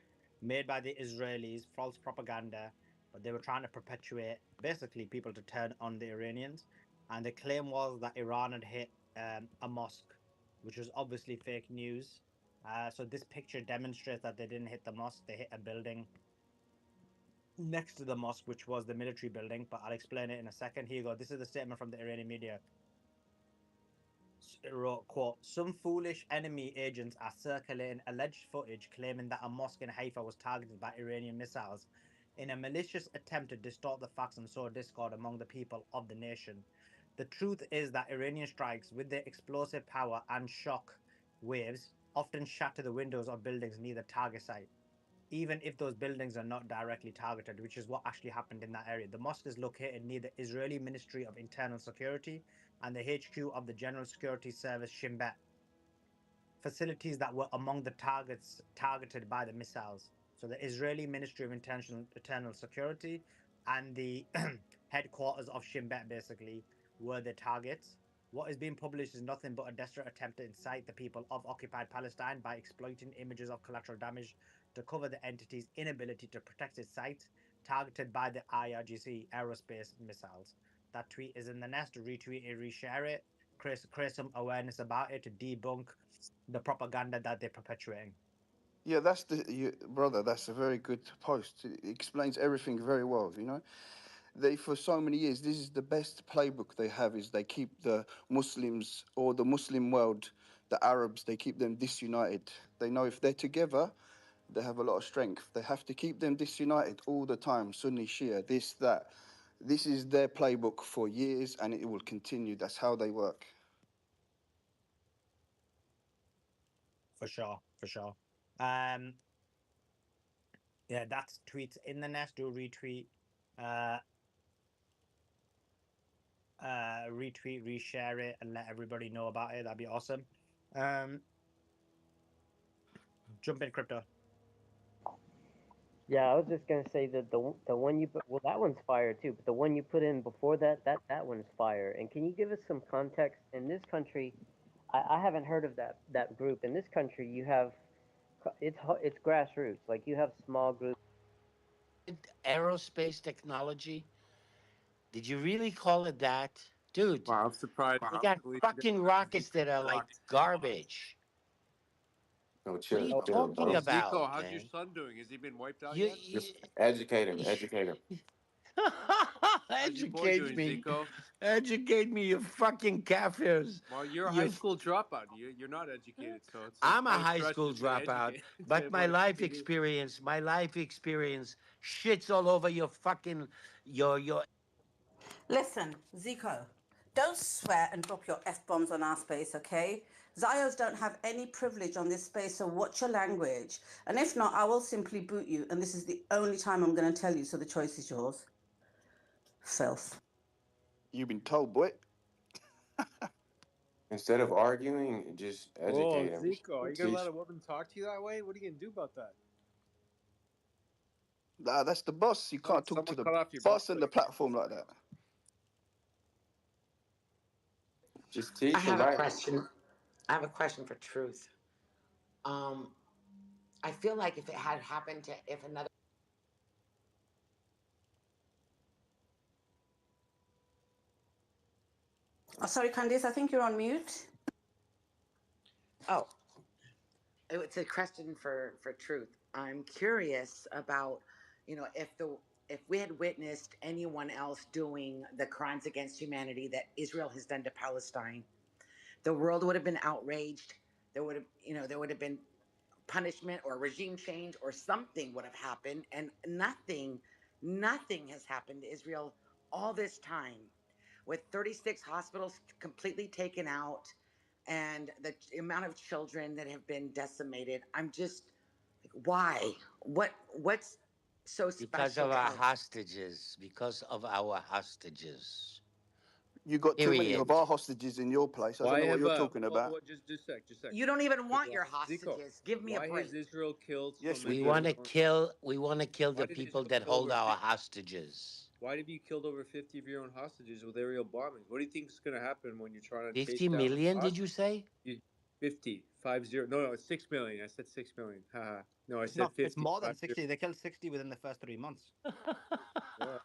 made by the Israelis, false propaganda, but they were trying to perpetuate basically people to turn on the Iranians. And the claim was that Iran had hit a mosque which was obviously fake news. So this picture demonstrates that they didn't hit the mosque; they hit a building next to the mosque, which was the military building. But I'll explain it in a second. Here you go. This is the statement from the Iranian media. It wrote, quote, some foolish enemy agents are circulating alleged footage claiming that a mosque in Haifa was targeted by Iranian missiles in a malicious attempt to distort the facts and sow discord among the people of the nation. The truth is that Iranian strikes, with their explosive power and shock waves, often shatter the windows of buildings near the target site, even if those buildings are not directly targeted, which is what actually happened in that area. The mosque is located near the Israeli Ministry of Internal Security and the HQ of the General Security Service Shin Bet, facilities that were among the targets targeted by the missiles. So the Israeli Ministry of Internal Security and the headquarters of Shin Bet basically were the targets. What is being published is nothing but a desperate attempt to incite the people of occupied Palestine by exploiting images of collateral damage to cover the entity's inability to protect its site, targeted by the IRGC aerospace missiles. That tweet is in the nest. Retweet it, reshare it, create some awareness about it to debunk the propaganda that they're perpetuating. Yeah, brother. That's a very good post. It explains everything very well. You know, they for so many years, this is the best playbook they have. Is they keep the Muslims or the Muslim world, the Arabs, they keep them disunited. They know if they're together, they have a lot of strength. They have to keep them disunited all the time. Sunni, Shia, this, that. This is their playbook for years, and it will continue. That's how they work. For sure. Yeah, that's tweets in the nest. Do retweet, retweet, reshare it, and let everybody know about it. That'd be awesome. Jump in, crypto. Yeah, I was just gonna say that the one you put, well, that one's fire too, but the one you put in before that one's fire. And can you give us some context? In this country, I haven't heard of that group. In this country, you have it's grassroots. Like you have small groups. Aerospace technology. Did you really call it that? Dude, Wow, I'm surprised. we got fucking rockets that are like garbage. No, What are chill, you chill, talking bro. Hey, Zico, about, how's your gang? son doing? Has he been wiped out You, yet? Just educate him, educate him. How's your boy educate doing, me. Zico? Educate me, you fucking kafirs. Well, you're a high You school dropout. You're not educated, so it's I'm a no high stress school just to dropout, educate but to my about life educate you. experience, shits all over your fucking your. Listen, Zico, don't swear and drop your F-bombs on our space, okay? Zios don't have any privilege on this space, so watch your language. And if not, I will simply boot you, and this is the only time I'm going to tell you, so the choice is yours. Filth. You've been told, boy. Instead of arguing, just Whoa, educate him. Zico, are you gonna let a woman talk to you that way? What are you gonna do about that? Nah, that's the boss. You can't talk to Someone the cut off your boss balls. on the platform like that. Just I teach him, have a right? question. I have a question for Truth. I feel like if it had happened to if another. Oh, sorry, Candice, I think you're on mute. Oh, it's a question for Truth. I'm curious about, if we had witnessed anyone else doing the crimes against humanity that Israel has done to Palestine, the world would have been outraged. There would have been punishment or regime change or something would have happened, and nothing has happened to Israel all this time, with 36 hospitals completely taken out and the amount of children that have been decimated. I'm just like, why? What's so Because special of our about? hostages. Because of our hostages. You got too many of Period. our hostages in your place. I don't Why know what have you're talking about. just a sec. You don't even want your Zico, hostages. Give me a why has break. Israel killed so Yes, we We many want do. to Israel? kill Why the did people Israel that kill hold over our 50? hostages. Why have you killed over 50 of your own hostages with aerial bombings? What do you think is going to happen when you're trying to chase 50 down million, the did you say? 50, 50. No, it's 6 million. I said 6 million. Haha. No, I It's said not. It's 50, more than 50. 60. They killed 60 within the first 3 months. What?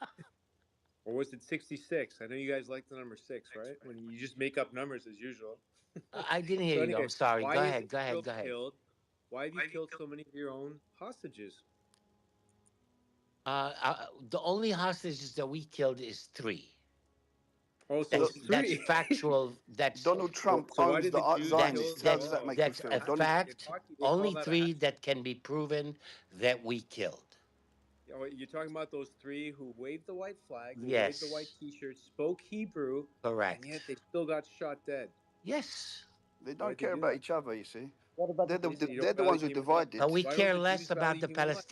Or was it 66? I know you guys like the number 6, right? When you just make up numbers as usual. I didn't hear So you. I'm anyway, sorry. Go why is ahead. Go ahead. Israel Go ahead. killed? Why have you killed so many of your own hostages? The only hostages that we killed is 3. Oh, so it's That's 3. factual. That's Donald Trump So why owns did the the Jews kill? Zionists. How does that's that Oh, make you that's feel? a in fact. hockey they call Only that 3 action. that can be proven that we killed. Oh, you're talking about those 3 who waved the white flag, who waved the white Yes, T-shirt, spoke Hebrew, and yet correct. they still got shot dead. Yes, They Why'd don't they care do about that? each other, you see. What about the So you They're don't the value ones who human life. divided. but we Why care don't the Jews less about value the human life?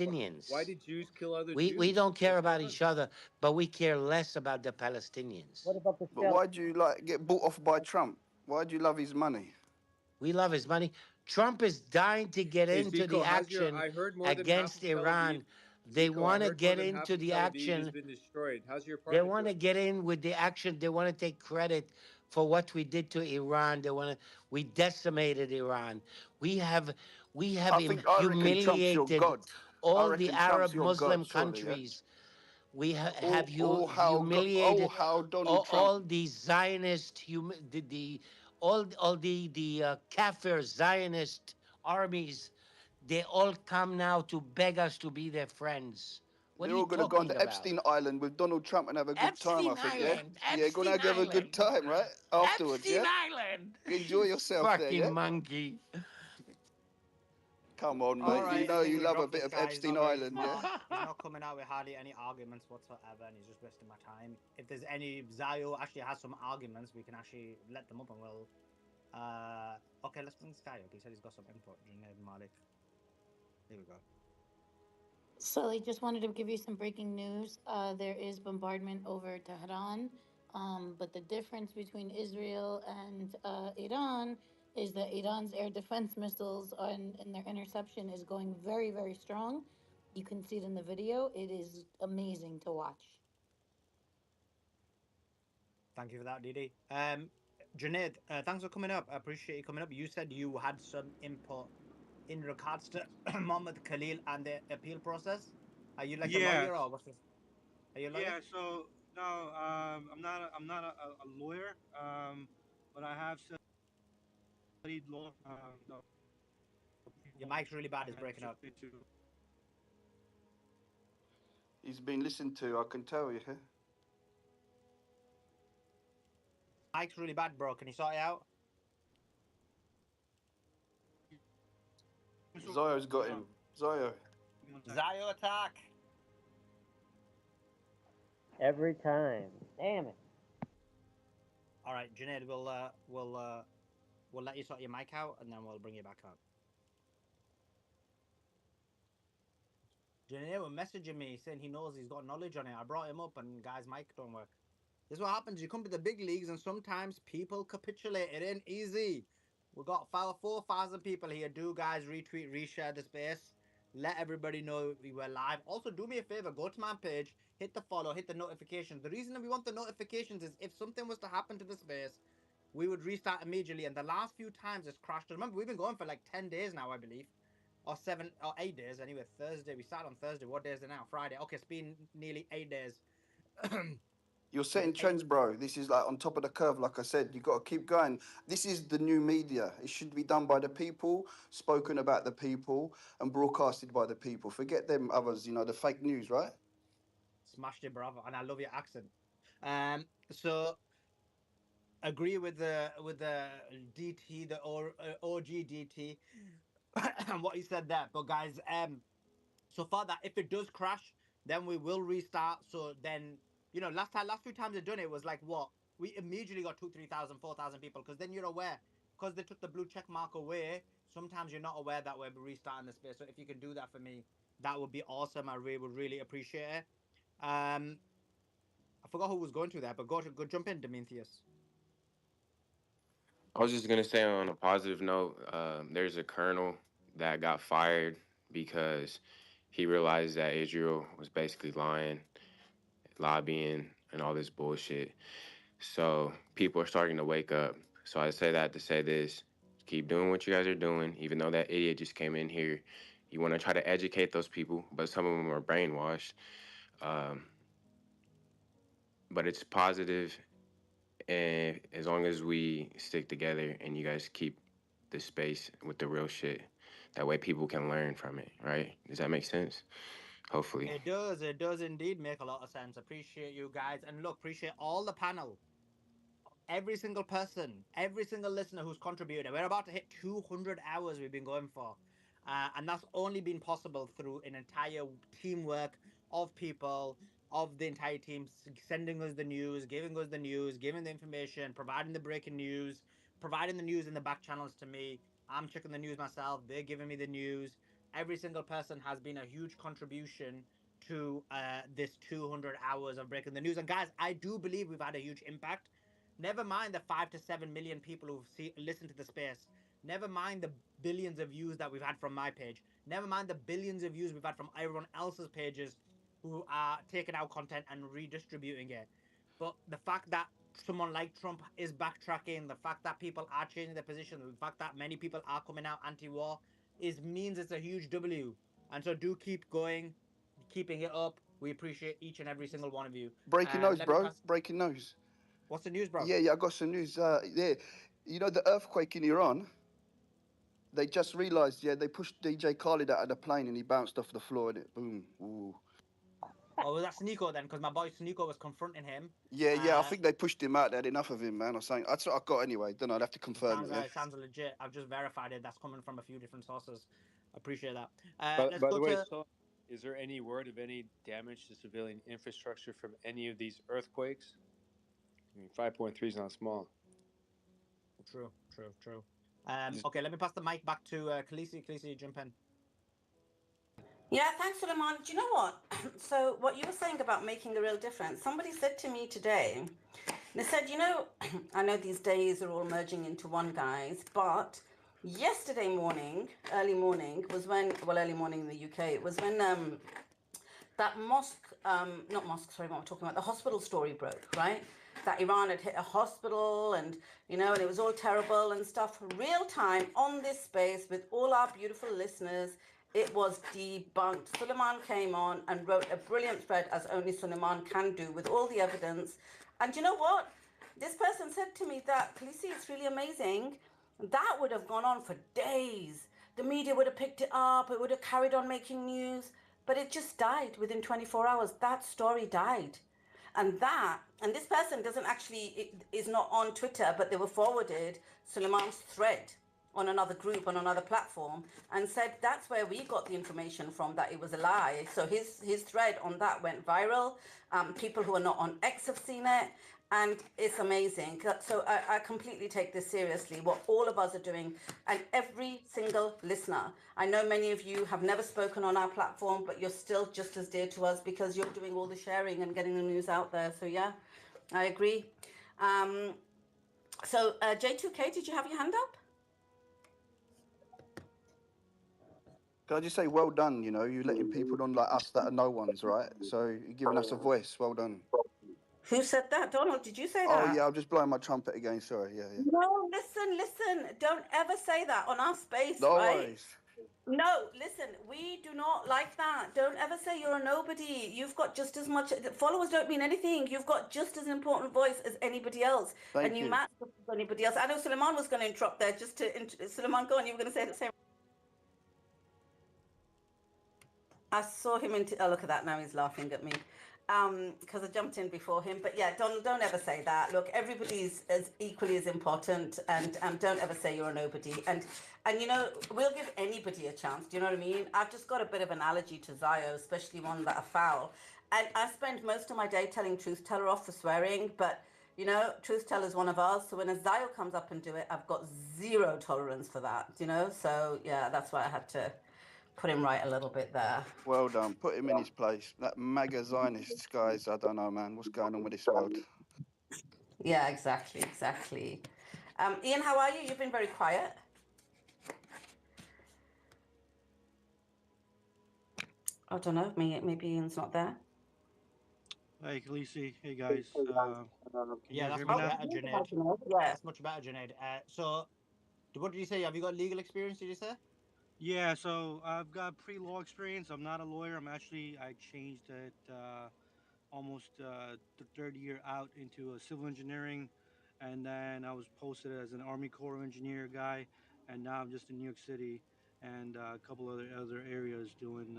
Why Palestinians. did Jews kill other We Jews? don't care What's about going on? each other, but we care less about the Palestinians. what about the But shell? why do you like get bought off by Trump? Why do you love his money? We love his money. Trump is dying to get Hey into the Zico, how's your? action I heard more than half against of Tel Aviv. Iran. They Zico, I want to heard more get than half into of the Tel Aviv has action. been destroyed. How's your They apartment want to doing? get in with the action. They want to take credit for what we did to Iran. We decimated Iran. We have I think I reckon Trump's your humiliated god. I all the reckon Trump's Arab your god, Muslim surely, yeah. countries. We have Oh humiliated how Donald all Trump. the Zionist all the kafir Zionist armies. They all come now to beg us to be their friends. What are They're you all gonna go on talking the about? Epstein Island with Donald Trump and have a good time, I Epstein think, yeah? Island, Yeah, gonna Epstein have a good Island, time, right? Afterwards, Epstein yeah? Island. Enjoy yourself there, Fucking yeah? monkey. Come on, All mate. You right, I know think you we love a dropped bit this of guy. He's Epstein not very Island, yeah? smart. He's not coming out with hardly any arguments whatsoever, and he's just wasting my time. If there's any Zio actually has some arguments, we can actually let them up, and we'll. Okay, let's bring this guy up. He said he's got some input. Junaid Malik. Here we go. So I just wanted to give you some breaking news. There is bombardment over Tehran, but the difference between Israel and Iran is that Iran's air defense missiles and their interception is going very, very strong. You can see it in the video. It is amazing to watch. Thank you for that, Didi. Junaid, thanks for coming up. I appreciate you coming up. You said you had some input in regards to Mohammed Khalil and the appeal process. Are you like a lawyer or Yes. what's this? Are you a lawyer? Yeah. So no, I'm not a lawyer, but I have studied law. The Your people mic's really bad. I It's had breaking up. to. He's been listened to, I can tell you, yeah? Mic's really bad, bro. Can you sort it out? Zio's got him. Zio. Zio attack. Every time. Damn it. All right, Junaid, we'll let you sort your mic out, and then we'll bring you back up. Junaid was messaging me saying he knows he's got knowledge on it. I brought him up, and guys' mic don't work. This is what happens. You come to the big leagues, and sometimes people capitulate. It ain't easy. We got 4,000 people here. Do guys retweet, reshare the space. Let everybody know we were live. Also, do me a favor. Go to my page, hit the follow, hit the notifications. The reason that we want the notifications is if something was to happen to the space, we would restart immediately. And the last few times it's crashed. Remember, we've been going for like 10 days now, I believe. Or 7 or 8 days. Anyway, Thursday. We started on Thursday. What day is it now? Friday. Okay, it's been nearly 8 days. You're So setting trends, bro. This is like on top of the curve, like I said. You got to keep going. This is the new media. It should be done by the people, spoken about the people, and broadcasted by the people. Forget them others, you know, the fake news, right? Smashed it, bravo, and I love your accent. So agree with the DT, the OG DT, and what he said there. But guys, so far that if it does crash, then we will restart. So then, last few times they've done it was like what we immediately got 2, 3,000, 4,000 people because then you're aware because they took the blue check mark away. Sometimes you're not aware that we're restarting the space. So if you can do that for me, that would be awesome. I really would really appreciate it. I forgot who was going to that, but go jump in, Demetrius. I was just gonna say on a positive note, there's a colonel that got fired because he realized that Israel was basically lying, lobbying, and all this bullshit. So people are starting to wake up. So I say that to say this: keep doing what you guys are doing, even though that idiot just came in here. You want to try to educate those people, but some of them are brainwashed. but it's positive, and as long as we stick together and you guys keep the space with the real shit, that way people can learn from it, right? Does that make sense? Hopefully. It does. It does indeed make a lot of sense. Appreciate you guys. And look, appreciate all the panel. Every single person, every single listener who's contributed. We're about to hit 200 hours we've been going for. And that's only been possible through an entire teamwork of people, of the entire team, sending us the news, giving the information, providing the breaking news, providing the news in the back channels to me. I'm checking the news myself. They're giving me the news. Every single person has been a huge contribution to this 200 hours of breaking the news. And guys, I do believe we've had a huge impact. Never mind the 5 to 7 million people who've listened to the space. Never mind the billions of views that we've had from my page. Never mind the billions of views we've had from everyone else's pages who are taking our content and redistributing it. But the fact that someone like Trump is backtracking, the fact that people are changing their position, the fact that many people are coming out anti-war means it's a huge W. And so do keep going, keeping it up. We appreciate each and every single one of you. Breaking news, bro. Breaking news. What's the news, bro? Yeah, I got some news. Yeah, you know the earthquake in Iran. They just realised. Yeah, they pushed DJ Khaled out of the plane and he bounced off the floor and it boom. Ooh. Oh, was that Sneeko then? Because my boy Sneeko was confronting him. Yeah. I think they pushed him out. They had enough of him, man. Or something. That's what I got anyway. Don't know. I'd have to confirm it. Sounds legit. I've just verified it. That's coming from a few different sources. Appreciate that. By the way, so is there any word of any damage to civilian infrastructure from any of these earthquakes? I mean, 5.3 is not small. True. Okay, let me pass the mic back to Khaleesi. Khaleesi, jump in. Yeah, thanks, Suleiman. Do you know what? So what you were saying about making a real difference, somebody said to me today, they said, you know, I know these days are all merging into one, guys, but yesterday morning, early morning in the UK, it was when that what I'm talking about, the hospital story broke, right? That Iran had hit a hospital and, you know, and it was all terrible and stuff. Real time on this space with all our beautiful listeners, it was debunked. Suleiman came on and wrote a brilliant thread, as only Suleiman can do, with all the evidence. And you know what? This person said to me that, Khaleesi, it's really amazing. That would have gone on for days. The media would have picked it up. It would have carried on making news. But it just died within 24 hours. That story died. And this person is not on Twitter, but they were forwarded Suleiman's thread on another group, on another platform, and said that's where we got the information from, that it was a lie. So his thread on that went viral. People who are not on X have seen it, and it's amazing. So I completely take this seriously, what all of us are doing, and every single listener. I know many of you have never spoken on our platform, but you're still just as dear to us because you're doing all the sharing and getting the news out there. So yeah, I agree. So J2K, did you have your hand up? Can I just say, well done, you know, you letting people on like us that are no ones, right? So you're giving us a voice, well done. Who said that? Donald, did you say that? Oh, yeah, I'm just blowing my trumpet again, sorry, yeah. No, listen, don't ever say that on our space, no right? Worries. No, listen, we do not like that. Don't ever say you're a nobody. You've got just as much, followers don't mean anything. You've got just as important voice as anybody else. Thank you. Match anybody else. I know Suleiman was going to interrupt there, Suleiman, go on, you were going to say the same. I saw him look at that, now he's laughing at me. Because I jumped in before him. But yeah, don't ever say that. Look, everybody's as equally as important, and don't ever say you're a nobody. And you know, we'll give anybody a chance. Do you know what I mean? I've just got a bit of an allergy to Zio, especially one that are foul. And I spend most of my day telling Truth Teller off for swearing, but you know, Truth Teller is one of ours. So when a Zio comes up and do it, I've got zero tolerance for that. You know, so yeah, that's why I had to put him right a little bit there. Well done. Put him in his place. That MAGA Zionists, guys, I don't know, man. What's going on with this world? Yeah, exactly. Ian, how are you? You've been very quiet. I don't know. Maybe Ian's not there. Hey, Khaleesi. Hey, guys. Yeah, that's much better, Junaid. Yeah. That's much better, Junaid. So, what did you say? Have you got legal experience, did you say? Yeah, so I've got pre-law experience. I'm not a lawyer. I changed it almost third year out into civil engineering, and then I was posted as an Army Corps of Engineer guy, and now I'm just in New York City and a couple other areas doing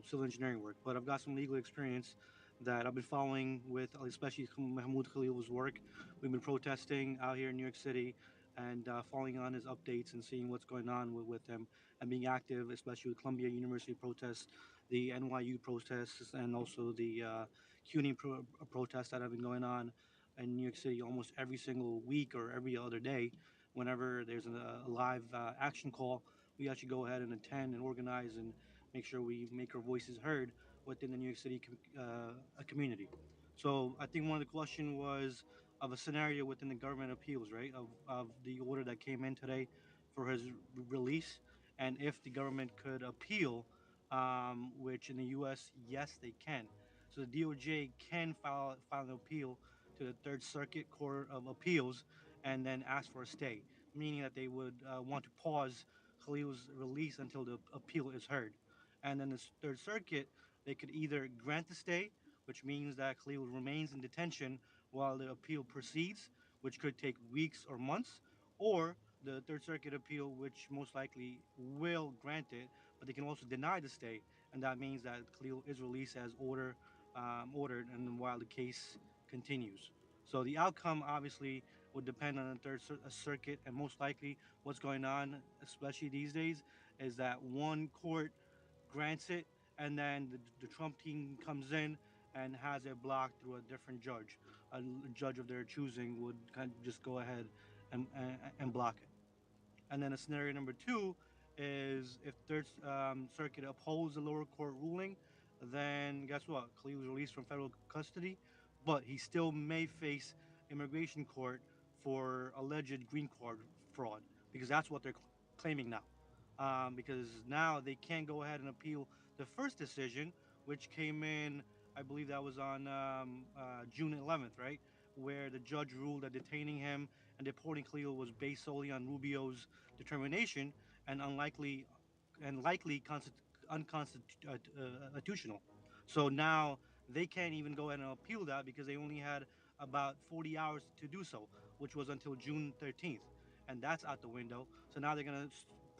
civil engineering work. But I've got some legal experience that I've been following with, especially Mahmoud Khalil's work. We've been protesting out here in New York City and following on his updates and seeing what's going on with him and being active, especially with Columbia University protests, the NYU protests, and also the CUNY protests that have been going on in New York City almost every single week or every other day. Whenever there's a live action call, we actually go ahead and attend and organize and make sure we make our voices heard within the New York City community. So I think one of the question was of a scenario within the government appeals, right? Of the order that came in today for his release, and if the government could appeal, which in the U.S., yes, they can. So the DOJ can file an appeal to the Third Circuit Court of Appeals and then ask for a stay, meaning that they would want to pause Khalil's release until the appeal is heard. And then the Third Circuit, they could either grant the stay, which means that Khalil remains in detention while the appeal proceeds, which could take weeks or months, or the Third Circuit appeal, which most likely will grant it, but they can also deny the stay, and that means that Khalil is released as ordered, and while the case continues. So the outcome obviously would depend on the Circuit, and most likely what's going on, especially these days, is that one court grants it, and then the Trump team comes in and has it blocked through a different judge. A judge of their choosing would kind of just go ahead and block it. And then a scenario number two is if Third Circuit upholds the lower court ruling, then guess what? Khalil was released from federal custody, but he still may face immigration court for alleged green card fraud because that's what they're claiming now. Because now they can't go ahead and appeal the first decision, which came in, I believe that was on June 11th, right? Where the judge ruled that detaining him and deporting Khalil was based solely on Rubio's determination and likely unconstitutional. So now they can't even go ahead and appeal that because they only had about 40 hours to do so, which was until June 13th, and that's out the window. So now they're gonna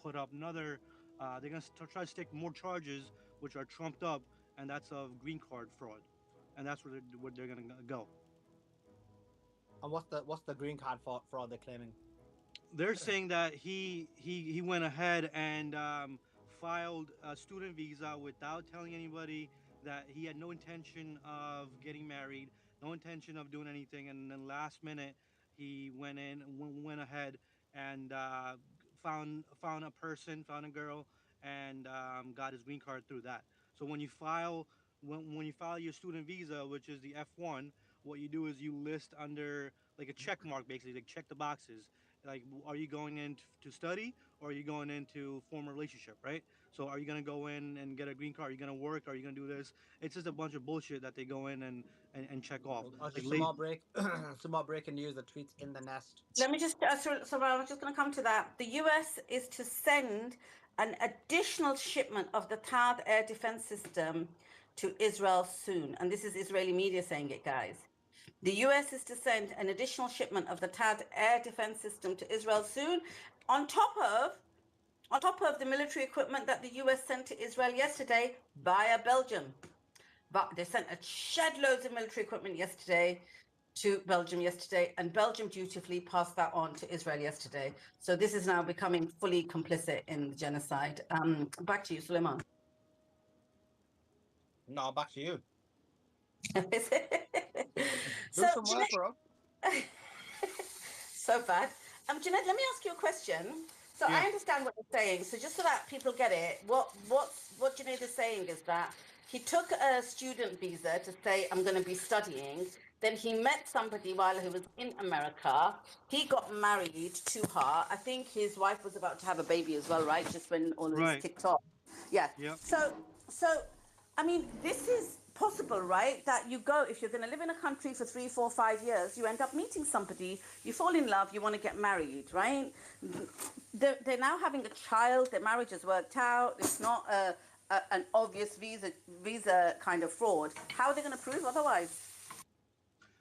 put up another. They're gonna try to stick more charges, which are trumped up, and that's of green card fraud, and that's where they're gonna go. And what's the green card fraud they're claiming? They're saying that he went ahead and filed a student visa without telling anybody, that he had no intention of getting married, no intention of doing anything, and then last minute he went ahead and found a girl, and got his green card through that. So when you file your student visa, which is the F1, what you do is you list under like a check mark, basically, like check the boxes. Like, are you going in to study, or are you going into form a relationship, right? So are you going to go in and get a green card? Are you going to work? Are you going to do this? It's just a bunch of bullshit that they go in and check off. Like some more breaking news. The tweets in the nest. Let me just, so I'm just going to come to that. The US is to send an additional shipment of the THAAD air defense system to Israel soon. And this is Israeli media saying it, guys. The US is to send an additional shipment of the THAAD air defense system to Israel soon, on top of the military equipment that the US sent to Israel yesterday via Belgium. But they sent a shed loads of military equipment yesterday to Belgium yesterday, and Belgium dutifully passed that on to Israel yesterday. So this is now becoming fully complicit in the genocide. Back to you, Suleiman. No, back to you. So, so bad. Jeanette, let me ask you a question. So yeah. I understand what you're saying. So just so that people get it, what Junaid is saying is that he took a student visa to say, I'm going to be studying. Then he met somebody while he was in America. He got married to her. I think his wife was about to have a baby as well, right? Just when all of this kicked off. Yeah. Yep. So, I mean, this is possible, right? That you go, if you're going to live in a country for 3, 4, 5 years, you end up meeting somebody, you fall in love, you want to get married, right? They're now having a child, their marriage has worked out, it's not an obvious visa kind of fraud, how are they going to prove otherwise?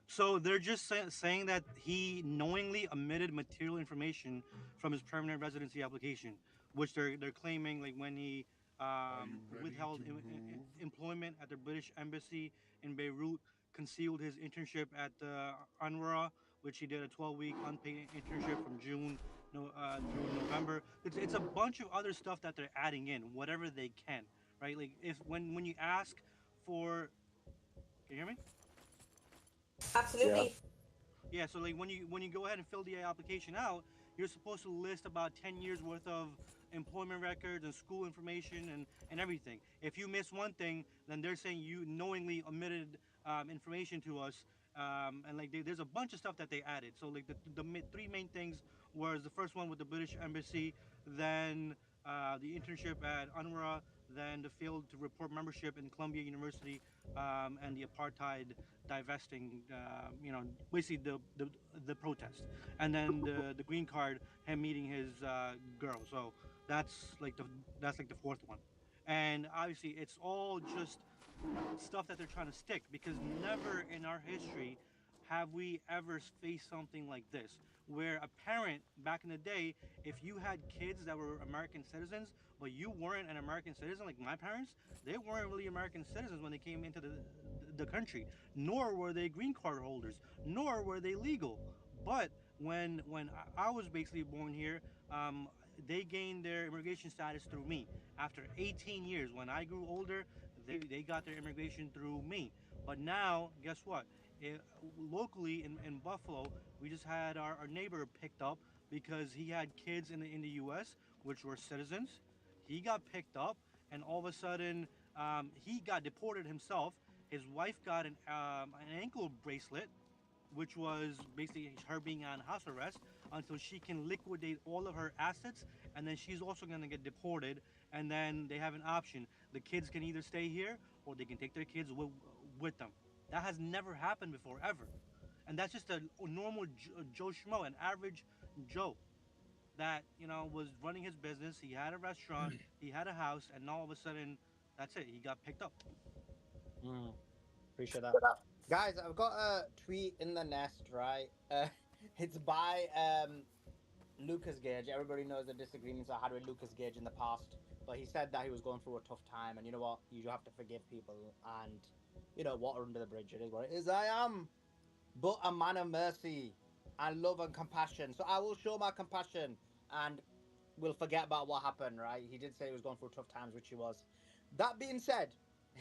So they're just saying that he knowingly omitted material information from his permanent residency application, which they're claiming like when he withheld employment at the British embassy in Beirut, concealed his internship at the UNRWA, which he did a 12-week unpaid internship from June through November. It's a bunch of other stuff that they're adding in, whatever they can, right? Like if when you ask for, can you hear me? Absolutely. Yeah, so like when you go ahead and fill the application out, you're supposed to list about 10 years worth of employment records and school information and everything. If you miss one thing, then they're saying you knowingly omitted information to us. And like there's a bunch of stuff that they added. So like the three main things was the first one with the British Embassy, then the internship at UNRWA, then the failed to report membership in Columbia University, and the apartheid divesting, basically the protest, and then the green card, him meeting his girl. So that's like the fourth one, and obviously it's all just stuff that they're trying to stick, because never in our history have we ever faced something like this, where a parent back in the day, if you had kids that were American citizens but you weren't an American citizen, like my parents, they weren't really American citizens when they came into the country, nor were they green card holders, nor were they legal. But when I was basically born here, they gained their immigration status through me. After 18 years, when I grew older, they got their immigration through me. But now, guess what? Locally in Buffalo, we just had our neighbor picked up because he had kids in the U.S., which were citizens. He got picked up, and all of a sudden, he got deported himself. His wife got an ankle bracelet, which was basically her being on house arrest until she can liquidate all of her assets, and then she's also going to get deported. And then they have an option: the kids can either stay here or they can take their kids with them. That has never happened before, ever. And that's just a normal Joe Schmo, an average Joe that was running his business. He had a restaurant, he had a house, and all of a sudden, that's it. He got picked up. Appreciate that. Guys, I've got a tweet in the nest, right? It's by Lucas Gage. Everybody knows the disagreements I had with Lucas Gage in the past, but he said that he was going through a tough time, and you know what? You have to forgive people, and water under the bridge. It is what it is. I am but a man of mercy and love and compassion, so I will show my compassion and will forget about what happened. Right? He did say he was going through tough times, which he was. That being said,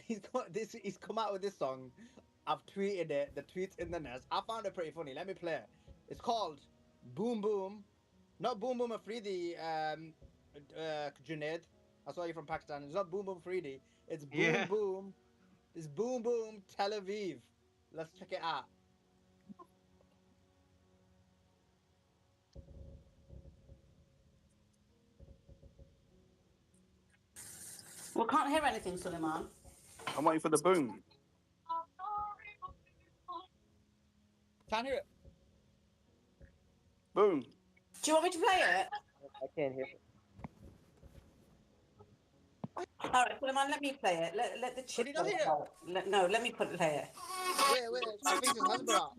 he's got this. He's come out with this song. I've tweeted it. The tweet's in the nest. I found it pretty funny. Let me play it. It's called Boom Boom. Not Boom Boom Afridi, Junaid. I saw you from Pakistan. It's not Boom Boom Afridi. It's Boom Boom. It's Boom Boom Tel Aviv. Let's check it out. We can't hear anything, Suleiman. I'm waiting for the boom. Can't hear it. Boom. Do you want me to play it? I can't hear it. All right, Suleiman, let me play it. Let the Could you not hear it? No, let me play it. Wait. I think it's Hasbara.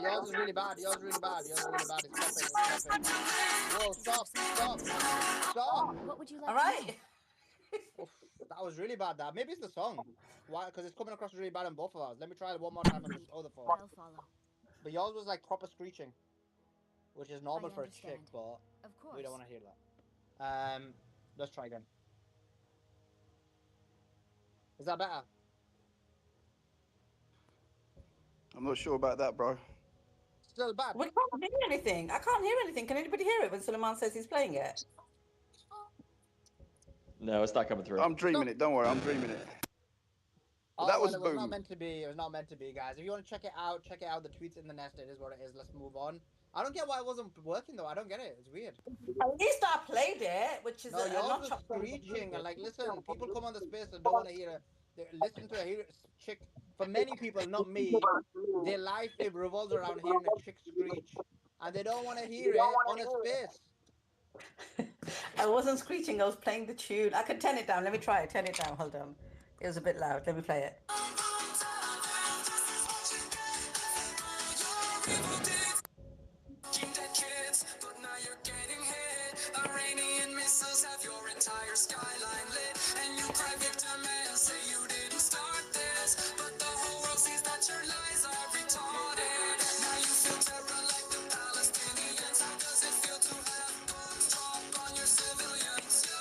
Yours is really bad. It's clapping. Whoa, stop. What would you like? All right. Oof, that was really bad. That maybe it's the song. Why? Because it's coming across really bad on both of us. Let me try it one more time on this other phone. I'll follow. But yours was like proper screeching, which is normal for a chick, but of course we don't want to hear that. Let's try again. Is that better? I'm not sure about that, bro. Still bad. We can't hear anything. I can't hear anything. Can anybody hear it when Suleiman says he's playing it? No, it's not coming through. I'm dreaming it. Don't worry, I'm dreaming it. That was it Boom. was not meant to be. It was not meant to be, guys. If you want to check it out. The tweet's in the nest. It is what it is. Let's move on. I don't get why it wasn't working though. I don't get it. It's weird. At least I played it, which is No, a yours notch was up from the screeching and previous. like, listen, people come on the space and don't want to hear listen to a chick. For many people, not me, their life it revolves around hearing a chick screech, and they don't want to hear it on a space. I wasn't screeching, I was playing the tune. I could turn it down. Let me try it. Turn it down. Hold on. It was a bit loud. Let me play it. Iranian missiles have your entire skyline lit, and you cry victim and say you didn't start this, but the whole world sees that your lies are retarded. Now you feel terror like the Palestinians. How does it feel to have bombs drop on your civilians? Yo,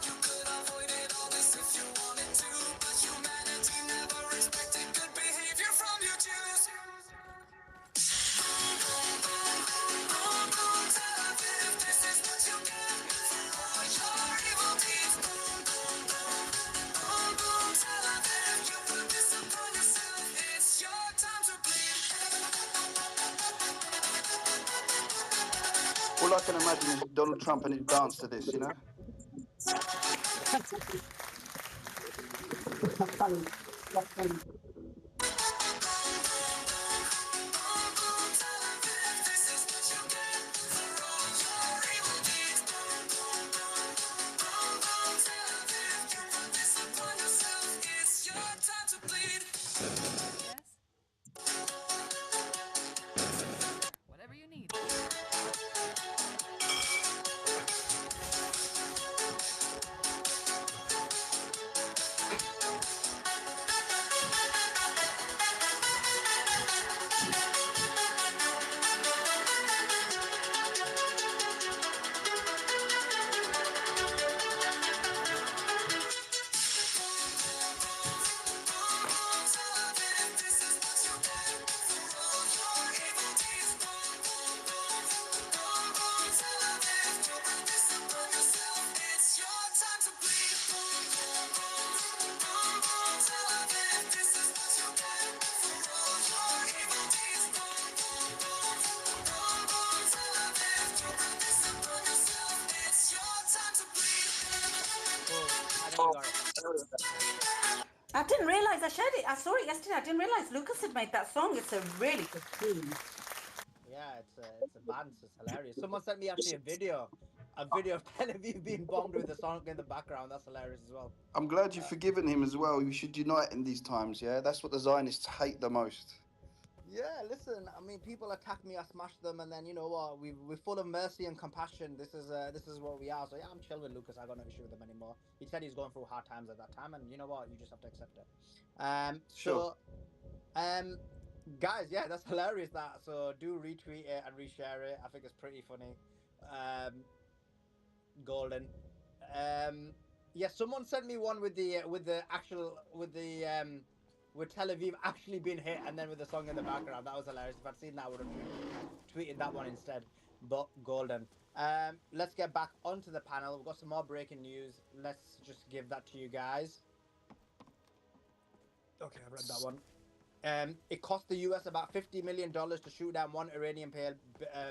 you could avoid it all this if you wanted to, but humanity never expected good behavior from you Jews. Boom, boom, boom, boom, boom, boom, Tel Aviv, this is what you get for all your evil deeds. Boom, boom, boom, boom, boom, Tel Aviv, you put this upon yourself. It's your time to bleed. All I can imagine is Donald Trump and his dance to this, you know? It's your time to bleed. Yes? Whatever you need. It's your time to bleed. Boom, boom, boom, boom, boom, Tel Aviv, this is what you get for all your evil deeds. Boom, boom, boom, boom, boom, Tel Aviv, you brought this upon yourself. It's your time to bleed. Cool. I think you got it. I didn't realize I shared it. I saw it yesterday. I didn't realize Lucas had made that song. It's a really good tune. Yeah, it's advanced. It's hilarious. Someone sent me actually a video of Tel Aviv being bombed with the song in the background. That's hilarious as well. I'm glad you've forgiven him as well. You should unite in these times, yeah? That's what the Zionists hate the most. Yeah, listen. I mean, people attack me, I smash them, and then you know what? We're full of mercy and compassion. This is what we are. So yeah, I'm chill with Lucas. I got no issue with him anymore. He said he's going through hard times at that time, and you know what? You just have to accept it. Sure. Guys, yeah, that's hilarious. So do retweet it and reshare it. I think it's pretty funny. Golden. Yeah, someone sent me one with the with Tel Aviv actually being hit and then with the song in the background. That was hilarious. If I'd seen that, I would have tweeted that one instead. But golden. Let's get back onto the panel. We've got some more breaking news. Let's just give that to you guys. Okay, I've read that one. It cost the US about $50 million to shoot down one Iranian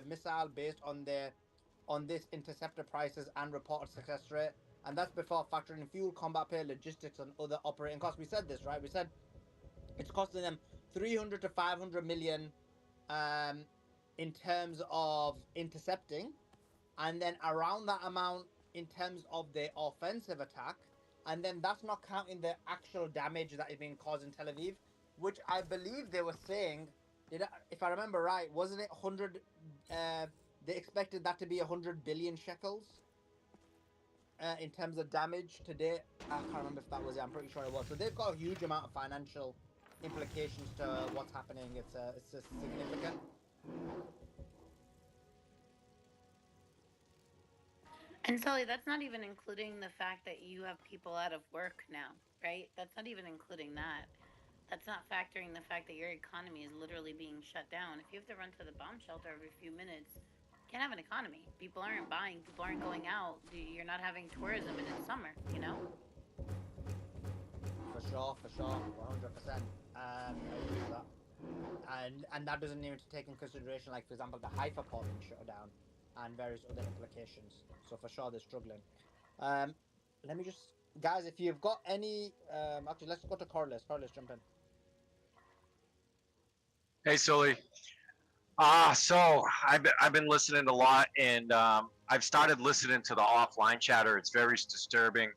missile based on this interceptor prices and reported success rate, and that's before factoring in fuel, combat pay, logistics, and other operating costs. We said this, right? We said it's costing them 300 to 500 million in terms of intercepting, and then around that amount in terms of the offensive attack, and then that's not counting the actual damage that is being caused in Tel Aviv, which I believe they were saying, if I remember right, wasn't it 100? They expected that to be 100 billion shekels in terms of damage to date. I can't remember if that was it. I'm pretty sure it was. So they've got a huge amount of financial implications to what's happening. It's significant. And Sully, that's not even including the fact that you have people out of work now, right? That's not even including that. That's not factoring the fact that your economy is literally being shut down. If you have to run to the bomb shelter every few minutes, you can't have an economy. People aren't buying, people aren't going out. You're not having tourism and it's summer, you know? For sure, 100%. I agree with that. and that doesn't even take in consideration, like for example, the Haifa port being shut down, and various other implications. So for sure they're struggling. Let me just, guys, if you've got any, actually let's go to Corliss. Corliss, jump in. Hey, Sully. So I've been listening a lot, and I've started listening to the offline chatter. It's very disturbing.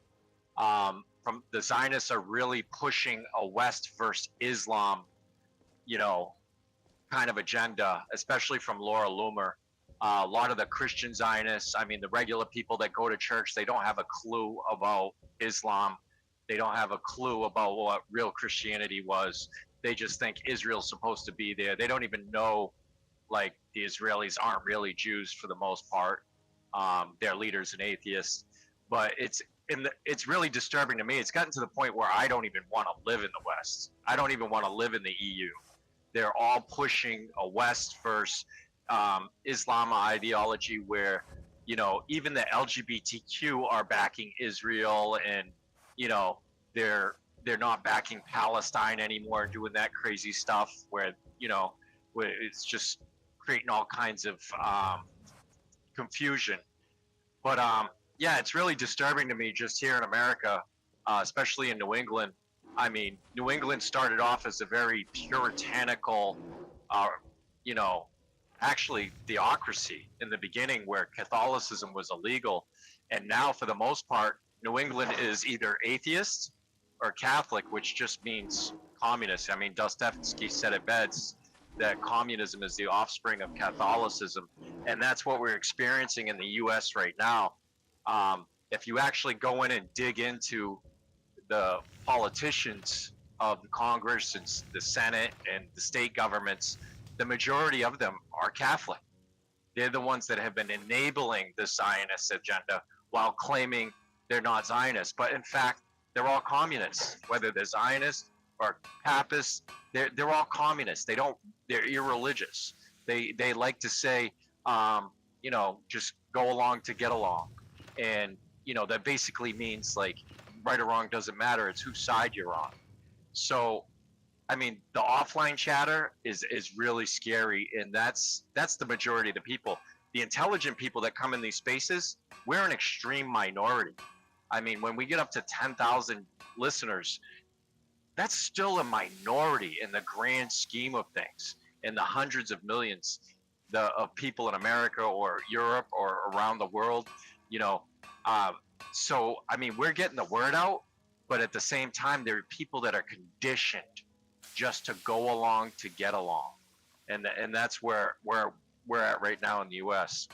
From the Zionists are really pushing a West versus Islam, kind of agenda, especially from Laura Loomer. A lot of the Christian Zionists, I mean, the regular people that go to church, they don't have a clue about Islam. They don't have a clue about what real Christianity was. They just think Israel's supposed to be there. They don't even know, like, the Israelis aren't really Jews for the most part. Their leader's an atheist. But it's really disturbing to me. It's gotten to the point where I don't even want to live in the West. I don't even want to live in the EU. They're all pushing a West versus Islam ideology where, even the LGBTQ are backing Israel, and, they're not backing Palestine anymore, doing that crazy stuff where, where it's just creating all kinds of confusion. But yeah, it's really disturbing to me just here in America, especially in New England. I mean, New England started off as a very puritanical, actually theocracy in the beginning where Catholicism was illegal. And now, for the most part, New England is either atheist or Catholic, which just means communist. I mean, Dostoevsky said it best, that communism is the offspring of Catholicism. And that's what we're experiencing in the U.S. right now. If you actually go in and dig into the politicians of the Congress and the Senate and the state governments, the majority of them are Catholic. They're the ones that have been enabling the Zionist agenda while claiming they're not Zionists. But in fact, they're all communists, whether they're Zionists or Papists. They're all communists. They're irreligious. They like to say, just go along to get along. And, that basically means, like, right or wrong doesn't matter. It's whose side you're on. So, I mean, the offline chatter is really scary, and that's the majority of the people. The intelligent people that come in these spaces, we're an extreme minority. I mean, when we get up to 10,000 listeners, that's still a minority in the grand scheme of things, in the hundreds of millions of people in America or Europe or around the world, So, I mean, we're getting the word out, but at the same time, there are people that are conditioned just to go along to get along. And that's where we're at right now in the U.S.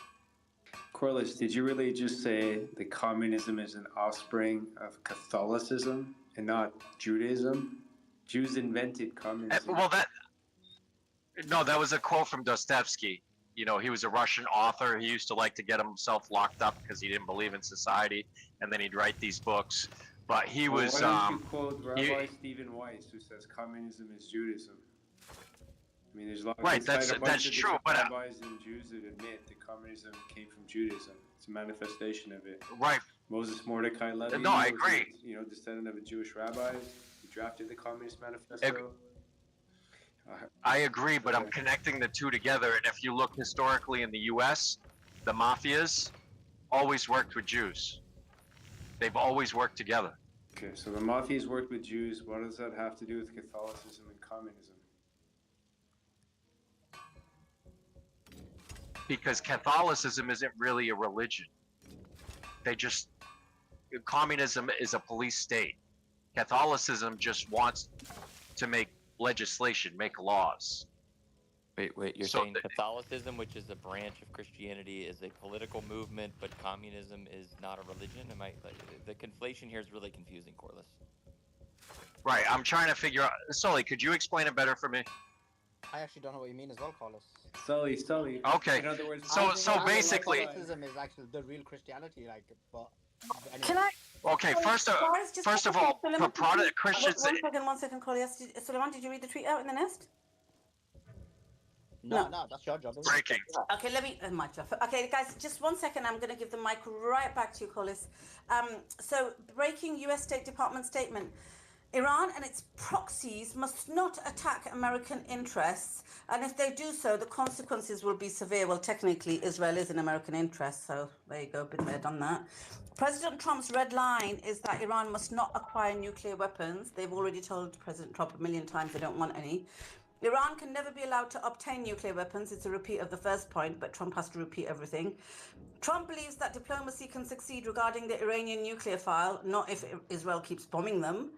Corliss, did you really just say that communism is an offspring of Catholicism and not Judaism? Jews invented communism. Well, that was a quote from Dostoevsky. He was a Russian author. He used to like to get himself locked up because he didn't believe in society, and then he'd write these books. But he was. Why don't you quote Rabbi Stephen Weiss, who says communism is Judaism? I mean, there's a lot of that's true. But rabbis and Jews that admit that communism came from Judaism. It's a manifestation of it. Right. Moses Mordecai Levy. No, I agree. Descendant of a Jewish rabbi. He drafted the Communist Manifesto. I agree, but I'm connecting the two together. And if you look historically in the U.S., the mafias always worked with Jews. They've always worked together. Okay, so the mafias worked with Jews. What does that have to do with Catholicism and communism? Because Catholicism isn't really a religion. Communism is a police state. Catholicism just wants to make legislation, make laws. Wait, you're saying Catholicism, which is a branch of Christianity, is a political movement, but communism is not a religion? The conflation here is really confusing, Corliss. Right, I'm trying to figure out. Sully, could you explain it better for me? I actually don't know what you mean as well, Carlos. Sully. Okay. In other words, so basically, Catholicism is actually the real Christianity, like. But anyway. Can I? Okay, first of all, for Protestant Christians. One second, Corliss. Suleiman, did you read the tweet out in the nest? No, that's your job. Breaking. Okay, let me. My job. Okay, guys, just 1 second. I'm going to give the mic right back to you, Corliss. So, breaking U.S. State Department statement. Iran and its proxies must not attack American interests, and if they do so, the consequences will be severe. Well, technically, Israel is an American interest, so there you go, been there, done that. President Trump's red line is that Iran must not acquire nuclear weapons. They've already told President Trump a million times they don't want any. Iran can never be allowed to obtain nuclear weapons. It's a repeat of the first point, but Trump has to repeat everything. Trump believes that diplomacy can succeed regarding the Iranian nuclear file, not if Israel keeps bombing them.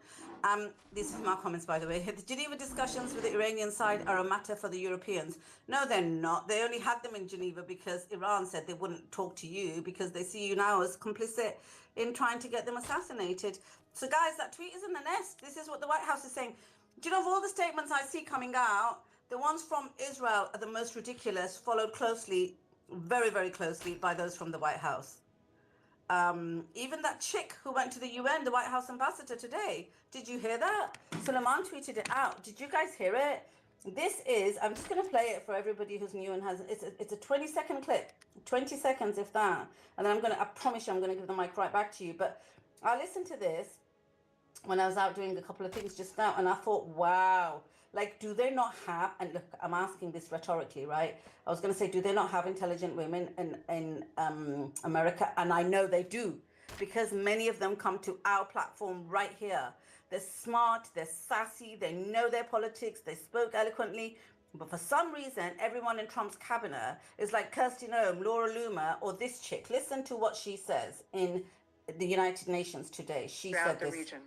These are my comments, by the way. The Geneva discussions with the Iranian side are a matter for the Europeans. No, they're not. They only had them in Geneva because Iran said they wouldn't talk to you because they see you now as complicit in trying to get them assassinated. So, guys, that tweet is in the nest. This is what the White House is saying. Do you know, of all the statements I see coming out, the ones from Israel are the most ridiculous, followed closely, very, very closely, by those from the White House. Even that chick who went to the UN, the White House ambassador today, did you hear that? Suleiman tweeted it out. Did you guys hear it? This is, I'm just going to play it for everybody who's new and hasn't, it's a 20-second clip, 20 seconds if that, and then I promise you I'm going to give the mic right back to you, but I listened to this when I was out doing a couple of things just now, and I thought, wow, like, do they not have, and look, I'm asking this rhetorically, right? I was going to say, do they not have intelligent women in America? And I know they do, because many of them come to our platform right here. They're smart, they're sassy, they know their politics, they spoke eloquently. But for some reason, everyone in Trump's cabinet is like Kirsty Noem, Laura Loomer, or this chick. Listen to what she says in the United Nations today. She said this. Region.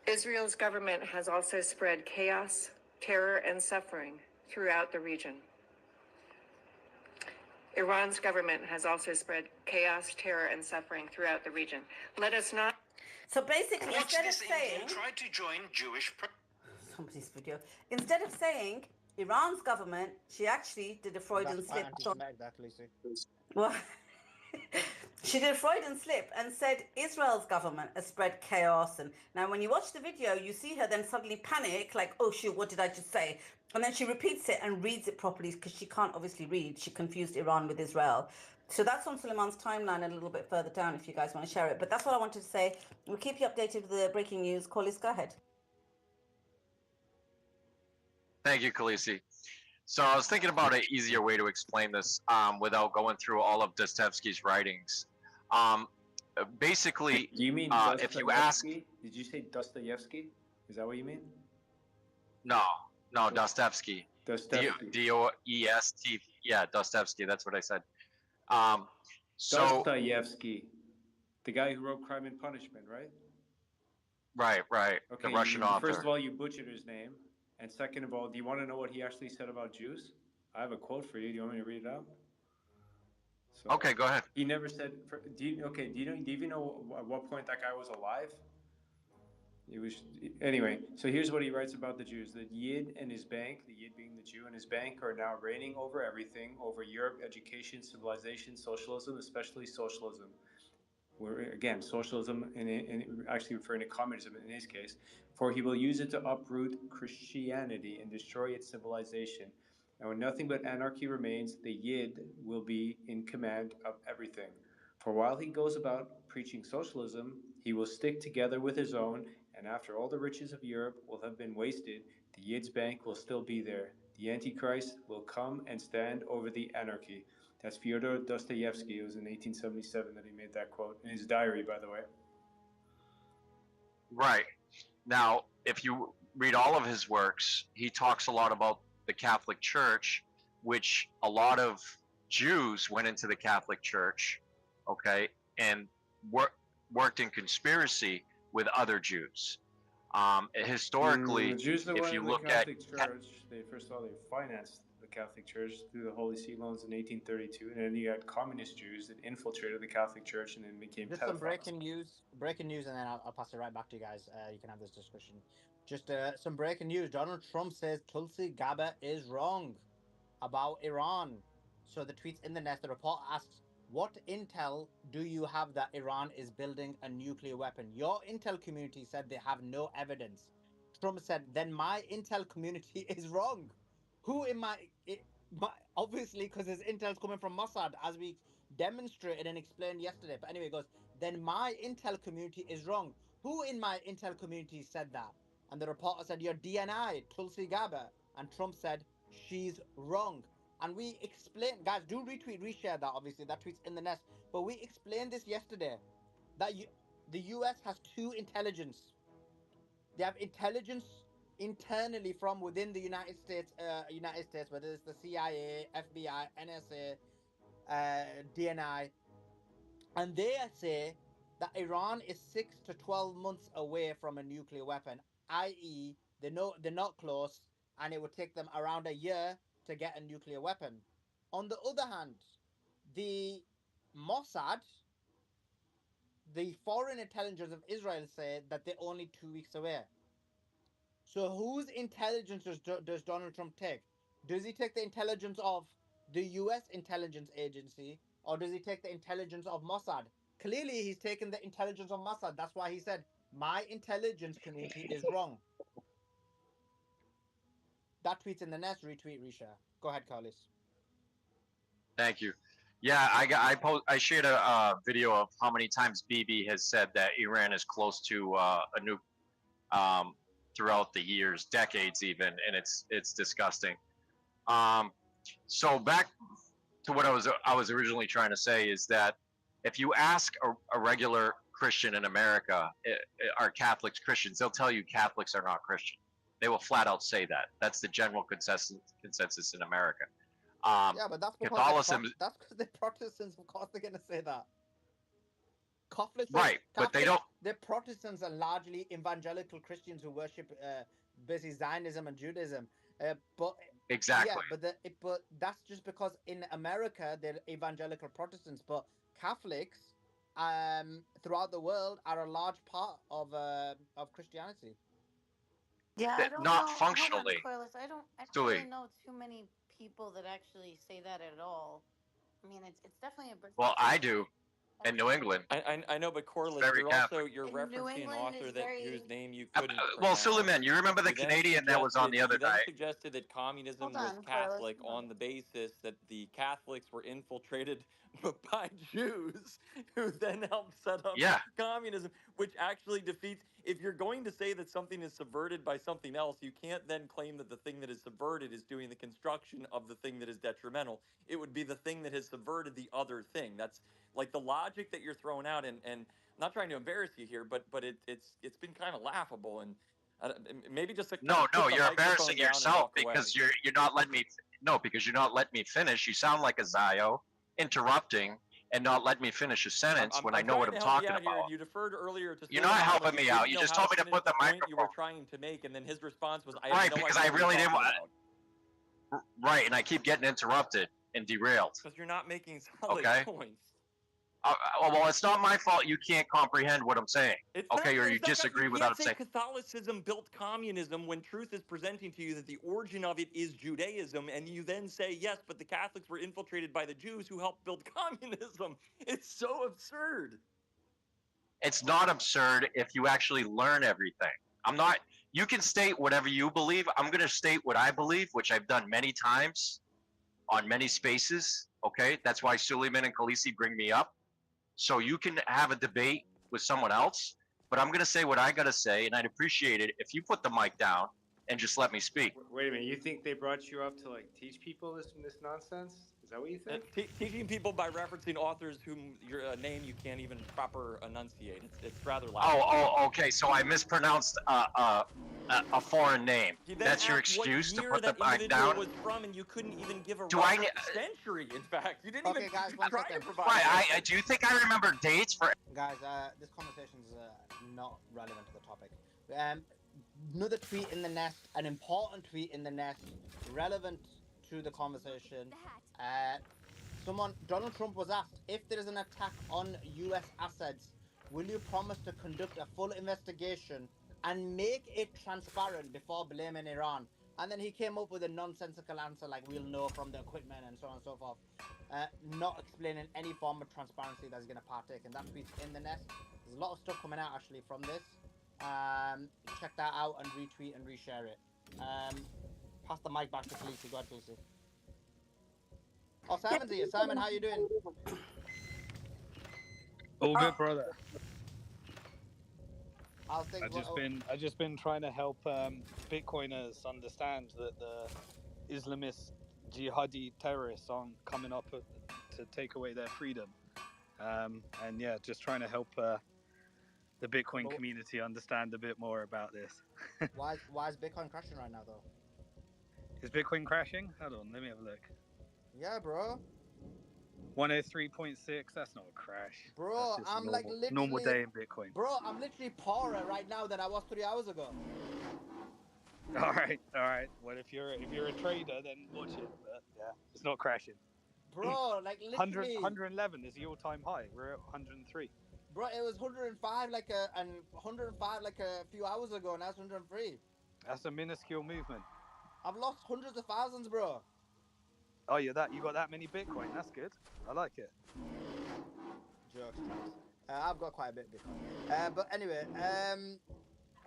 Israel's government has also spread chaos, terror, and suffering throughout the region. Iran's government has also spread chaos, terror, and suffering throughout the region. Let us not... So basically, instead of saying... tried to join Jewish... Somebody's video. Instead of saying Iran's government, she actually did a Freudian slip. Well, she did a Freudian slip and said Israel's government has spread chaos. And now when you watch the video, you see her then suddenly panic, like, oh shoot, what did I just say? And then she repeats it and reads it properly because she can't obviously read. She confused Iran with Israel. So that's on Suleiman's timeline a little bit further down if you guys want to share it. But that's what I wanted to say. We'll keep you updated with the breaking news. Collis, go ahead. Thank you, Khaleesi. So I was thinking about an easier way to explain this without going through all of Dostoevsky's writings. Basically, do you mean if you ask... Did you say Dostoevsky? Is that what you mean? No, Dostoevsky. Dostoevsky. D-O-E-S-T. Yeah, Dostoevsky. That's what I said. Dostoevsky, the guy who wrote Crime and Punishment, right? Right. Okay, the Russian author. First of all, you butchered his name. And second of all, do you want to know what he actually said about Jews? I have a quote for you. Do you want me to read it out? So, okay, go ahead. He never said. Do you even know at what point that guy was alive? It was anyway. So here's what he writes about the Jews: the Yid and his bank, the Yid being the Jew and his bank, are now reigning over everything, over Europe, education, civilization, socialism, especially socialism. We're, again, socialism, and actually referring to communism in his case, for he will use it to uproot Christianity and destroy its civilization. And when nothing but anarchy remains, the Yid will be in command of everything. For while he goes about preaching socialism, he will stick together with his own, and after all the riches of Europe will have been wasted, the Yid's bank will still be there. The Antichrist will come and stand over the anarchy. That's Fyodor Dostoevsky. It was in 1877 that he made that quote in his diary, by the way. Right. Now, if you read all of his works, he talks a lot about the Catholic Church, which a lot of Jews went into the Catholic Church, okay, and worked in conspiracy with other Jews. Historically, Jews that if went you in look the Catholic at Church, they financed the Catholic Church through the Holy See loans in 1832, and then you had communist Jews that infiltrated the Catholic Church and then became Just pedophiles. some breaking news, and then I'll pass it right back to you guys. You can have this discussion. Just some breaking news. Donald Trump says Tulsi Gabbard is wrong about Iran. So the tweet's in the nest. The report asks, what intel do you have that Iran is building a nuclear weapon? Your intel community said they have no evidence. Trump said, then my intel community is wrong. Who in obviously, because his intel's coming from Mossad, as we demonstrated and explained yesterday. But anyway, it goes, then my intel community is wrong. Who in my intel community said that? And the reporter said, "You're DNI, Tulsi Gabbard." And Trump said, "She's wrong." And we explained, guys, do retweet, reshare that, obviously. That tweet's in the nest. But we explained this yesterday, that the US has two intelligence. They have intelligence internally from within the United States, whether it's the CIA, FBI, NSA, DNI, and they say that Iran is 6 to 12 months away from a nuclear weapon, i.e., they're not close, and it would take them around a year to get a nuclear weapon. On the other hand, the Mossad, the foreign intelligence of Israel, say that they're only 2 weeks away. So whose intelligence does Donald Trump take? Does he take the intelligence of the US intelligence agency, or does he take the intelligence of Mossad? Clearly, he's taken the intelligence of Mossad. That's why he said, my intelligence community is wrong. That tweet's in the nest, retweet, reshare. Go ahead, Carlos. Thank you. Yeah, I shared a video of how many times Bibi has said that Iran is close to a nuke throughout the years, decades even, and it's disgusting. So back to what I was originally trying to say is that if you ask a regular Christian in America, are Catholics Christians? They'll tell you Catholics are not Christian. They will flat out say that. That's the general consensus in America. Yeah, but that's because Catholicism. That's because they're Protestants. Of course, they're gonna say that. Catholics, right? But they don't. They're Protestants are largely evangelical Christians who worship basically Zionism and Judaism. But exactly. Yeah, but that's just because in America they're evangelical Protestants, but Catholics throughout the world are a large part of Christianity. Yeah, I don't not know. functionally. Hold on, Corliss. I don't really know too many people that actually say that at all. I mean, it's definitely a. Well, I do. In New England. I know, but Corliss, you're referencing an author whose name you couldn't pronounce. Well, Suleiman, you remember the Canadian that was on the other night? He suggested that communism was Catholic on the basis that the Catholics were infiltrated by Jews who then helped set up communism, which actually defeats. If you're going to say that something is subverted by something else, you can't then claim that the thing that is subverted is doing the construction of the thing that is detrimental. It would be the thing that has subverted the other thing. That's like the logic that you're throwing out, and I'm not trying to embarrass you here, but it's been kind of laughable, and maybe just no, you're embarrassing yourself because you're not letting me because you're not letting me finish. You sound like a Zio interrupting and not letting me finish a sentence when I know what I'm talking about. Here, and you deferred earlier to. You're not helping me out. You just told me to put the microphone. You were trying to make, and then his response was, "I right, because I really didn't want." Right, and I keep getting interrupted and derailed. Because you're not making solid points. Well, it's not my fault you can't comprehend what I'm saying. Or you disagree without saying. Catholicism built communism when truth is presenting to you that the origin of it is Judaism, and you then say, yes, but the Catholics were infiltrated by the Jews who helped build communism. It's so absurd. It's not absurd if you actually learn everything. You can state whatever you believe. I'm going to state what I believe, which I've done many times on many spaces. Okay, that's why Suleiman and Khaleesi bring me up. So you can have a debate with someone else, but I'm going to say what I got to say, and I'd appreciate it if you put the mic down and just let me speak. Wait a minute, you think they brought you up to like teach people this nonsense? Is that what you think? Teaching people by referencing authors whom your name you can't even proper enunciate. It's rather loud. Oh, okay. So I mispronounced a foreign name. That's your excuse to put the mic down? Was from, and you couldn't even give a century. In fact, you didn't even guys, try to provide. Right. Do you think I remember dates for? Guys, this conversation is not relevant to the topic. Another tweet in the nest, an important tweet in the nest, relevant to the conversation. Donald Trump was asked, if there is an attack on US assets, will you promise to conduct a full investigation and make it transparent before blaming Iran? And then he came up with a nonsensical answer like, we'll know from the equipment and so on and so forth, not explaining any form of transparency that he's going to partake in. That tweet's in the nest. There's a lot of stuff coming out actually from this. Check that out and retweet and reshare it. Pass the mic back to Khaleesi. Go ahead, Khaleesi. Oh, Simon's here. Simon, how you doing? All good, brother. How's things? I've just been trying to help Bitcoiners understand that the Islamist jihadi terrorists aren't coming up to take away their freedom, and yeah, just trying to help the Bitcoin community understand a bit more about this. Why is Bitcoin crashing right now though? Is Bitcoin crashing? Hold on, let me have a look. Yeah, bro. 103.6. That's not a crash. Bro, I'm normal, like literally normal day in Bitcoin. Bro, I'm literally poorer right now than I was 3 hours ago. All right. Well, if you're a trader, then watch it. But yeah, it's not crashing. Bro, like literally 111 is the all-time high. We're at 103. Bro, it was 105 like a few hours ago, and now it's 103. That's a minuscule movement. I've lost hundreds of thousands, bro. Oh, you got that many Bitcoin. That's good. I like it. Jokes. I've got quite a bit of Bitcoin. But anyway,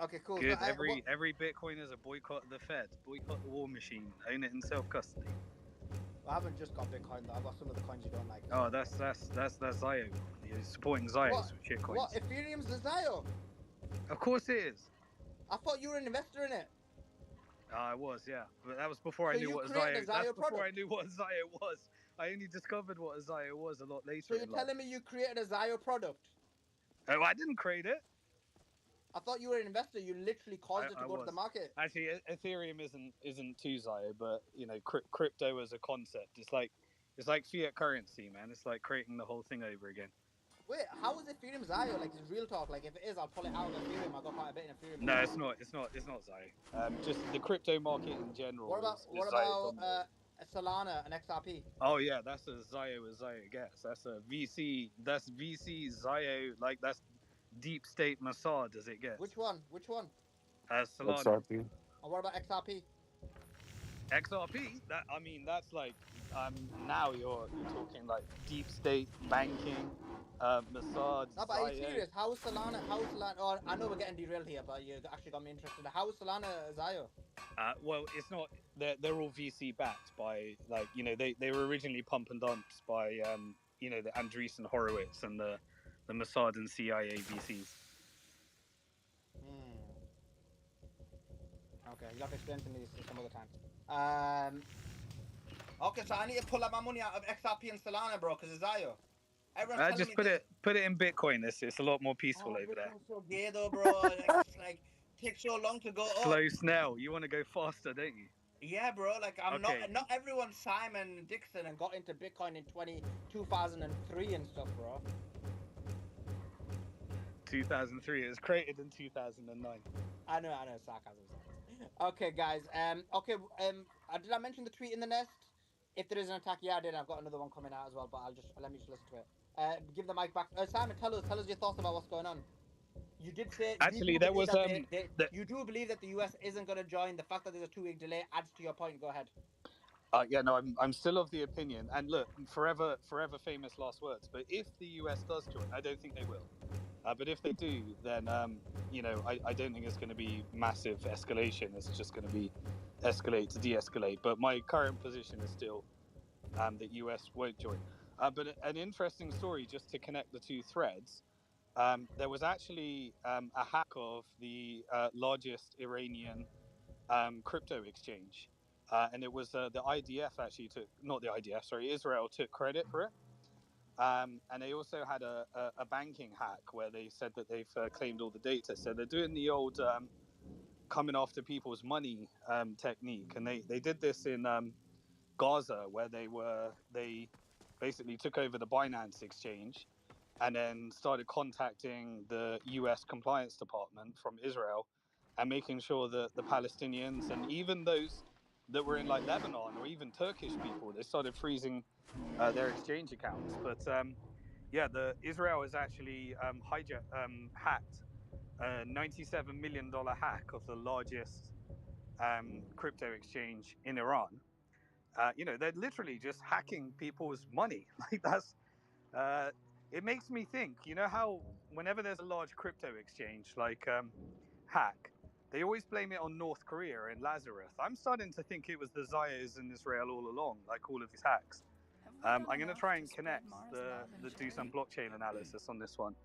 okay, cool. Good. So every Bitcoiner is a boycott of the Fed. Boycott the war machine. Own it in self-custody. I haven't just got Bitcoin though. I've got some of the coins you don't like. Oh, that's Zio. You're supporting Zio with shitcoins. What? Ethereum's the Zio? Of course it is. I thought you were an investor in it. I was, yeah, but that was before I knew what Zio. That's before I knew what Zio was. I only discovered what a Zio was a lot later. So you're telling me you created a Zio product? Oh, I didn't create it. I thought you were an investor. You literally caused it to go to the market. Actually, Ethereum isn't too Zio, but you know, crypto as a concept, it's like fiat currency, man. It's like creating the whole thing over again. Wait, how is Ethereum Zio? Like, it's real talk. Like, if it is, I'll pull it out of Ethereum. I got quite a bit in Ethereum. No, it's not Zio. Just the crypto market in general. What about Solana and XRP? Oh yeah, that's a Zio gets. That's a VC. That's VC Zio. Like that's deep state Mossad as it gets. Which one? Solana. XRP. And what about XRP? XRP. That's like now you're talking like deep state banking. Mossad. No, but are you serious? How is Solana? Oh, I know we're getting derailed here, but you actually got me interested. How is Solana Zio? Well, it's not. They're all VC backed by they were originally pump and dumps by the Andreessen Horowitz and the Mossad and CIA VCs. Okay, you have to explain to me this some other time. Okay, so I need to pull out my money out of XRP and Solana, bro, because it's Zio. Just put it in Bitcoin. It's a lot more peaceful over there. So gay though, bro. It's like takes so long to go up. Slow snail. You want to go faster, don't you? Yeah, bro. Like not everyone's Simon Dixon and got into Bitcoin in 2003 and stuff, bro. 2003. It was created in 2009. I know, sarcasm. Okay, guys. Did I mention the tweet in the nest? If there is an attack, yeah, I did. I've got another one coming out as well, but let me just listen to it. Give the mic back. Simon, tell us your thoughts about what's going on. You did say actually there was you do believe that the US isn't going to join. The fact that there's a 2-week delay adds to your point. Go ahead. Yeah, no, I'm still of the opinion, and look, forever famous last words. But if the US does join, I don't think they will. But if they do, then I don't think it's going to be massive escalation. It's just going to be escalate to de-escalate. But my current position is still that US won't join. But an interesting story, just to connect the two threads. There was actually a hack of the largest Iranian crypto exchange. And it was the IDF actually Israel took credit for it. And they also had a banking hack where they said that they've claimed all the data. So they're doing the old coming after people's money technique. And they did this in Gaza, where they basically took over the Binance exchange and then started contacting the US compliance department from Israel and making sure that the Palestinians and even those that were in like Lebanon or even Turkish people, they started freezing their exchange accounts. But the Israel has actually hacked a $97 million hack of the largest crypto exchange in Iran. They're literally just hacking people's money. Like that's it makes me think, how whenever there's a large crypto exchange like hack, they always blame it on North Korea and Lazarus. I'm starting to think it was the Zios in Israel all along, like all of these hacks. I'm going to try and connect do some blockchain analysis on this one.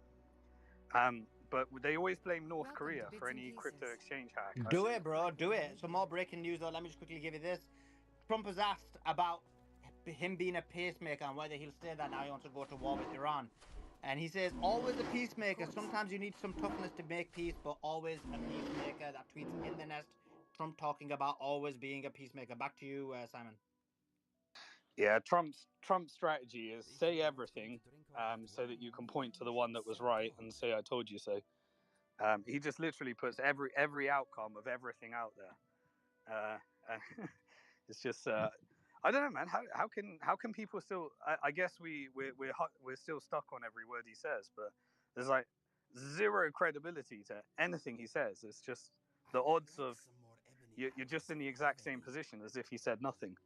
but they always blame North Korea for any crypto exchange hack. Do it, bro. Do it. Some more breaking news, though. Let me just quickly give you this. Trump was asked about him being a pacemaker and whether he'll say that now he wants to go to war with Iran. And he says, always a peacemaker. Sometimes you need some toughness to make peace, but always a peacemaker. That tweet's in the nest. Trump talking about always being a peacemaker. Back to you, Simon. Yeah, Trump's strategy is say everything, so that you can point to the one that was right and say I told you so. He just literally puts every outcome of everything out there. It's just I don't know, man. How can people still? I guess we're still stuck on every word he says, but there's like zero credibility to anything he says. It's just the odds of you're just in the exact same position as if he said nothing.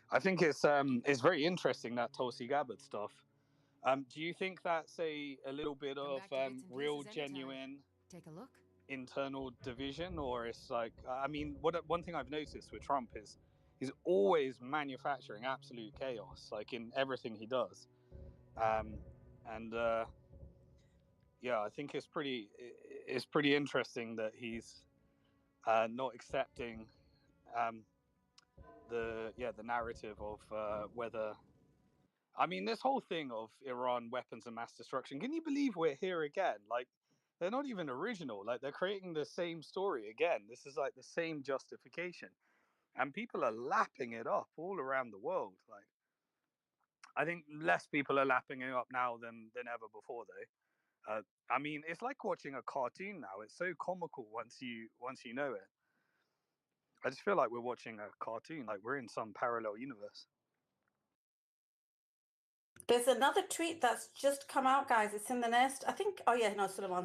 I think it's very interesting, that Tulsi Gabbard stuff. Do you think that's a little bit of real, genuine, take a look, internal division, or it's like, I mean, one thing I've noticed with Trump is he's always manufacturing absolute chaos, like in everything he does, yeah, I think it's pretty interesting that he's not accepting the narrative of whether. I mean, this whole thing of Iran weapons of mass destruction. Can you believe we're here again? Like, they're not even original. Like, they're creating the same story again. This is like the same justification, and people are lapping it up all around the world. Like, I think less people are lapping it up now than ever before, though. I mean, it's like watching a cartoon now. It's so comical once you know it. I just feel like we're watching a cartoon, like we're in some parallel universe. There's another tweet that's just come out, guys. It's in the nest. I think, oh yeah, no, Suleiman's